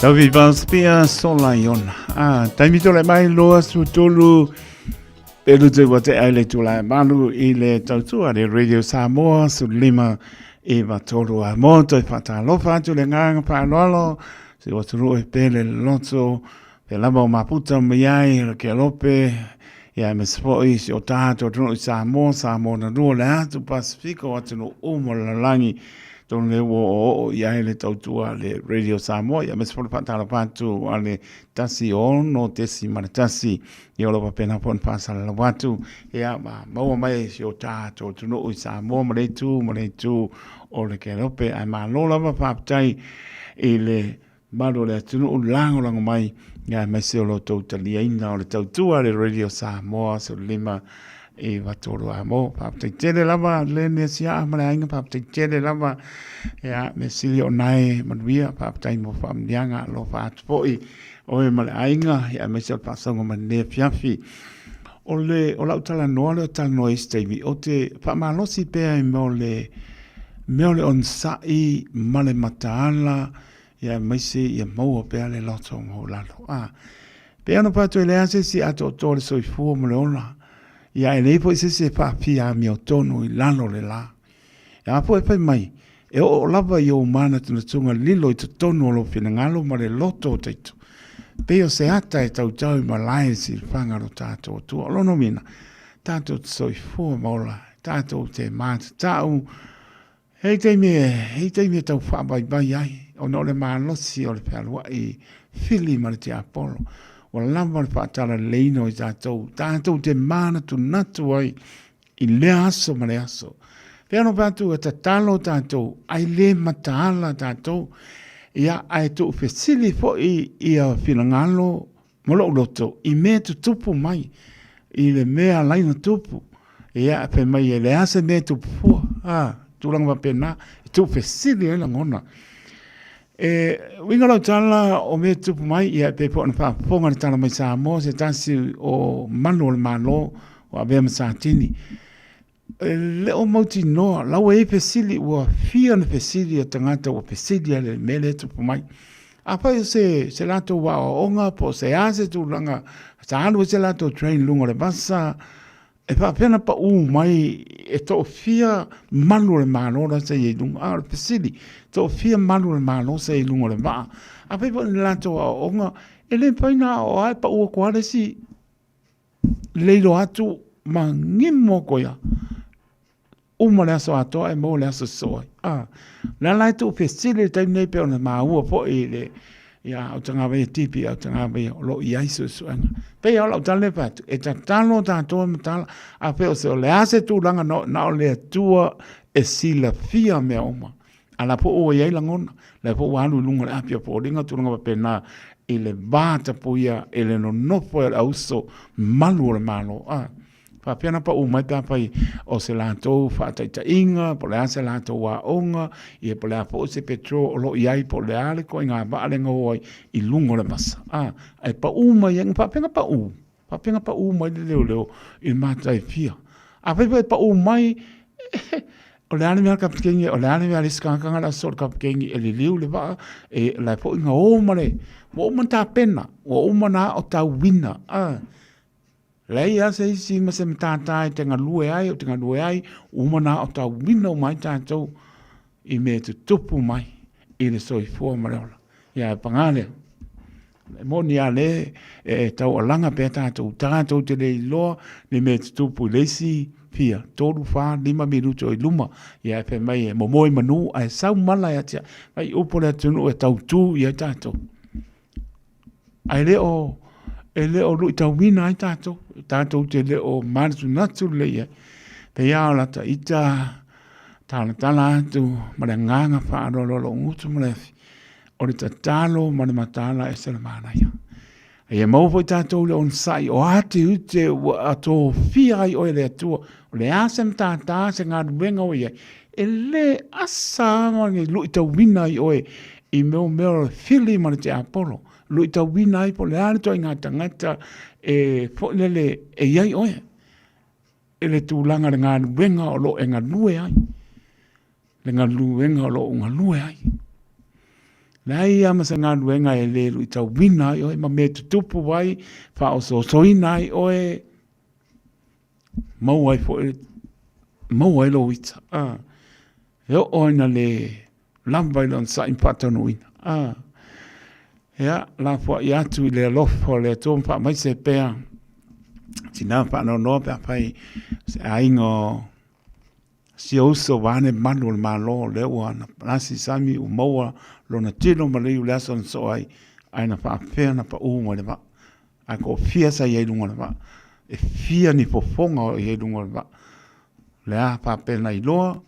Tavi Baspia Solayon. Taimito le mai loa su tolu. Pelu te wate aile tula malu i le tautua le Radio Samoa su lima e vatolu a moto e fatalofa tu le nganga paanolo. Se waturu e pele loto. Pe lama o maputa miai ke lope. Ia me spoi si o tato tunu i Samoa na rua le atu Pasifiko watunu umo lalangi. Tonu le wo o ia le tautua le Radio Samoa. Ia me spoi patalo patu ale tasi ono tesi maratasi. Ia lopa pena pon pasala la watu. Ia maua mai si o tato tunu i Samoa mareitu o le ke lope. Ai malola ma papatai i le malo le tunu lango mai. Ia me se o lo tautalia ina o le tautua le Radio Samoa so lima e vatoro amo papatai tele lava le ne sia amale ainga papatai tele lava ia me sili o nai manuia papatai mo famnianga lo fatpoi o e male ainga ia me se o pasongo mane fiafi o la utala no le tal no estevi o te pa malosi pe e mo le on sai male mataala ia maise ia maua pe ale loto mo lalo pe ano pato ele ase si ato tole soifua mo le ona ia e leipo se pa pia mi otono i lalo le la ia po e mai e o lava i o mana tunga lilo i tono lo fina ngalo ma le loto teito pe o se ata e tau i malai si fanga lo tato tu lo no mina tato soifua mola tato te mat tau hei te me tau wha bai ai o no le malo si o le pealua i fili ma le te apolo o lama le whaatala leino i tātou te mana tu natu ai i le aso ma le aso peano pātu e tatalo tātou ai le mataala tātou ia ai tu fesili fo i a finangalo molo uloto i me tu tupu mai i le mea laina tupu ia pe mai e le ase me tupu fua tulanga pena tu fesili e langona winga lo tala o me tupu mai ia pe po na pa fonga ni tala mai Samoa se tasi o mano le malo o ave masatini le o mauti no la we fesili o fia na fesili a tangata o fesili le mele tupu mai apa se lato wa onga po se ase tulanga sa anu se lato train lungo le basa e pa pena pa mai e to fia manu le malo na se i lunga pesili to fia manu le malo se i lunga le va a pe po la to onga ele paina o ai pa u kwale si le lo atu mangimo koya uma le so ato e mo le so la to pesili te nei pe ona ma u po ile ia o tanga ve tipi o tanga ve lo ia so pe o lo tale pat e talo tanto metal a pe o se le ase tu langa no le tua e sila fia me oma ala po o ia langona le po walu lunga a pia po dinga tu lunga pe na ile bata po ia ele no po el auso malu le malo pa pena pa o mai pa o se lanto fa ta inga po le ase lanto wa onga e po le po se petro lo iai po le ale ko inga ba le ngoi i lungo le masa ai pa mai yang pa pena pa mai le i mata i fia a pa mai o le ale ka pkengi o le ale ale ska ka la sor ka pkengi e liu le ba e la po inga o male mo manta pena o mana o ta wina lei a se si ma se mtatai te ngalue ai umana o tau wino mai tātou i me te tupu mai i le soifua mareola ia pangale mo ni ale tau alanga pe tātou te le iloa ni me te tupu lesi pia tolu fa 5 minuto i luma ia pe mai mo moi manu ai sau mala ia tia mai upo le tunu e tau tu ia tātou ai leo e leo lui tau wina ai tātou te leo maratu natu le ia pe ia o lata ita tala atu ma le nganga whaarololo ngutu malefi o le tatalo ma le matala e sele mana ia e maufo i tātou le on sai o ate ute ato fia ai oe le atua o le asem tātā se ngā ruenga o ia e le asa ngi lui tau wina ai oe i meo fili ma le te Apollo lui tau wina ai po le ale toi ngā tangata e po lele e iai oe e le tūlanga le ngā ruenga o lo e ngā lue ai le ngā luenga o lo ngā lue ai Nei ama sa ngā ruenga e le i tau wina i oe ma me tutupu wai wha o so soina i oe mau ai fo e mau ai lo ita. E o oina le lamba i lon sa impatano ina. Ia, la fo i atu i le lofo le tōm wha mai se pēa. Tina wha no no pēa pai se aingo si uso wane manu le malo le wana. Nasi sami u maua lo na tino ma leu le aso so ai aina wha pēa na pa uunga le wa. A ko fia sa i eidunga le wa. E fia ni fofonga o i eidunga le wa. Le a pa pēna i loa.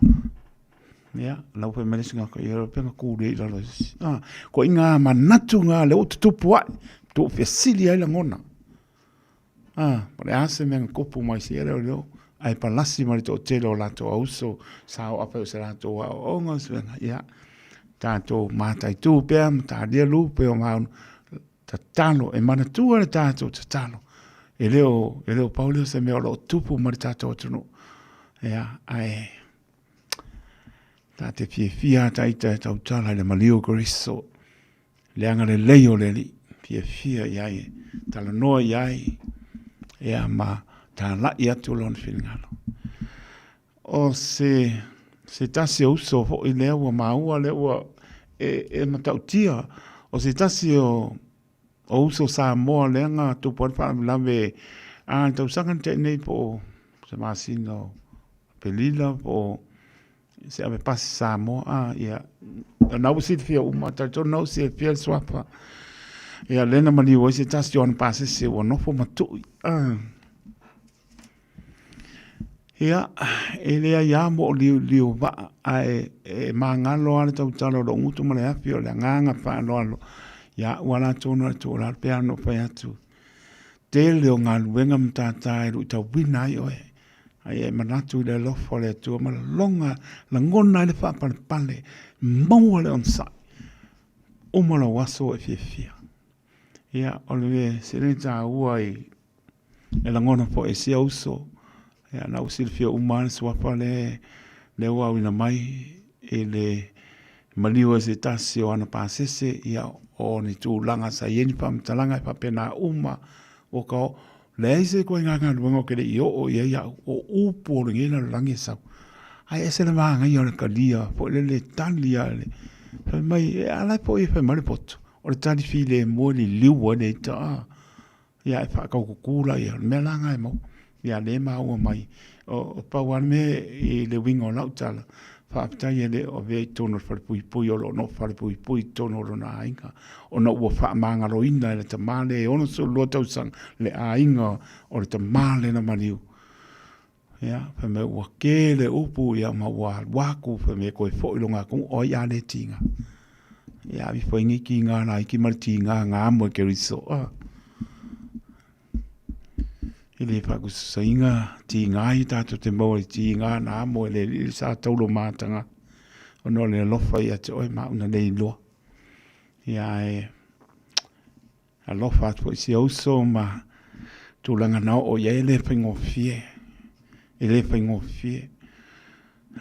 Ya, lau pe melesinga ko yero pe ngakure i lalo. Ko inga manatu nga le o tutupu ai. Tu fia sili ai la ngona. Pare ase me kopu mai si ere o leo. Ai palasi mari to telo lato auso. Sao apa o se lato wa onga svenga. Ya, tato matai tu pea, ta dia lu pe o maun. Ta talo, e manatua le tato ta talo. E leo Paulio se meo lo tupu mari tato atunu. Ya, ai... Ta te fia taita tau tala le malio koriso. Le anga le leo le li. Fia iai. Tala noa iai. Ea ma ta lai atu lon whingalo. O se tasi o uso fo i lea ua maua le ua e matau tia. O se tasi o uso Samoa le anga tupuan wha lawe a tau sangan te nei po se masino pelila po se ave pasi Samoa ia nau si fia uma tato nau si fia swapa ia lena mali o se tasi on pasi se o no fo matui ia ele ia mo liu va e mangalo ale tau talo lo ngutu male afio le nganga pa lo ia wala tono to la piano pa atu tele o ngal wenga mtata i tau wina i oe ai e manatu le lofo le tu ma longa la ngona le fa pale mau le on sa o mo la waso e fia ia o le serenta uai e la ngona po e sia uso ia na usil fia umane swa pale le wa wina mai e le maliwa se tasi o ana pasese ia o ni tu langa sa yeni pa mtalanga pa pena uma o ka leise ko nga luengo ke le yo o ia o upo le ngena langi sa ai ese le manga yo le kalia po le talia le fa mai ala po i fa mali pot o le tali file mo li liu le ta ia fa ka ku kula ia me langa mo ia le ma o mai o pa wan me i le wingo la tala fa apta ele o ve tono fa pui o no fa pui tono lo na inga o no wo fa manga lo ina le tamale o no so lo tau sang le a inga o le tamale na maniu ya fa me wa ke le upu ya ma wa ku fa me ko fo lo nga ku o ya le tinga ya vi fo ingi ki nga na ki martinga nga mo ke riso ele fa ku sainga ti ngai tato te mo ti nga na mo le sa taulo matanga ono le lofa ia te oi ma una le lo ia a lofa tu si uso ma tu langa na o ia ele pingo fie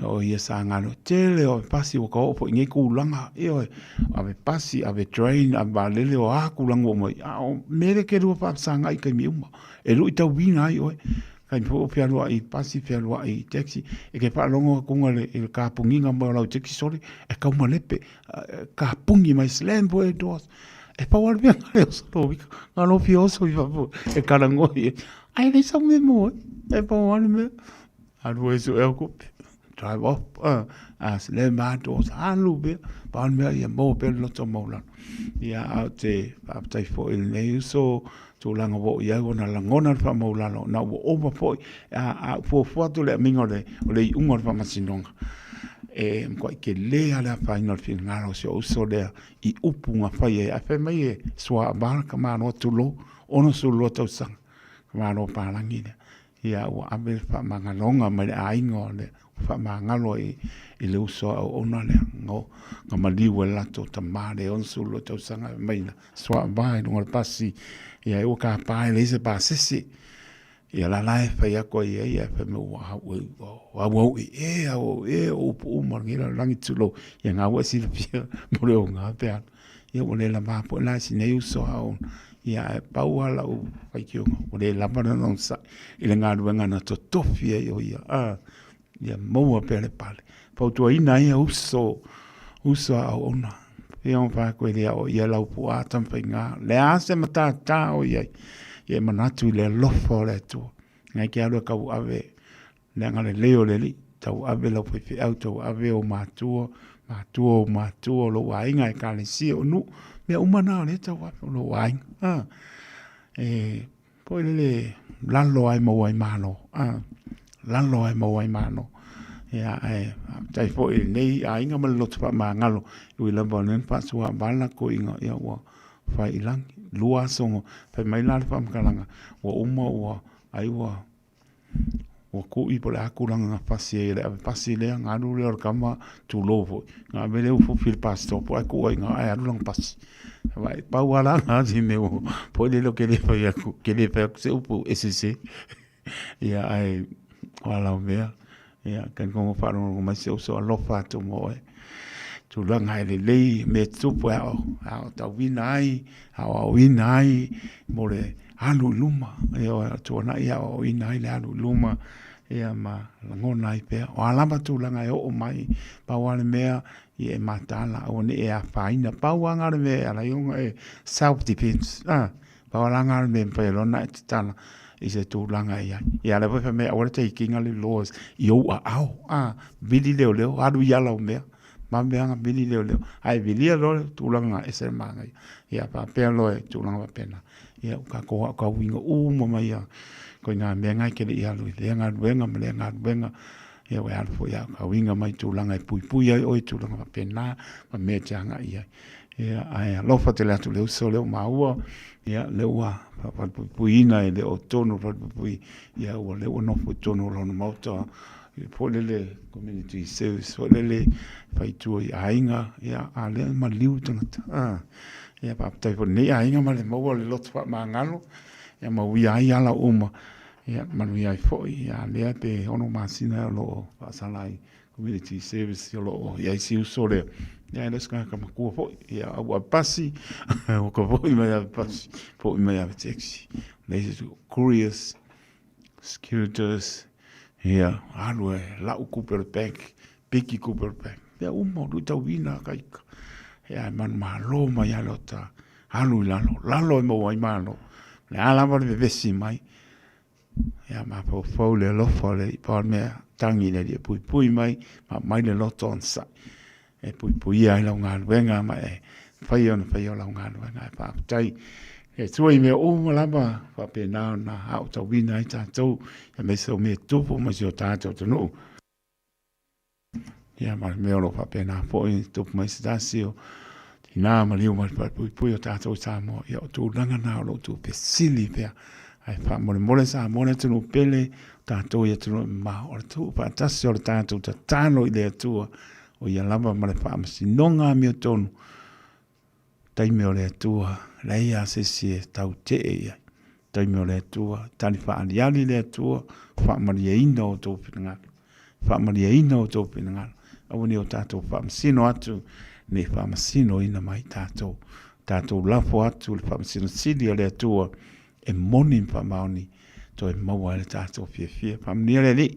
o ia sa ngalo tele o pasi o ko po ngai ku langa io ave pasi ave train ava lele o a ku langa mo o mere ke ru pa sa ngai ke mi uma e lu ita wina io kai po piano ai pasi piano ai taxi e ke pa longo ku ngale e ka punginga mo la taxi sori e ka mo lepe ka pungi mai slam bo e dos e pa war bien le so vi ngalo fioso vi va e karango ai le sa me mo e pa war me a do eso e ko drive up as le matos alube pan me ia mo per lo to mola ia te aptai fo il nei so tu langa bo ia ona langona fa mola no na o ba fo a fo foto le mingo le ungor fa masinonga e ko ke le ala final final so so le I upunga fa ia fa mai swa barka ma no tu lo ono so lo to sang ma no pa langina ia o abe fa mangalonga ma le aingo le fa mangalo I le uso o na le ngo ngamali wala to tamale on su lo to sanga mai swa bai no pasi ia o ka pa le se pasisi Ia la lai fai a koe ia fa me wa wa o margira langi tulo ia nga wa si pia mo le nga pe ia o le la ma po la si nei so au ia pa wala o fai ki o le la pa no sa ile nga ruanga na to tofia ia ia mo pe le pale pa tu ina ia uso au ona ia on fa ko ia o ia la pu atam fa nga le ase mata ta o ia ia manatu le lofo le tu ngai ki alo ka ave le ngale leo le li tau ave lo pe auto ave o matuo lo wai ngai ka le si o nu me umana le tau lo wai poi le lalo ai mo wai mano lalo ai mo wai mano ia tai foi nei a inga mal lo tpa ma ngalo i la bonen pa sua bala ko inga ia wa fai ilang lua songo pe mai la fa mkalanga wa uma wa ai wa ko i pole akuranga pasi le ngaru le kama tu lovo nga vele u fil pasto po ko nga ai aru lang pas vai pa wala nga di me po le lo que le fa ku que le fa se u esse ia ai wala me ia kan ko fa no ma se so lo fa to mo tu lang ai le me tu po au ta winai mo le alu luma ia tu na ia o winai le alu luma ia ma ngona i pe o alama tu langa o mai pa wale mea i e matala o ne e a faina pa wanga me ala yunga e self defense pa wanga me pe lona tana i se tu langa ia le fa me o te kinga le laws yo au bili leo adu yala o me ma me anga bili leo ai bili lo tu langa e se manga ia pa pe lo e tu langa pena ia ka winga mo mai ia ko nga me ngai ke ia lu le nga benga ia wa alfo ia ka winga mai tu langa pui ai o tu langa pena ma me changa ia ai lo fa te la tu le so le ma ua ia le ua pa pui na le o tono pa pui ia o le no fu tono lo no moto po le community service po le fai tu ainga ia ale ma liu tanga ia pa tai po ne ainga ma le mo le lot fa ma ngalo ia ma wi ai ala uma ia manu ia foi ia le pe ono masina lo pasalai community service lo ia si usole ia le ska ka ku fo ia a pasi o ko fo ia pasi fo ia taxi le couriers scooters ia alwe la u Cooper Bank Piki Cooper Bank ia umo du tawina kai ia man malo ma ia lota alu lalo mo wai malo le ala va de vesi mai ia ma po le lo fo le por me tangi le pui mai ma mai le lo tonsa e pui ai la ngal venga ma e fai la ngal venga pa tai e tuai me o la ba fa pe na au to wina i tatou e me so me tupo ma si o tatou to no ia ma me lo fa pe na po i tupo mai stasio ina ma liu ma pui o tatou Samoa ia o tu langa na lo tu pe sili pe ai fa mo sa mo le tu pele tatou ia tu ma o tu pa tasio o tatou ta tano i le tu o ia lava ma le fa ma si nonga mi o tonu tai me o le tu la ia se si tau te ia tai me o le tu tani fa ali le tu fa ma ia ina o tu pinga fa ma ia ina o tu pinga au ni o tatou fa ma sino atu ne whamasino ina mai tātou lafo atu le whamasino sili o le atua e moni whamaoni to e maua le tātou fia whamania le li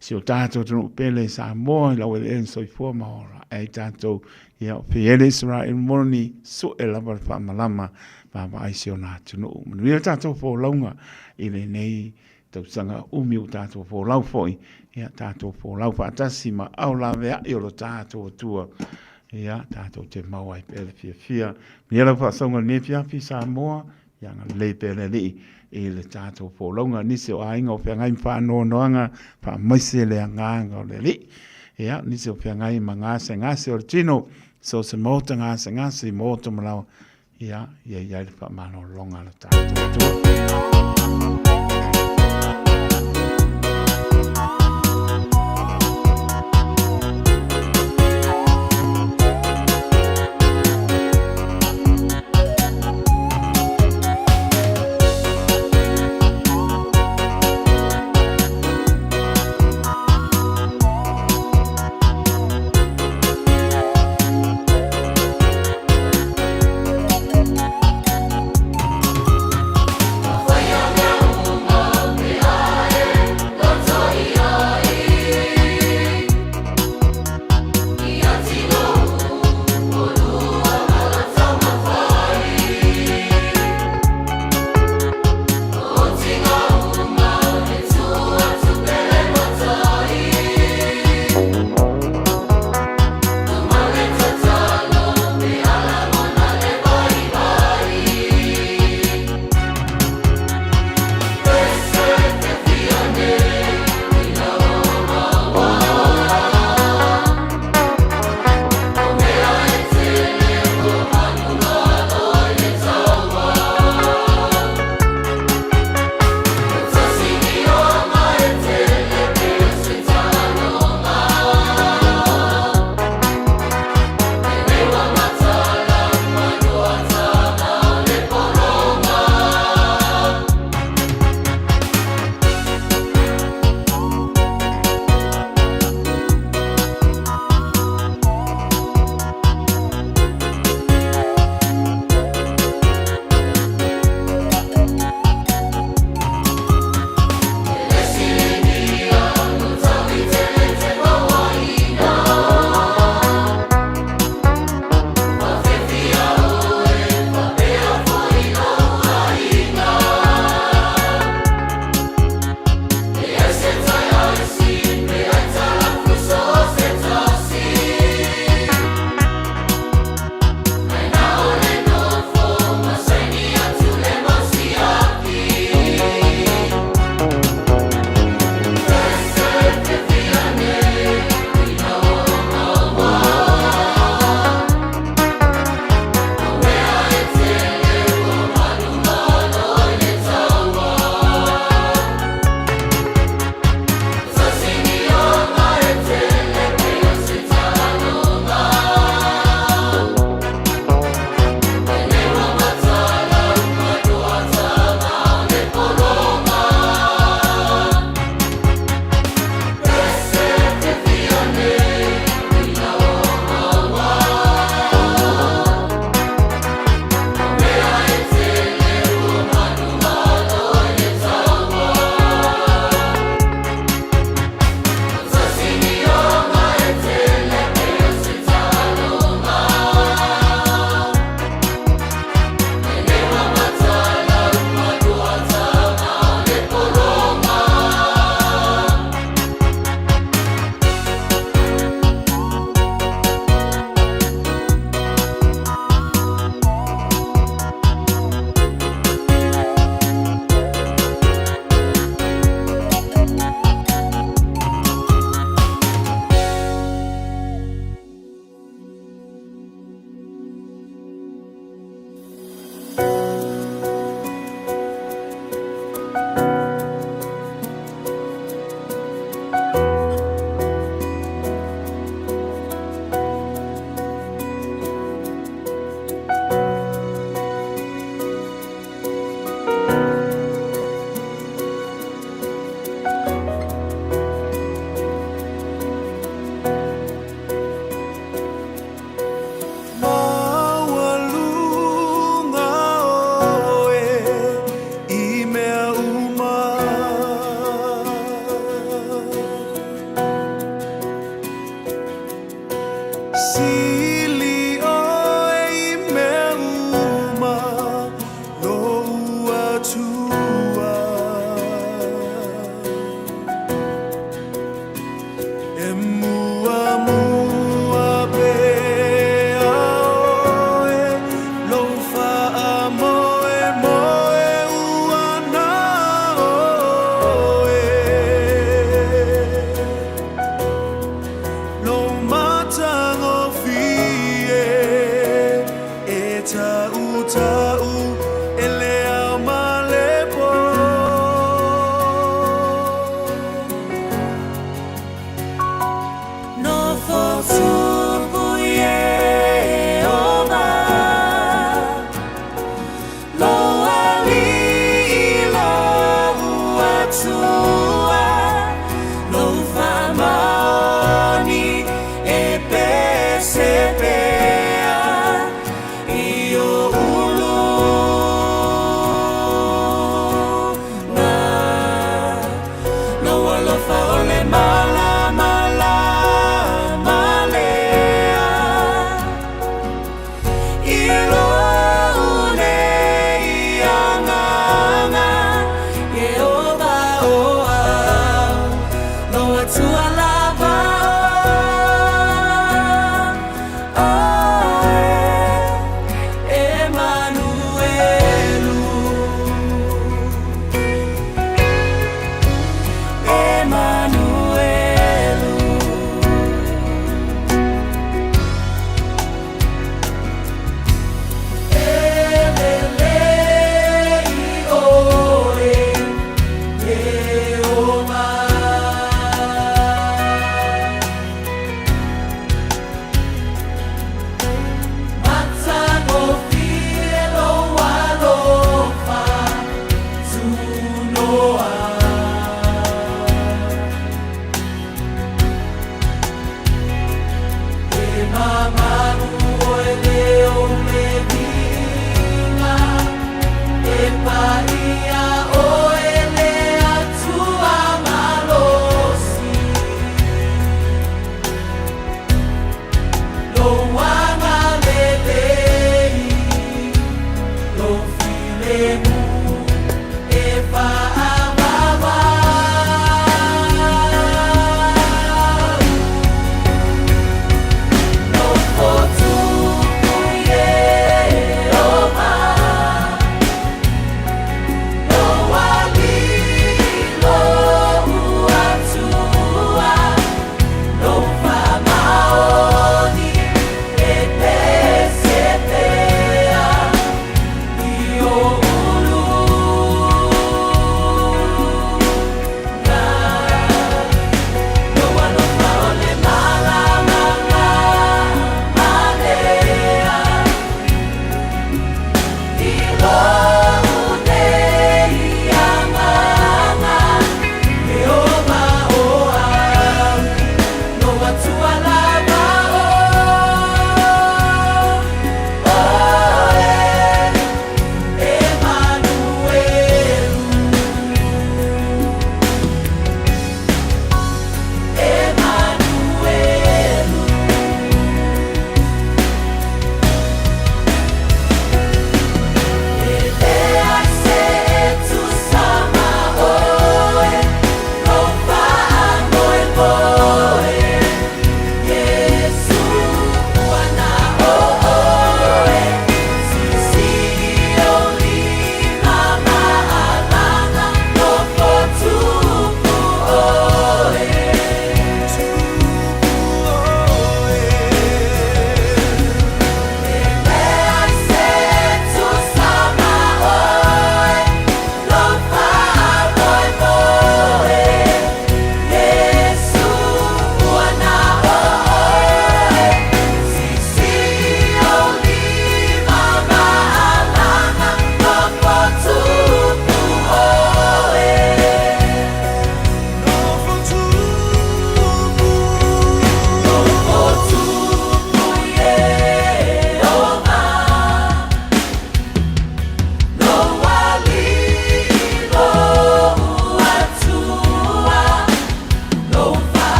si o tātou tunu pele Samoa lau e en soifua maora e tātou ia o peele Israel moni so e lava le whamalama pāma aisi o nā tunu manuia tātou fo launga i le nei tau sanga umi o tātou fo lau foi ia tātou fo lau whaatasi ma au la vea i o lo tātou atua ia tātou te mau ai pele fia. Nia lau whaasonga ne fi Samoa, ia ngā lei pele li e le tātou pōlaunga nise o ainga o whiangai whaano noanga, wha maise le nganga o le li. Ia, nise o whiangai ma ngase o le tino, so se mōta ngase mōta malawa, ia le whaamano longa le tātou.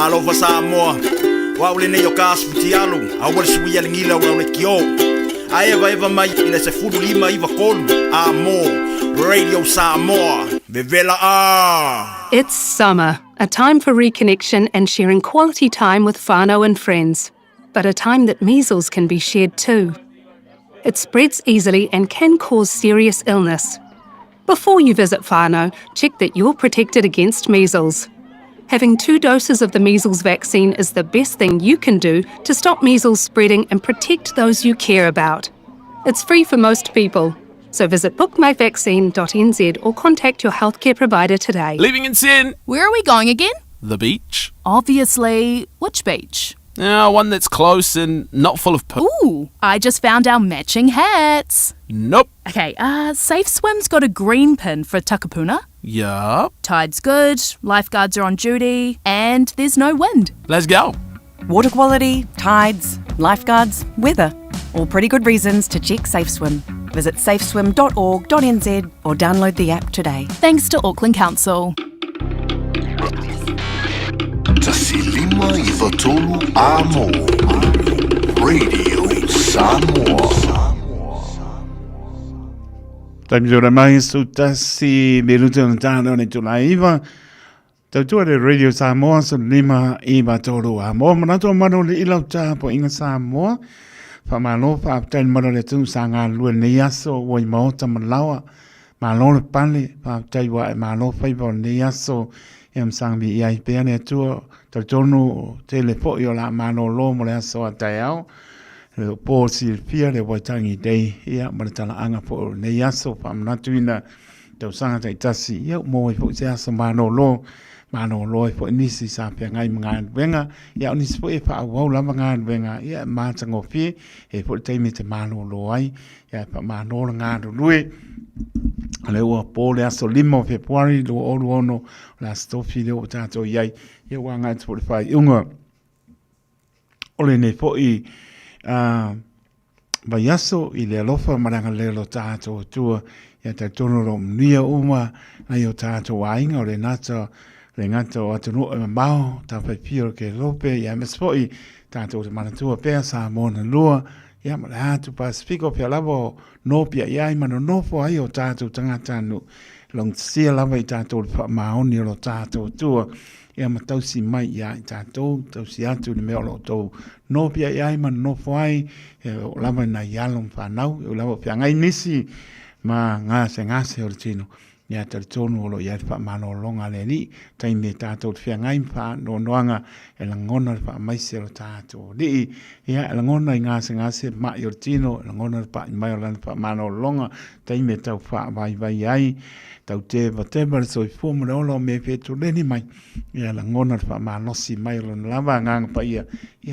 Talofa Samoa. Wa ule nei o kasu tialu. Awal sui alingila ula ule kio. Aeva eva mai ina se fudu lima iva kolu. Amo. Radio Samoa. Vevela a. It's summer, a time for reconnection and sharing quality time with whānau and friends, but a time that measles can be shared too. It spreads easily and can cause serious illness. Before you visit whānau, check that you're protected against measles. Having 2 doses of the measles vaccine is the best thing you can do to stop measles spreading and protect those you care about. It's free for most people, so visit bookmyvaccine.nz or contact your healthcare provider today. Leaving in sin. Where are we going again? The beach. Obviously. Which beach? One that's close and not full of poo. Ooh, I just found our matching hats. Nope. Okay, Safe Swim's got a green pin for Takapuna. Yup. Tide's good, lifeguards are on duty, and there's no wind. Let's go. Water quality, tides, lifeguards, weather. All pretty good reasons to check Safe Swim. Visit safeswim.org.nz or download the app today. Thanks to Auckland Council. Tasilima Ivatolu Amo. Radio Samoa. Taimizora mai su tasi meruta ntano ne tulaiva. Tautua de Radio Samoa su lima iba tolu amo. Manato mano le ilauta po inga Samoa. Whamalo whaaptain mara le tu sanga lua ne aso wai maota malawa. Malo le pale whaaptai wa e malo whaiva ne aso sang bi iai pea ne tua. Tautonu te le po i la mano lo mo le aso a tai au. Le po si pia le waitangi dei ia maritala anga po ne aso whaamnatuina. Tau sanga tai tasi ia mo i po se aso mano lo e po nisi sa pia ngai mga wenga ia nisi po e pa wau lama ngā wenga ia mātango pie e po teimi te mano lo ai ia pa mano lo ngā rui ale ua po le aso lima o Februari lo olu ono la stofi le o tato iai ia wanga te po le whai unga ole ne po i vai aso i le alofa maranga le lo tato tua ia te tono ro mnia uma ai o tato wainga o le nata le ngata o atunu e mamao, ta whai pio ke lope, ia mesfoi, tātou te manatua pēr sa mōna lua, ia ma le hatu Pasifiko pia lavo no pia iai mano nofo ai o tātou tangatanu, long sia lava i tātou le whamaoni o lo tātou tua, ia ma tausi mai ia i tātou, tausi atu ni mea o lo tau, no pia iai mano nofo ai, o lava na ialong whanau, o lava pia ngai nisi, ma ngase o le tino. Ia te tonu o lo ia te whaamano o longa le ni, tai me tātou te whiangai mwha no noanga e la ngona le whaamaise o tātou. Li ia e la ngona i ngase mai o tino, e la ngona le wha i mai o lana whaamano o longa, tai me tau wha vai ai, tau te le soi fumo le olo me petu leni mai, ia la ngona le whaamanosi mai o lana lava nganga pa ia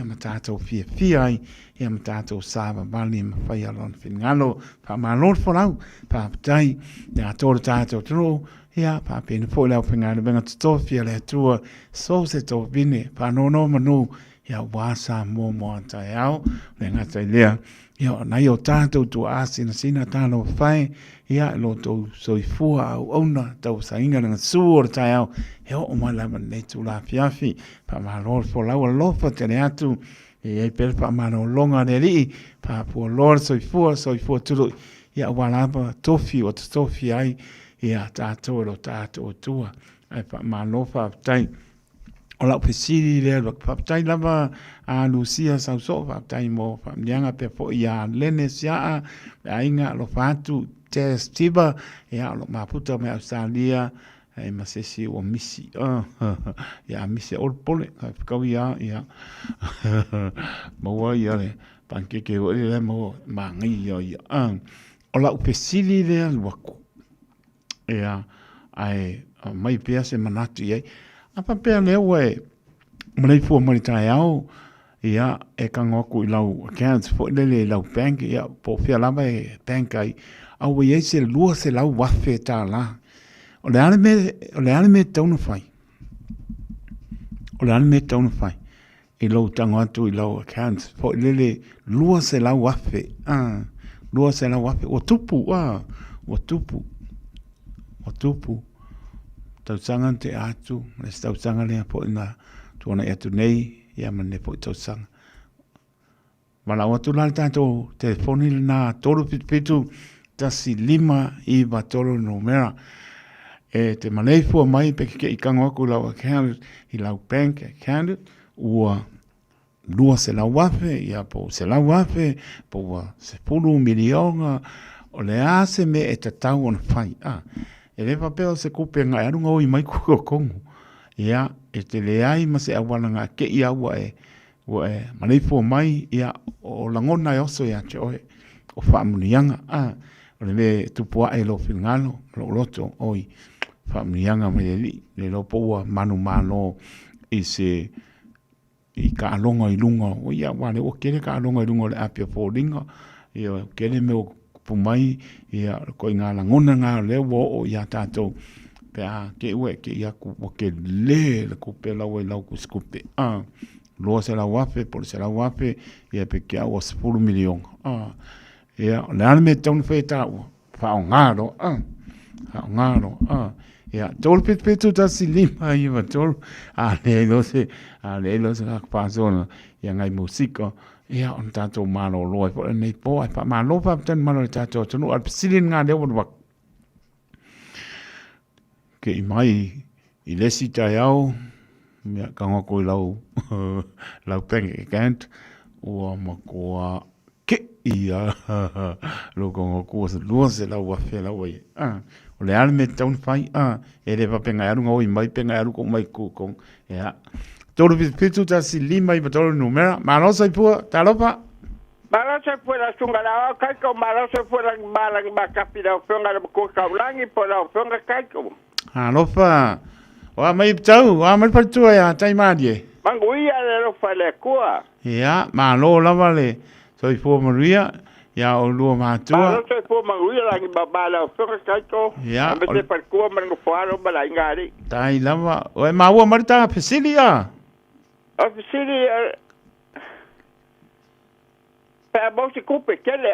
ma tātou fia ai, ia ma tātou sāwa mali ma whai alon whingalo, whaamano le whanau, pāpatai, ia tōre tātou tino, ia pāpene fōi lau whingalo, venga tutofia le atua, so se tō bine, pānono manu, ia wāsa mō tai au, le ngatai lea, ia nai o tātou tu āsina sina tāno whai, ia lo tō soifua au auna, tau sainga nga sūora tai au, heo o mai lama nei tu la fiafi, pa mālor fō lau alofa tene atu, e pere pa māno longa ne rii, pa pua lor soifua turu, ia walapa tofi o tofi ai, ia tātou lo tātou tua, ai pa māno whaptai, o lau pesiri lea whaptai lava a Lucia sauso, whaptai mo whamnianga pe po ia lene siaa, a inga lo whatu test tiba, ia lo maputa me Australia, e masesi o misi, ia misi o pole, kau ia, maua ia le, pankeke o le mo mangi ia, o lau pesiri lea luaku, ia ai mai pia se manatu iei, apa pia leo e mrei fua maritai au, ia e kangoku i lau accounts, fo lele lau bank, ia po fia lava e bank ai, au iei se lua se lau wafe tā la, o le ale me taunu fai, i lau tango atu i lau accounts, fo lele lua se lau wafe, o tupu, tausanga te atu, le tausanga lea po ina tuana e atu nei, ia mane po i tausanga. Mana watu lana tātou telefoni na tolu pitu tasi 5 I vatolo no mera. E te manei fua mai pe ke I kango aku lau account I lau bank account ua lua se lau wafe ia po se lau wafe po wa se pulu milionga o le ase me e tatau on fai. E le papel se kupe ngai arunga o I mai kuko kongu. Ia e te le ai ma se awana ngā ke ia ua e manei fua mai ia o langona e oso ia te oe o whaamunianga. O le me tupua e lo whingalo lo loto oi whamunianga me le lo poua manu mano I se I ka alonga I lunga o ia wane o kere ka alonga I lunga le apia fōringa ia kere me o pumai ia ko I ngā langona ngā leo o ia tātou pe ke ue ke ia ku o ke le ku pe lau e lau ku skupe loa se lau wafe por se lau wafe ia pe ke au o 10 milionga ia le ane me taunu wheta ua whao ngaro ngaro ia tolu pitu tasi 5 I vatolo le lo se kakapasona ia ngai musika ia on tātou malo loa po nei po ai pa malo pa tan malo tātou tonu al pisilin ngā leo wak ke I mai I lesi tai au mea kanga koe lau bank account ua makoa ke ia lo kanga koe se lua se lau wafe lau ai o le ale me taun fai e le papenga arunga oi mai penga aruko mai kukong ia tolu pitu tasi 5 I vatolo numera malosa I pua talopa Malasa pula sunga la kaiko malasa pula malang makapira funga la ko kaulangi pula funga kaiko alofa wa mai tau wa mai patua ya tai madie manguia le lo fale kua ia malo lava le so I fu maria ia o lua matua malasa fu manguia la babala funga kaiko ia ambe par kua mangu faro bala ingari tai lava o ma wa marta pesilia ofisilia pa bosi kupe kele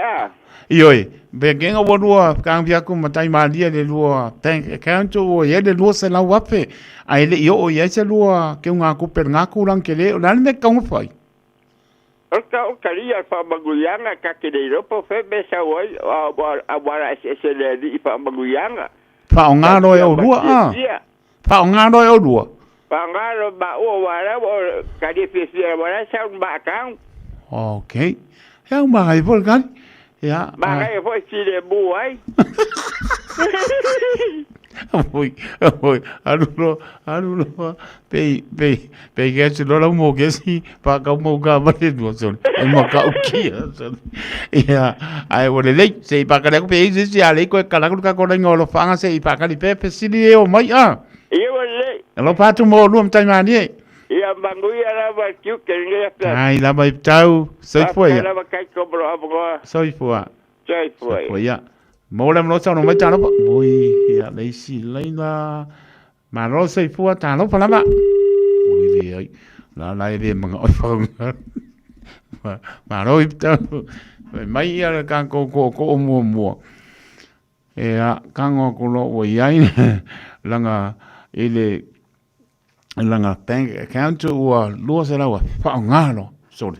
ioi be genga wonua kang via ku matai malia le lua bank account o ye le lua se la wape ai le yo o ye se lua ke nga ku per nga ku rang kele o nan me kang fai o karia pa maguyanga ka ke de ropo FEB sa wai a se le di pa maguyanga pa nga no e o lua pa nga no e o lua pa nga no ba o wala o kadi fisia wala sa ba kang okay ya ma ai volgan ya ma ai foi chile buai oi arulo pe que se lo mo que si pa ka mo ga ba de do son e mo ka uki son ya ai wo le se pa ka le pe si ale ko ka la ka ko ngolo fanga se pa ka li pe si li o mai e wo le lo pa tu mo lu mtai mani ia manguia la ba kiu ke ngia pla ai la mai tau sai foi la ba kai ko bro abo sai foi ya mo le mo sa no mai tano oi ya le si leina ma ro sai foi tano pa la ba oi le ai la le mga oi fa ma ro i tau mai ia ka ko mo e a kango ko lo o ai langa ele langa bank account o lua se la fa ngalo sorry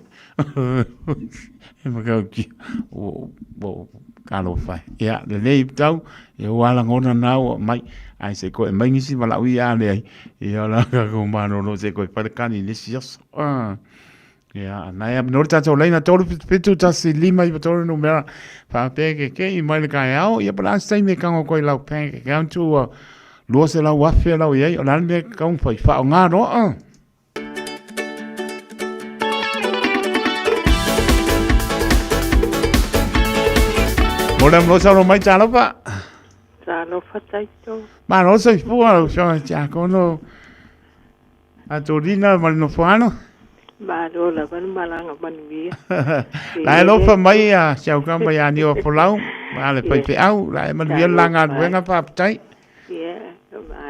e ma ki o kalo fa ya le nei tau e wala ngona na mai ai se ko e mai ngisi mala ui a le e ala ka ko mano no se ko pa kani le sios ya na ya no ta to leina to pitu ta si 5 I to no mera fa pe ke I mai le ka ya ya pa stai me ka ko la bank account o lua se la wafe la o ye o lan me ka un fai fa nga no Moram lo sa lo mai talo pa talo fa taito ma no sai fu lo so cha ko no a torina mal no fuano ma lo la ban malanga ban via la lo fa mai a sa ka mai ani o polau ma le pai pe au la man via langa wenga pa tai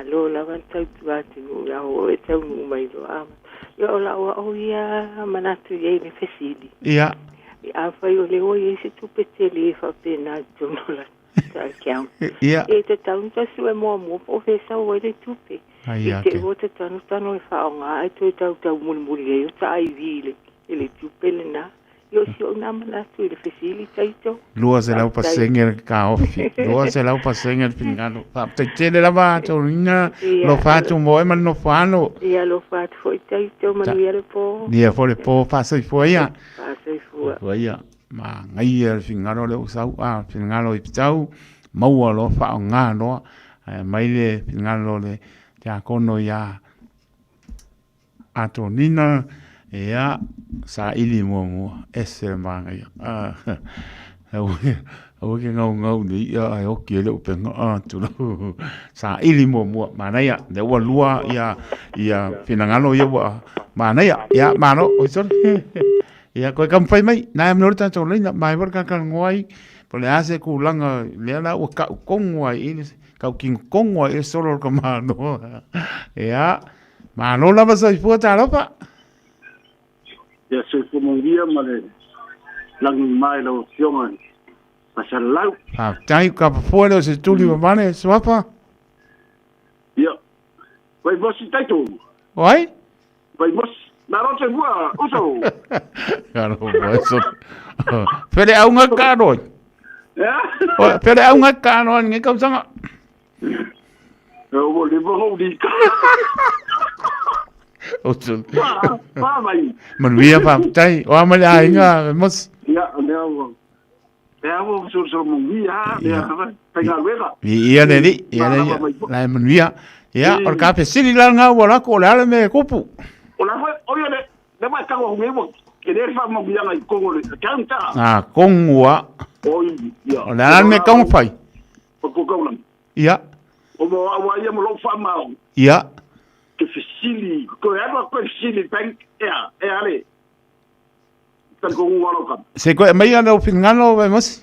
lo la van tau tuati no ya o e tau no mai lo ama yo la o ya manatu ye ni fesidi ya a fa yo le o ye se tu petele fa pena jono la ta kiam ya e te tau ta su mo mo professor o le tupe Ai Te ake. o te tano e whaonga ai tui tau muri e o ta ai vile. Ele tupele na. Yo si o na manatu i le fesili taito. Lua se lau pasenge ka ofi. Lua se lau pasenge pingano. Pa te tele lava to ringa lo fatu mo e man no fano. Ia lo fatu foi taito manuia le po. Nia fo le po fa sai fo ia. Pa sai fua. Fo ia. Ma ngai e fingano le usau a fingano i pitau. Maua lo fa nga no. Mai le fingano le te akono ia. Ato nina ia sa ili mo ese manga ia. Au ke ngau ni ia ai o ke le upenga tu sa ili mo mana ia de wa lua ia finangalo ia wa mana ia mano o so ia ko kam fai mai na am norta to le mai vor ka ngoi po le ase ku langa le la o ka kongwa i ka king kongwa e solo ka mano ia mano la va sai fuata ropa. Ya se como dia male lang mai lo fionga pasal lau Tai ka fo se tuli mane swapa ya vai vos taito oi vai vos na rote bua uso Claro, eso. Pero é unha caro. Pero é unha caro, ninguén causa. Eu vou levar o dica. Ocho. Pa mai. Manuia pa tai, o amale ainga, mos. Ya, eu vou sur mungia, ya, pegar luego. Ia neri, la manuia. Ya, or ka pesili la nga wala ko la me kopu. Ola foi, oye, le vai ka o mesmo. Que ele fa mungia ngai Kongo le canta. Ah, Kongo. Oi, ya. La me como fai. O Kongo. Ya. O mo wa ia mo lo fa mal. Ya. Que facili, ko ela ko facili bank, ale. Tan ko un walo kam. Se ko mai ana opingano vemos.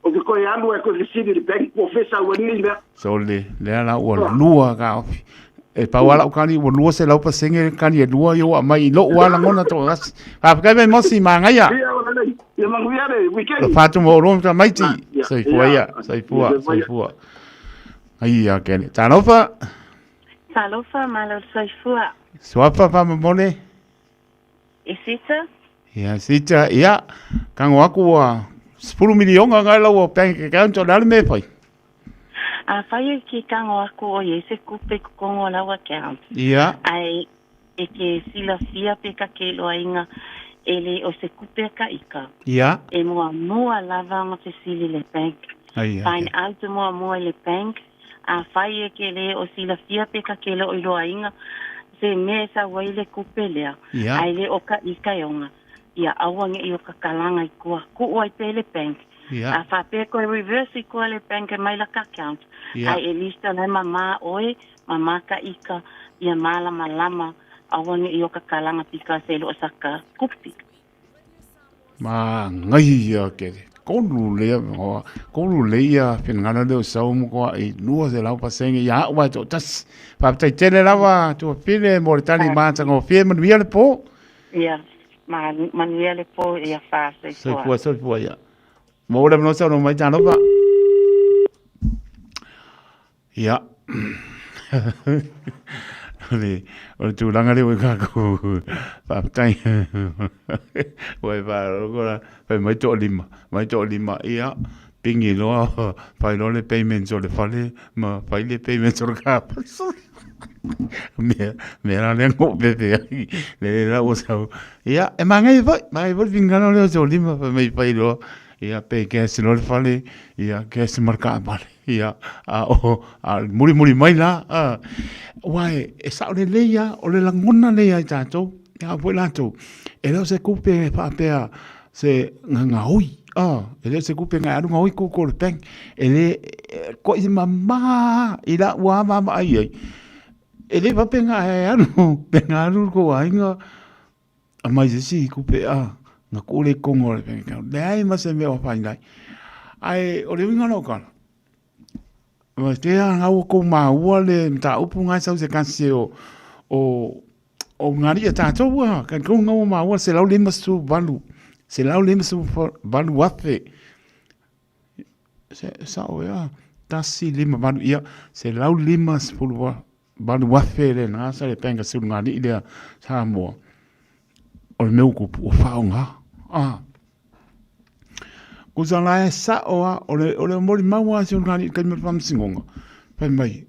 O que ko ia no é ko facili bank, o fesa wani le. Sole, le ana o lua ka. E pa wala o kani o lua se lau pa senge kani e lua yo mai lo wala ngona to gas. Pa ka me mosi manga ya. Ia manguia le weekend. Fatu mo ro ta mai ti. Sai fua. Ai ya ke. Tanofa. Talofa malo soifua. Swapa pa mole. Isita? Ya sita ya. Kang waku wa 10 milion nga la wo bank account dal me pai. A whai ki kango aku o se kupe kukongo lawa account. Ya. Ai e ke sila fia pe ka ke loa inga ele o se kupe ka ika. Ya. E mua lava ma te sili le bank. Ai. Fine out mua le bank. A whai e ke le o sila fia pe ka ke lo i loa inga. Se me sa wai le kupe lea. Ya. Ai le o ka ika yonga. Ia awange i o ka kalanga i kua. Ku oi pe le bank. Ya. A whape koe reverse i koe le bank e mai la ka account. Ya. Ai e lista lai mama oe, mama ka ika, ia mala malama, awange i o ka kalanga pika se lo saka kupi. Ma ngai ya ke. Kolu le ya ngana de sau mo ko i lua se lau pasenge ya wa to tas. Pa tai tele lava to pile mortali ma ngo fie man via le po. Ia, manuia le po ia fa se Sai fua ya. Mo le no sa no mai tano pa. Ya. O tu langa le ka ko pa tai. Wai va ora pa mai to lima ia pingi lo pa lo le payment so le fale ma pa le payment so ka. Me la lengo bebe le la o sa. Ia e mangai vai vingano le so lima pa mai pa lo. Ia pe ke se lo fale ia ke se marca vale ia a muri mai la wai e sa le leia o le langona leia tato ia po la to e lo se kupe pa pe se nga hoi e le se kupe nga nga hoi ko le pen e le ko i mama i la wa mama ai e le va penga e anu penga ru ko ainga a mai si kupe nga ko le kongo le penga le ai ma se me o fa ngai ai o le winga no kan ma te nga ko ma wa le ta upu nga sa se kan se o ngari ta to wa kan ko nga ma wa se lau le masu balu se lau le masu balu wafe se sa o ya ta si le ma balu ia se lau le mas balu wafe le na sa le penga su ngani ile Samoa o le meu kupu o whaonga kusala e sa o le mori maua su ngani kai me whamsingonga pai mai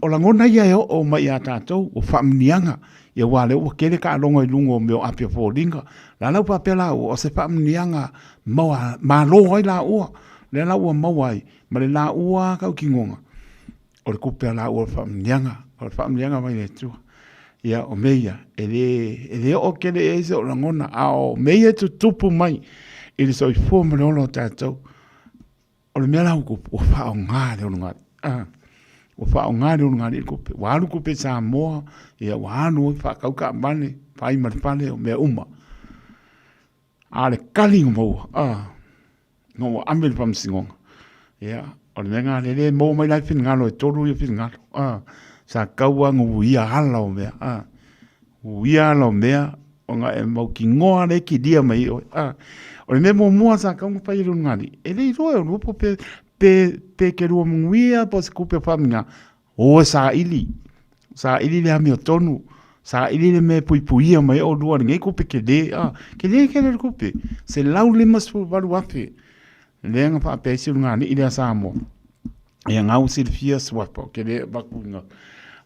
o la ngona ia o mai a tātou o whamnianga ia wale o kele ka alonga i lungo meo apia fōringa la lau papela o se whamnianga ma loa i la ua le la ua mawai ma le la ua kau kingonga o le kupea la ua o whamnianga mai le tua ia o meia ele o kele e se o la ngona a o meia tu tupu mai i le soi fua ma le olo tātou o le mea lau kupu o whao ngā le ono ngā o fa ngari un ngari ko walu ko pe Samoa ia wanu fa kau ka mane pai mar pale o me uma ale kali mo no amel pam singong ia o le nga le mo mai la fin ngalo toru i fin ngalo sa kau ngu ia hala o me uia lo me o nga e mo ki ngoa le ki dia mai o le me mo sa kau pai un ngari ele ro o po pe ke rua munguia po se kupe whamina o sa ili le amio tonu sa ili le me puipuia mai o rua ngai kupe ke le kupe se lau le masu walu afe le nga pa pe si ngani ile Samoa e ngau silfia swapo ke le bakunga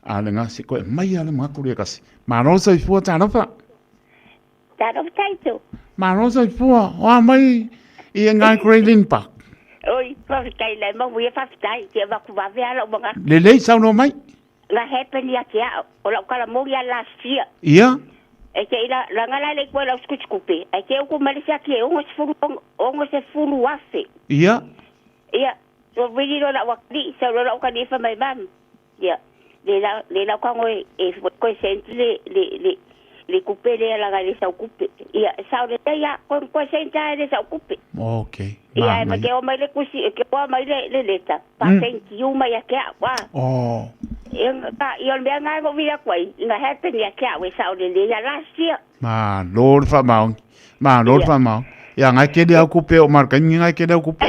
ale nga se ko mai ale makuri kasi marosa i fu ta fa taito marosa i fu o mai i ngai Grayling Park oi fafitai lai mo ia fafitai ke va ku va vea o manga le sau no mai la happen ya ke o la kala mo ya last year ia e ke ila la ngala le ko la skupe e ke ku malisia ke o se fulu wafe ia so vidi lo la wakdi so lo ka ni fa mai mam ia le la ko ngoi e ko sentle le coupe le la gale sa coupe ia sa le ya con senta le sa coupe okay ia ma ke o mai le kusi ke o mai le leta pa thank you mai ya ke wa ia me nga go via kwai na happen ya ke we sa le ya last year ma lord fa mau ia ngai ke dia coupe o marca ngai ke dia coupe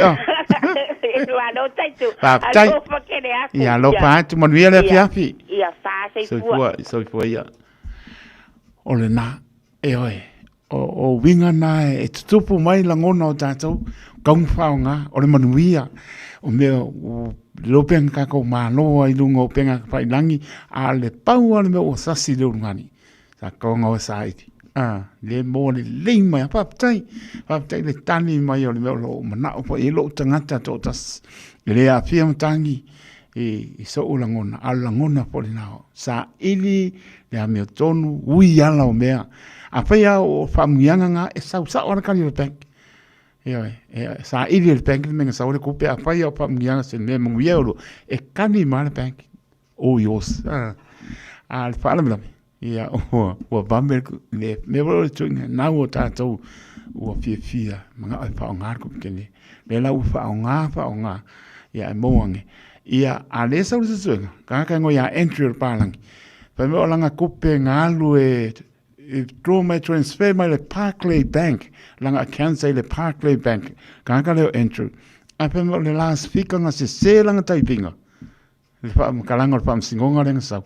lo taito ia lo fa tu man via le fiafi ia fa so fu ia ole na o winga na e tupu mai la ngona o tātou kaung whaonga o le manuia o mea lo penga kako mānoa i lunga o penga whailangi a le pau ale mea o sasi leo ngani sa kaunga o saiti le mo le lei mai papatai le tani mai o le mea lo mana o e lo tangata to tas le a fia mtangi e so o langona ala ngona po le nao sa ili le a mea tonu ui ala o mea a whaia o whamuianga ngā e sau ora kari o penk sa ili le penk menga sa ore kupe a whaia o whamuianga se mea munguia oro e kani maa le penk o ios a le whaalamilame ia ua bamber le mea wala le tuinga nau o tātou ua fia mga oi whaonga kupe kene le lau whaonga ia e mouange ia a le sau le tuinga kaka ngoi a entry o pālangi pa mea o langa kupe ngā alu e draw my transfer my le Parkley Bank langa account say le Parkley Bank kanga leo entry ape mo le last speaker nga se langa taipinga le fa kalanga le fam singonga le sa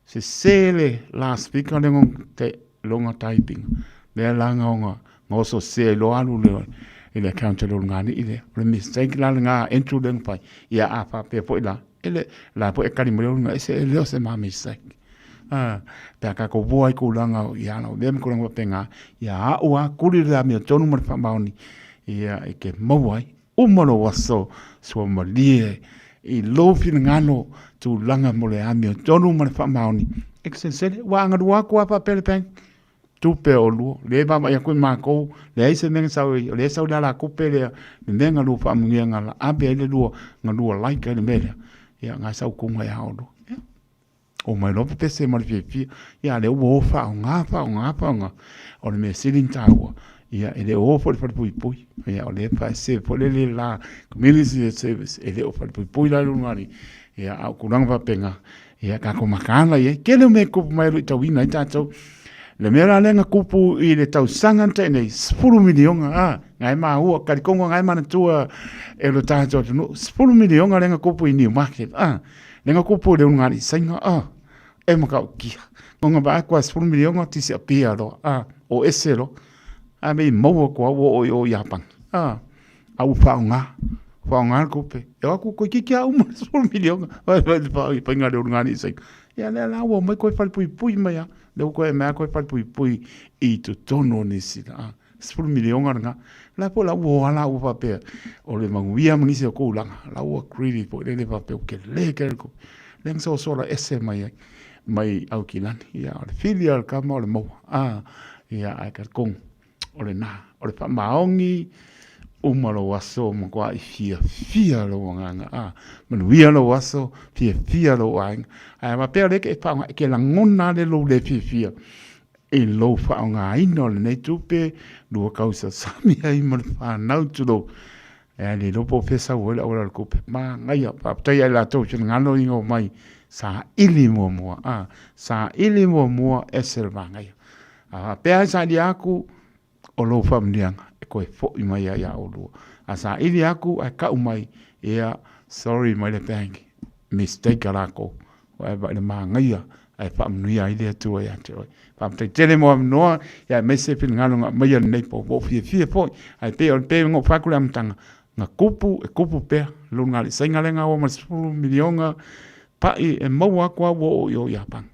se le last speaker le ngong te longa taipinga le langa nga ngoso se lo alu le ile account le ngani ile le mistake la nga entry le pai ia apa pe po ila ele la po e kali mo nga se le se ma mistake pe ka ko boy ko langa ia no dem ko langa penga ia ua kuri la mi tonu mo fa mauni ia e ke mawai o mono waso so malie i lo fin ngano tu langa mo le ami tonu mo fa mauni exensele wa nga dua ko pa pe pen tu pe o lu le ba ya ko ma ko le ai se men sa le sa la ko pe le men nga lu fa mu nga la abe le lu nga lu like le me ia nga sa ko nga ya o o mai lopo pese ma le ia le o whaonga o le me siling taua ia ele o fo pui ia o le pa se fo le la community service ele o pui la lungari ia au kurang va penga ia ka ko makana ia ke le me ko mai ru tawina tatou le mera lenga kupu i le tau sanga nei 10 milionga ngai ma ua karikongo ngai mana tua e lo tatou no 10 milionga lenga kupu i New Market lenga kupu le ngari sainga e maka kia. Ngonga ba kwa 10 miliona tisi apia lo. O ese lo. A me maua kwa o Japan. Au whaonga. Whaonga kupe. E aku koe kiki au ma 10 miliona. Painga reo ngani sei. Ia lea lawa mai koe whalipui mai a. Leo koe mea koe whalipui I tu tono nisi. 10 miliona nga. La po la ua la ua papea. O le manguia mangisi o koulanga. La ua kriri po le papea. Ke le kere ko. Leng so la ese mai ai. Mai au kilani. Ia o le filia ka mo le mo. Ia ai ka kong. O le na. O le maongi. Umalo waso mo kwa fia lo nganga. Manuia lo waso. Fia lo wang. Ai ma pea leke e pa ke la ngona le lo le fia. E lo whaonga ino le nei tupe lua kausa sami ai ma le whanau tulo e le lopo pesa uela ora le kupe ma ngai a papatai ai la tau chuna ngano ingo mai sa ili mua sa ili mua ese le ngai pea sa li aku o lo whamnianga e koe fo I mai ai a o lua a sa ili aku ai ka umai ea sorry mai le bank mistake alako wa ba le ma ngai a ai whamnuia I le atua ia te oi te tele mo noa ya me se pin ngalo mai nei po fie po ai pe ngo fakula mtanga nga kupu pe lu ngali sai ngale nga o mas 10 miliona pa e mo akwa wo yo Japan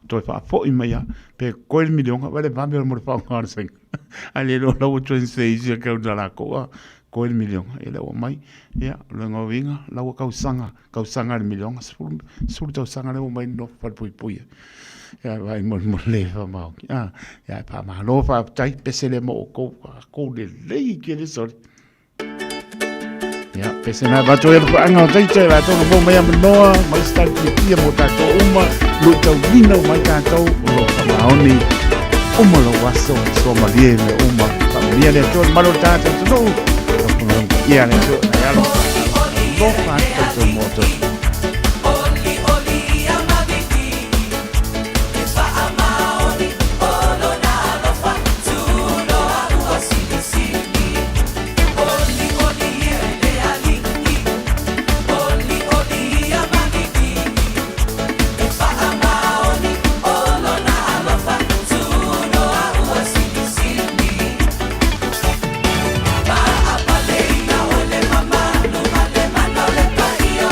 to fa fo I mai pe ko el miliona vale va me mo fa ngar sen ale lo translate ka dala ko el miliona ele o mai ya lo ngo vinga la ka usanga el miliona sur sanga le mai no fa pui ya vai mo le fa mau ya pa ma lo fa tai pese le mo ko le lei ke le sol ya pese na ba to el fa nga tai tai la to mo mai no mai sta ki mo ta to uma lu to vino mai ta to lo fa mau ni uma lo waso so ma le uma fa le to malo ta to ya le to ya lo fa to moto Mama, no male, mano le pa ia,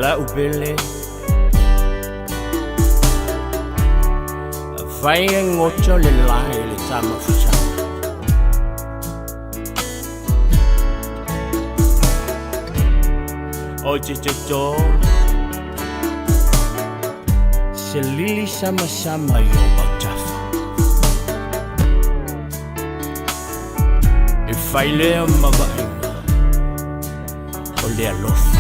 La upele Fai ngocho le lai le tama fucha Oje jojo Selili sama-sama yo bagjafa E fai lea mabainga O lea lofa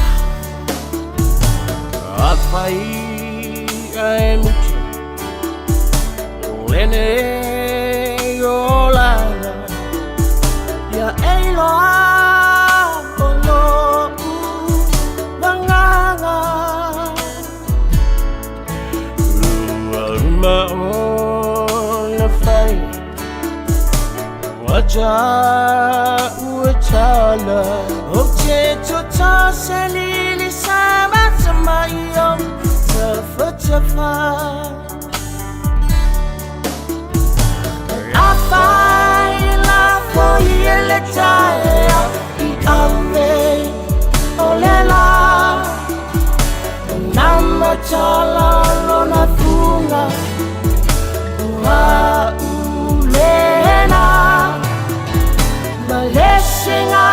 A fai ai mucho Lene yo lana Ya ei loa o lo Wanganga Ruma o na fai Waja uachala Oche chota selili sama-sama iyo Tafa-tafa La fai la foglia le taia I ave o le la Nama chala lona funga Ua ulena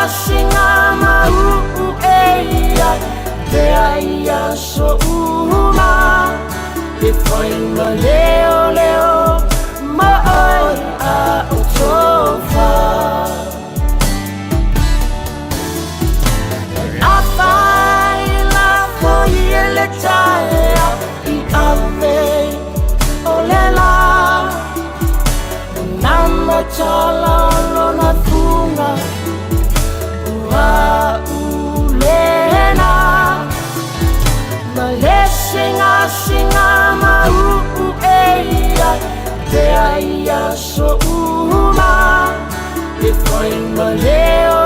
Singa ma eia Te aia so uma Te fai ma leo Ma oi a o tofa La fai la foglia le taia I ave o le la Nama chala lona funga Ua ulena Singa ma eia Te aia so uma Te fai ma leo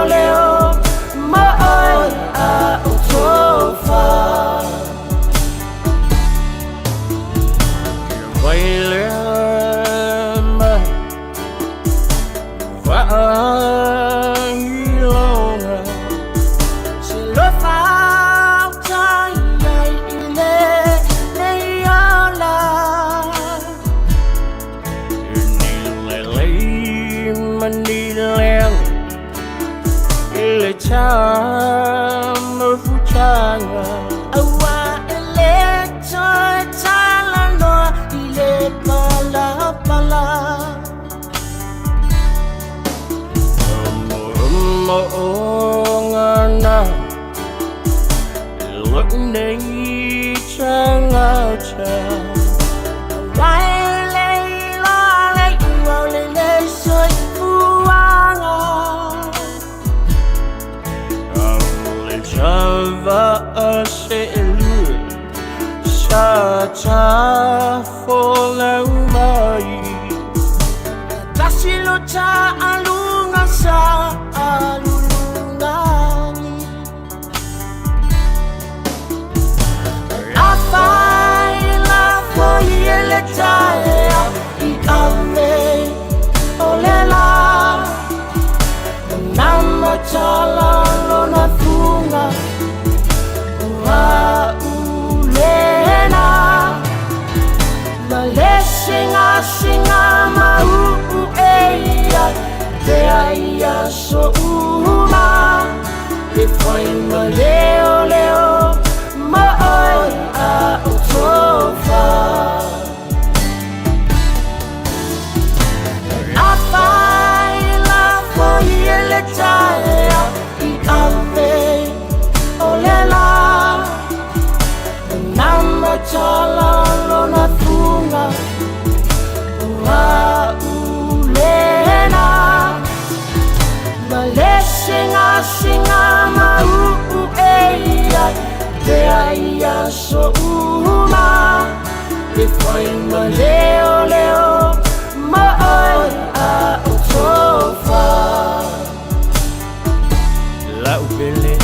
Ma oi a o tofa Vai lea ma Vai longa Se lo fa Chama fuchanga Awa ele choy chala no ile pala Ngana Look nei changa cha Wai le soy fuanga Chava a selu Cha fola umai Tasilo cha alunga sa alungani La fai la foglia le taia I ave o le la Nama chala lona funga Ua ulena Singa ma eia Te aia so uma Te fai ma leo Ma oi a o tofa La fai la foglia le taia I ave o le la Nama chala lona funga Ua ulena Singa ma eia Te aia so uma Te fai ma leo Ma oi a o tofa La upele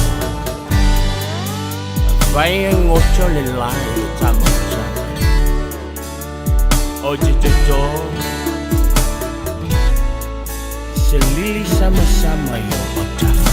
Fai ngocho le lai le tama Oje jojo Selili sama-sama yo bagjafa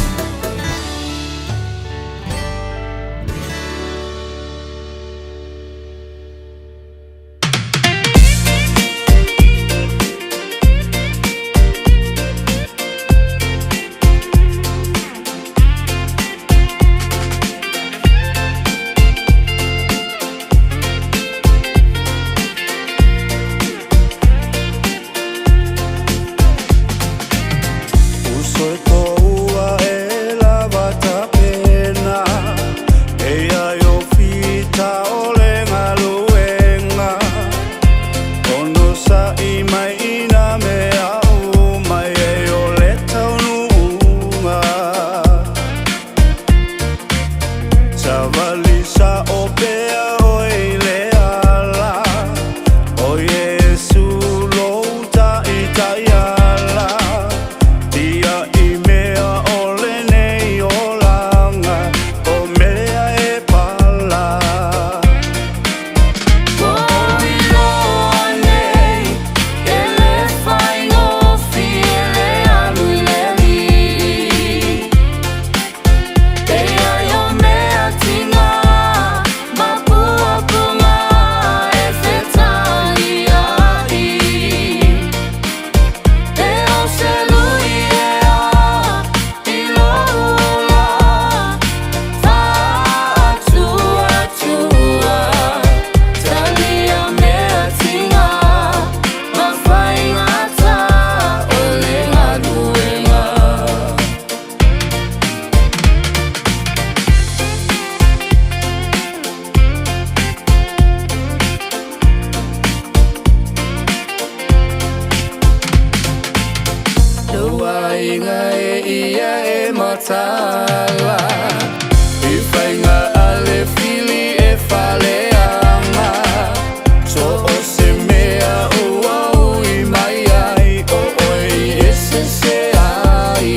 sa o pea o le ala o Yesu lo ta ala tia I mea o le nei o langa o mea e pala o I loa nei e le whaingo fie le alu le li e ai o mea tinga ma pua punga e whetai ai e o se lui e a I loa wha atua tua talia mea tinga ma whaingata o le aluenga Lua inga e ia e matala I whainga ale fili e whaleanga So o se mea ua ui mai ai o oi e se ai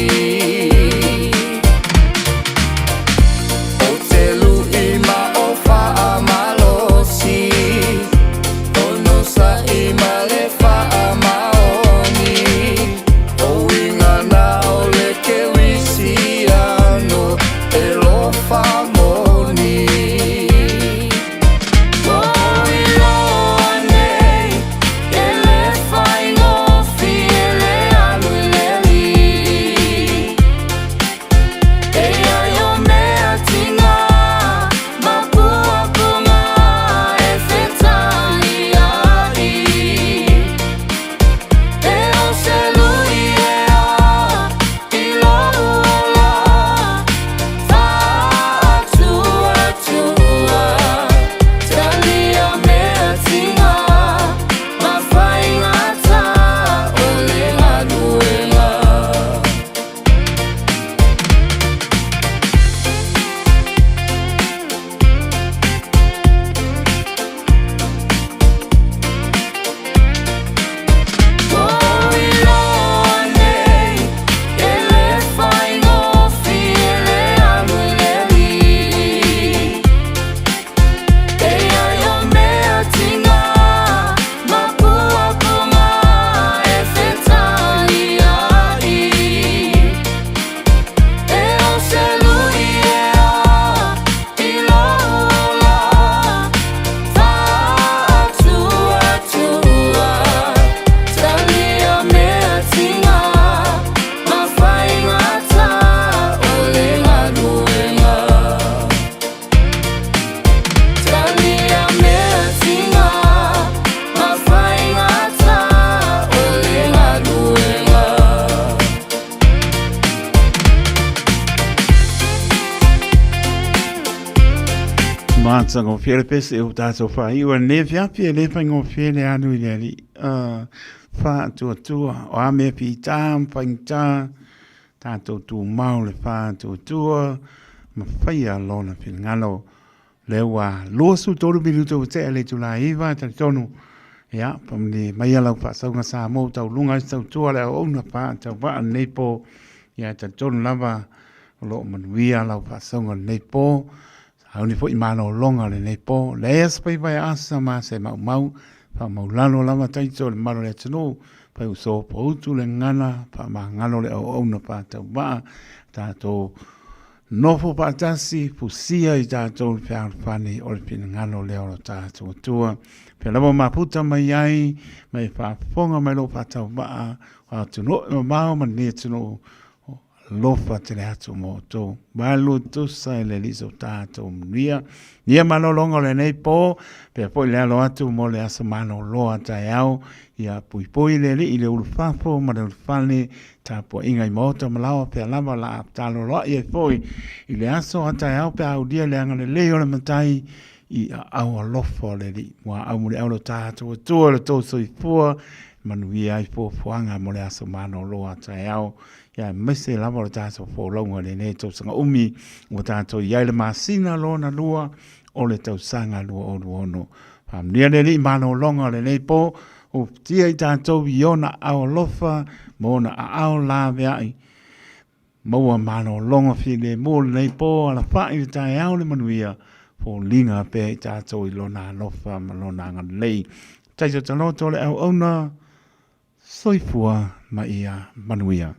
O te lui ma o wha malosi O no sa I ma le wha maoni O inga na o le ke wisi ano e lo wha moni O I loa nei e le whaingo fie le alu le li e ai o mea tinga ma pua punga e whetai ai e o se lui e a I loa wha atua tua talia mea tinga ma whaingata o le aluenga O I loa nei e le whaingo fie le alu le li e ai o mea tinga ma pua punga e whetai ai e o se lui e a I loa wha atua tua talia mea tinga ma whaingata o le aluenga talia mea tinga ma whaingata o le aluenga Mātsa ngō whiere pese e o tātou whai ua ne whiapi e le whai ngō whiere anu I le ali wha tua o ame pi tā mwhaing tā tātou tū mau le wha tua ma whai a lona pil ngalo le ua losu tōru minuto o te ale tu la iwa tari tonu ia pamne mai alau wha saunga sā mō tau lunga I tau tua le au na wha tau wha neipo ia tari tonu lava o lo manuia lau wha saunga neipo au ni fo I mano longa le nei po le es pai vai asa ma se mau pa mau lano lama taito le mano le tano pa uso po utu le ngana pa ma ngano le au na pa tau ba tato nofo pa tasi pusia I tato le pia fani o le pina ngano le o tato tua pe lamo ma puta mai ai mai pa fonga mai lo pa tau ba a tuno mau ma ne tuno lofa te le atu mo tō. Walu tusa I le liso tātou mria. Nia mano longa le nei pō, pe poi le alo atu mo le asa mano loa tai au, ia pui le li I le ulufafo, ma le ulufane, tā po inga I mota malawa pe alama la aptalo loa, ia poi I le aso atai au pe au dia le anga le leo le matai, I au alofa le li, mua au mure au lo tātou, tua le tō soi fua, manuia I po fuanga mo le aso mano loa tai au ya mese la mo ta so fo longa le ne to sanga umi o ta to ia le masina lona lua o le tau sanga lua o ono pam nia le ni mano longa le ne po o tia I ta to iona au lofa mo na au la veai mo mano longa file mo le po ala fa I tai au le manuia fo linga pe ta to I lona lofa malona ngalei tai to le au ona soifua ma ia manuia